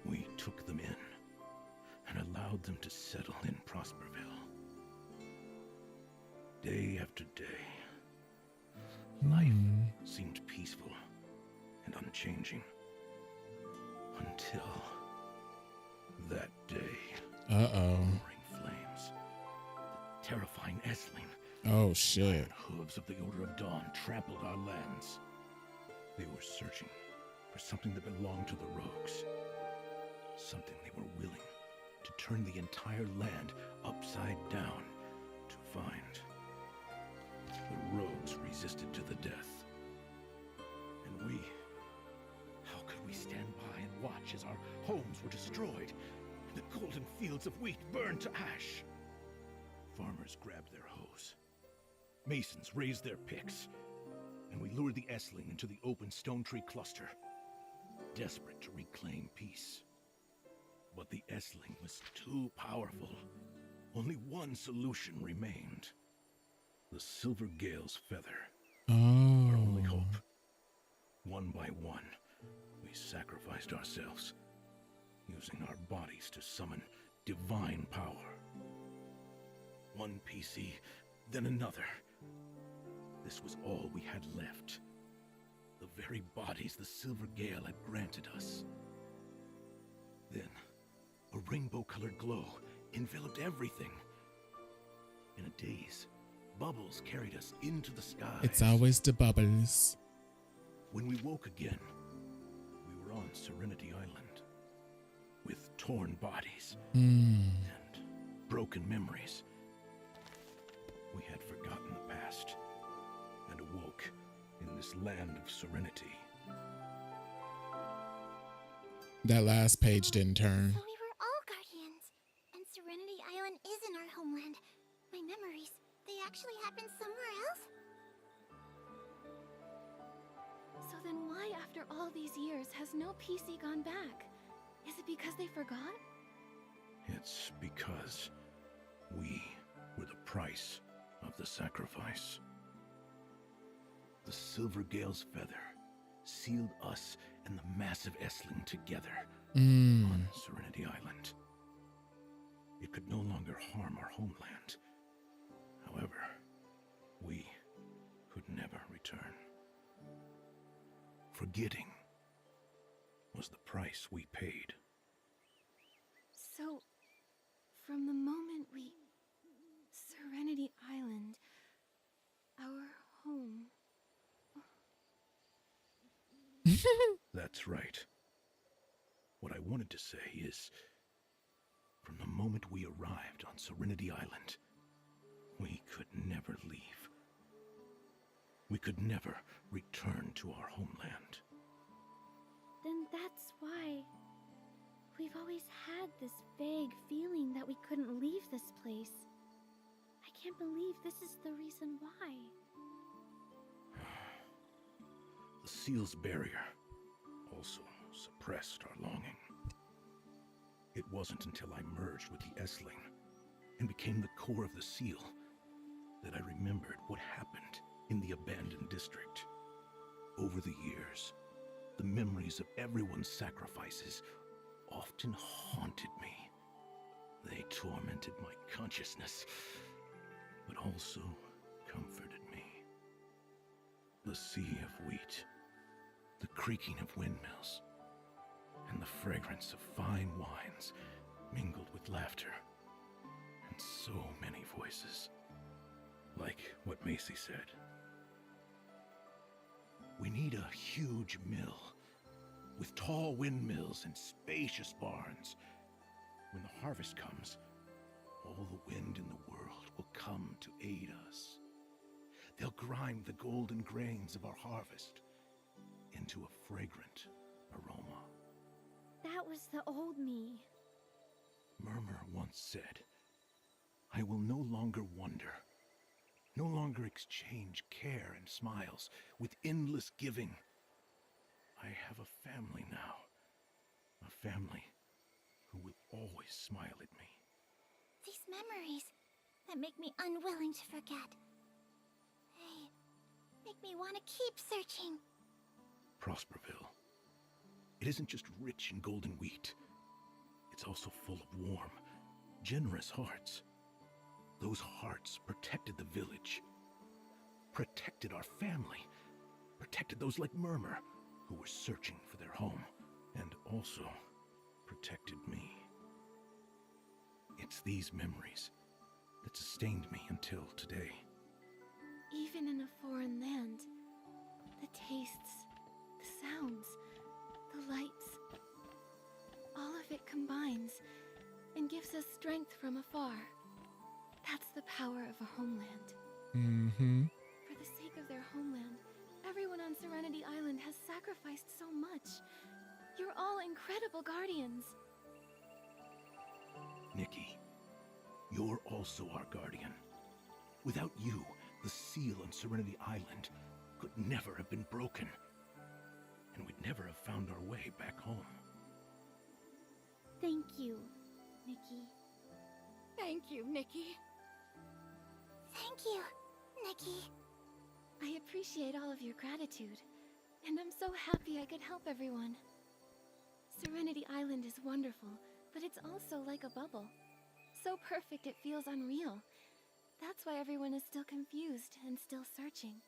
We took them in and allowed them to settle in Prosperville. Day after day, life seemed peaceful and unchanging. Until that day. Roaring flames. The terrifying Essling. Oh, shit. Hooves of the Order of Dawn trampled our lands. They were searching for something that belonged to the Rogues. Something they were willing to turn the entire land upside down to find. The Rogues resisted to the death. And we... how could we stand by and watch as our homes were destroyed and the golden fields of wheat burned to ash? Farmers grabbed their hoes. Masons raised their picks. And we lured the Essling into the open stone tree cluster, desperate to reclaim peace. But the Essling was too powerful. Only one solution remained. The Silver Gale's feather. Our only hope. One by one, we sacrificed ourselves, using our bodies to summon divine power. One PC, then another. This was all we had left. The very bodies the Silver Gale had granted us. Then, a rainbow-colored glow enveloped everything. In a daze, bubbles carried us into the sky. It's always the bubbles. When we woke again, we were on Serenity Island, with torn bodies and broken memories. We had forgotten the past and awoke in this land of serenity. That last page didn't turn. So we were all guardians, and Serenity Island isn't our homeland. My memories, they actually happened somewhere else? So then why, after all these years, has no PC gone back? Is it because they forgot? It's because we were the price of the sacrifice. The Silver Gale's feather sealed us and the massive Essling together on Serenity Island. It could no longer harm our homeland. However, we could never return. Forgetting was the price we paid. So, from the moment we... Serenity Island, our home... That's right. What I wanted to say is, from the moment we arrived on Serenity Island, we could never leave. We could never return to our homeland. Then that's why we've always had this vague feeling that we couldn't leave this place. I can't believe this is the reason why. The seal's barrier also suppressed our longing. It wasn't until I merged with the Essling and became the core of the seal that I remembered what happened in the abandoned district. Over the years, the memories of everyone's sacrifices often haunted me. They tormented my consciousness, but also comforted me. The sea of wheat, the creaking of windmills, and the fragrance of fine wines mingled with laughter, and so many voices. Like what Macy said. We need a huge mill, with tall windmills and spacious barns. When the harvest comes, all the wind in the world will come to aid us. They'll grind the golden grains of our harvest into a fragrant aroma. That was the old me. Murmur once said, I will no longer wonder, no longer exchange care and smiles with endless giving. I have a family now, family who will always smile at me. These memories that make me unwilling to forget. They make me want to keep searching. Prosperville. It isn't just rich in golden wheat. It's also full of warm, generous hearts. Those hearts protected the village, protected our family, protected those like Murmur who were searching for their home, and also protected me. It's these memories that sustained me until today. Even in a foreign land, the tastes, the sounds, the lights, all of it combines and gives us strength from afar. That's the power of a homeland. Mm-hmm. For the sake of their homeland, everyone on Serenity Island has sacrificed so much. You're all incredible guardians. Nikki, you're also our guardian. Without you, the seal on Serenity Island could never have been broken. And we'd never have found our way back home. Thank you, Nikki. Thank you, Nikki. Thank you, Nikki. I appreciate all of your gratitude, and I'm so happy I could help everyone. Serenity Island is wonderful, but it's also like a bubble. So perfect it feels unreal. That's why everyone is still confused and still searching.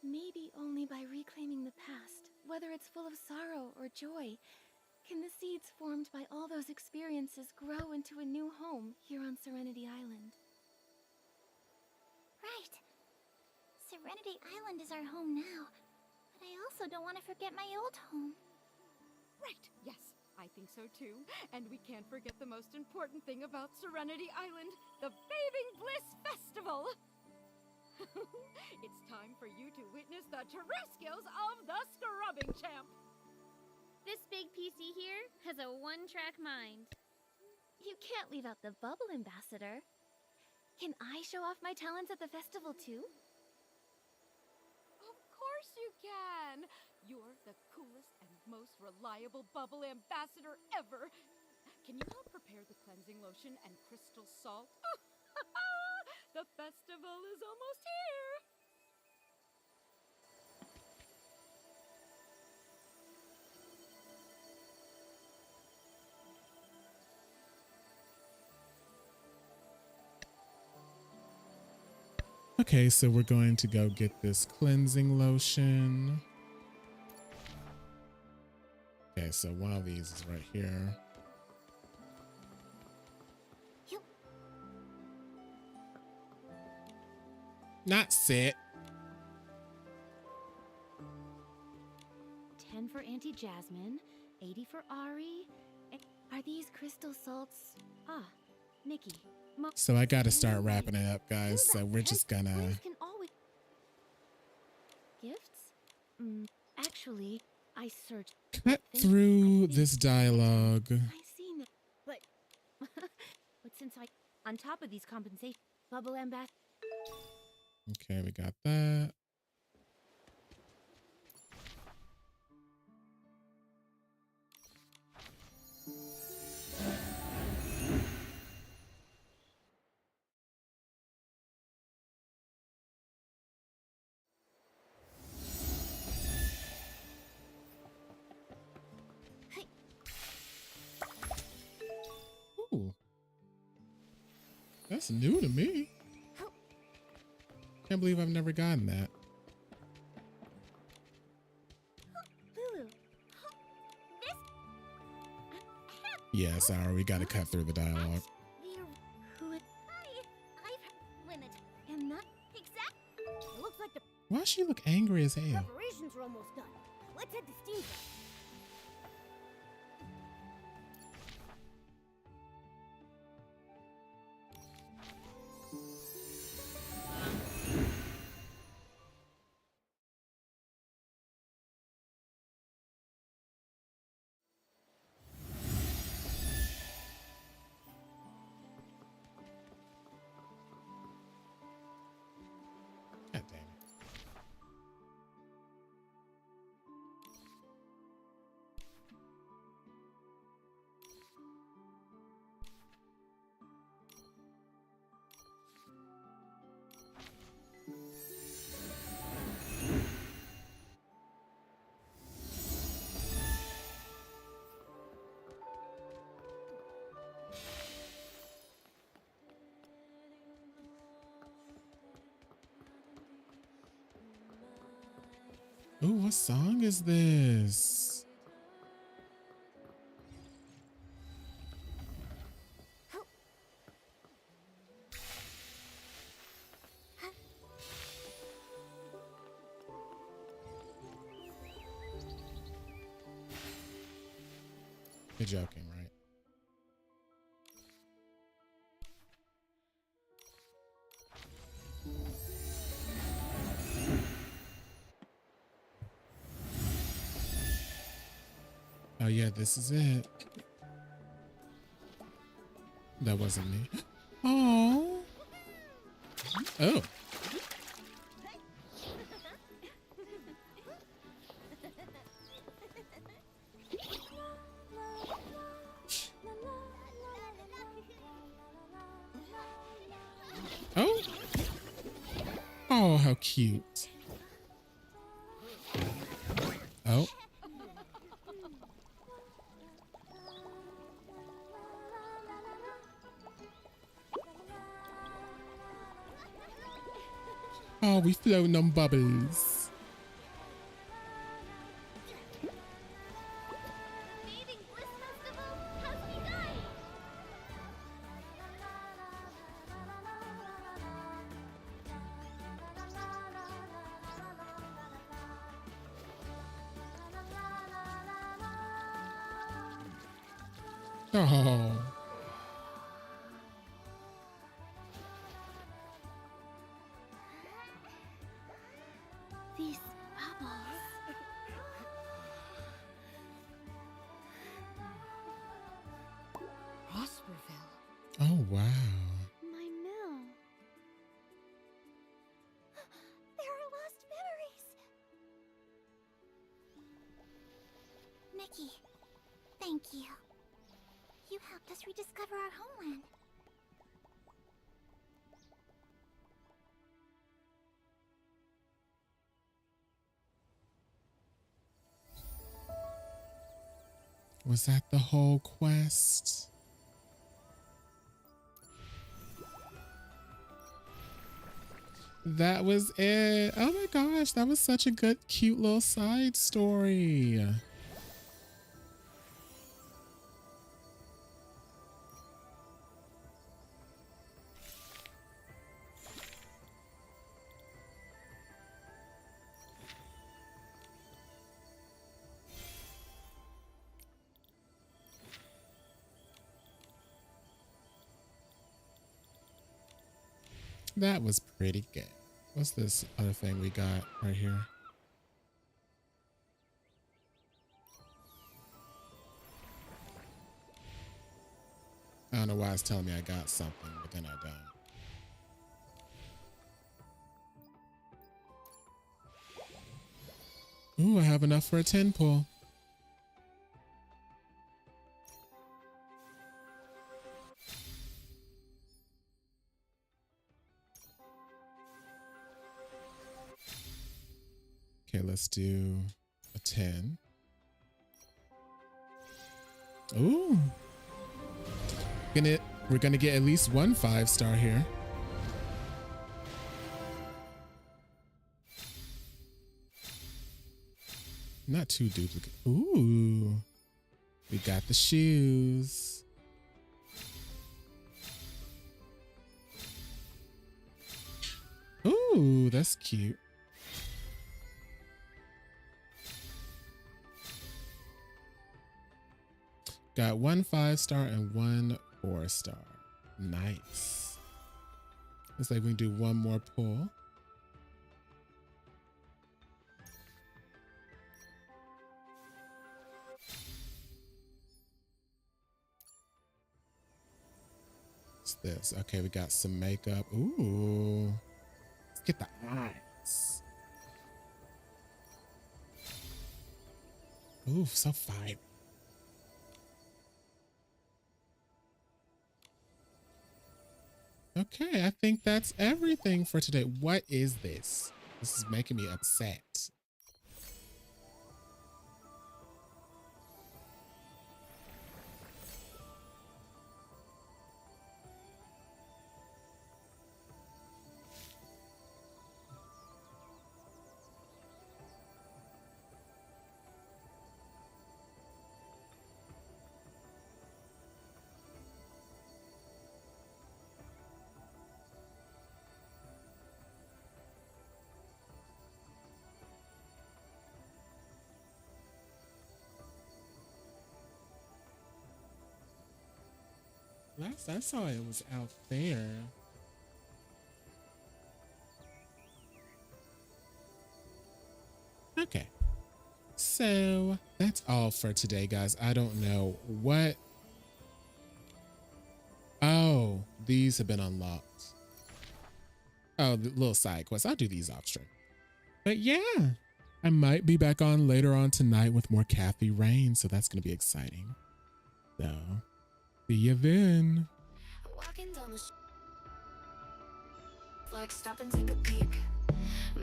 Maybe only by reclaiming the past, whether it's full of sorrow or joy, can the seeds formed by all those experiences grow into a new home here on Serenity Island. Right. Serenity Island is our home now, but I also don't want to forget my old home. Right, yes, I think so too. And we can't forget the most important thing about Serenity Island, the Bathing Bliss Festival! It's time for you to witness the true skills of the Scrubbing Champ! This big PC here has a one-track mind. You can't leave out the bubble, Ambassador. Can I show off my talents at the festival too? Of course you can! You're the coolest and most reliable bubble ambassador ever! Can you help prepare the cleansing lotion and crystal salt? The festival is almost here! Okay, so we're going to go get this cleansing lotion. Okay, so one of these is right here. Not sit. 10 for Auntie Jasmine, 80 for Ari. Are these crystal salts? Ah, Nikki. So I got to start wrapping it up, guys. So we're just gonna. Can always... Gifts? Actually, I searched. Cut through this dialogue. I see no. But since on top of these compensation, Bubble Ambassador. Okay, we got that. Ooh. That's new to me. Can't believe I've never gotten that. Lulu. Yeah, sorry, we gotta cut through the dialogue. And that It looks like the Why does she look angry as hell? preparations are almost done. Let's head to Steam. God damn it. Ooh, what song is this? You're joking, right? Oh yeah, this is it. That wasn't me. Oh. Oh. Oh. Oh, how cute. Oh. Oh, we floating on bubbles. Oh. These bubbles. Prosperville. Oh, wow. My mill. There are lost memories. Nikki, thank you. You helped us rediscover our homeland. Was that the whole quest? That was it. Oh my gosh, that was such a good, cute little side story. That was pretty good. What's this other thing we got right here? I don't know why it's telling me I got something, but then I don't. Ooh, I have enough for a 10 pull. Okay, let's do a 10. Ooh. We're gonna get at least one 5-star here. Not too duplicate. Ooh. We got the shoes. Ooh, that's cute. Got one 5-star and one 4-star. Nice. Looks like we can do one more pull. What's this? Okay, we got some makeup. Ooh. Let's get the eyes. Ooh, so fire. Okay, I think that's everything for today. What is this? This is making me upset. Last I saw it was out there. Okay. So that's all for today, guys. I don't know what. Oh, these have been unlocked. Oh, the little side quests. I'll do these off stream. But yeah, I might be back on later on tonight with more Kathy Rain, so that's going to be exciting. So, see you then. Walking down the like stop and take a peek.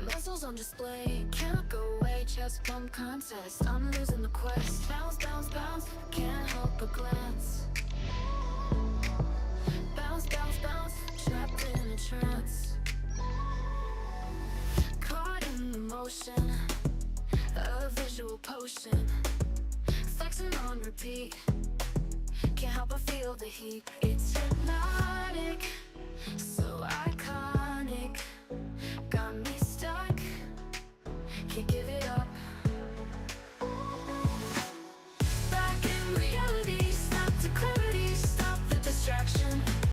Muscles on display, can't go away. Chest bump contest, I'm losing the quest. Bounce, bounce, bounce, can't help but glance. Bounce, bounce, bounce, trapped in a trance. Caught in the motion, a visual potion. Flexing on repeat, can't help but feel the heat. It's hypnotic, so iconic. Got me stuck, can't give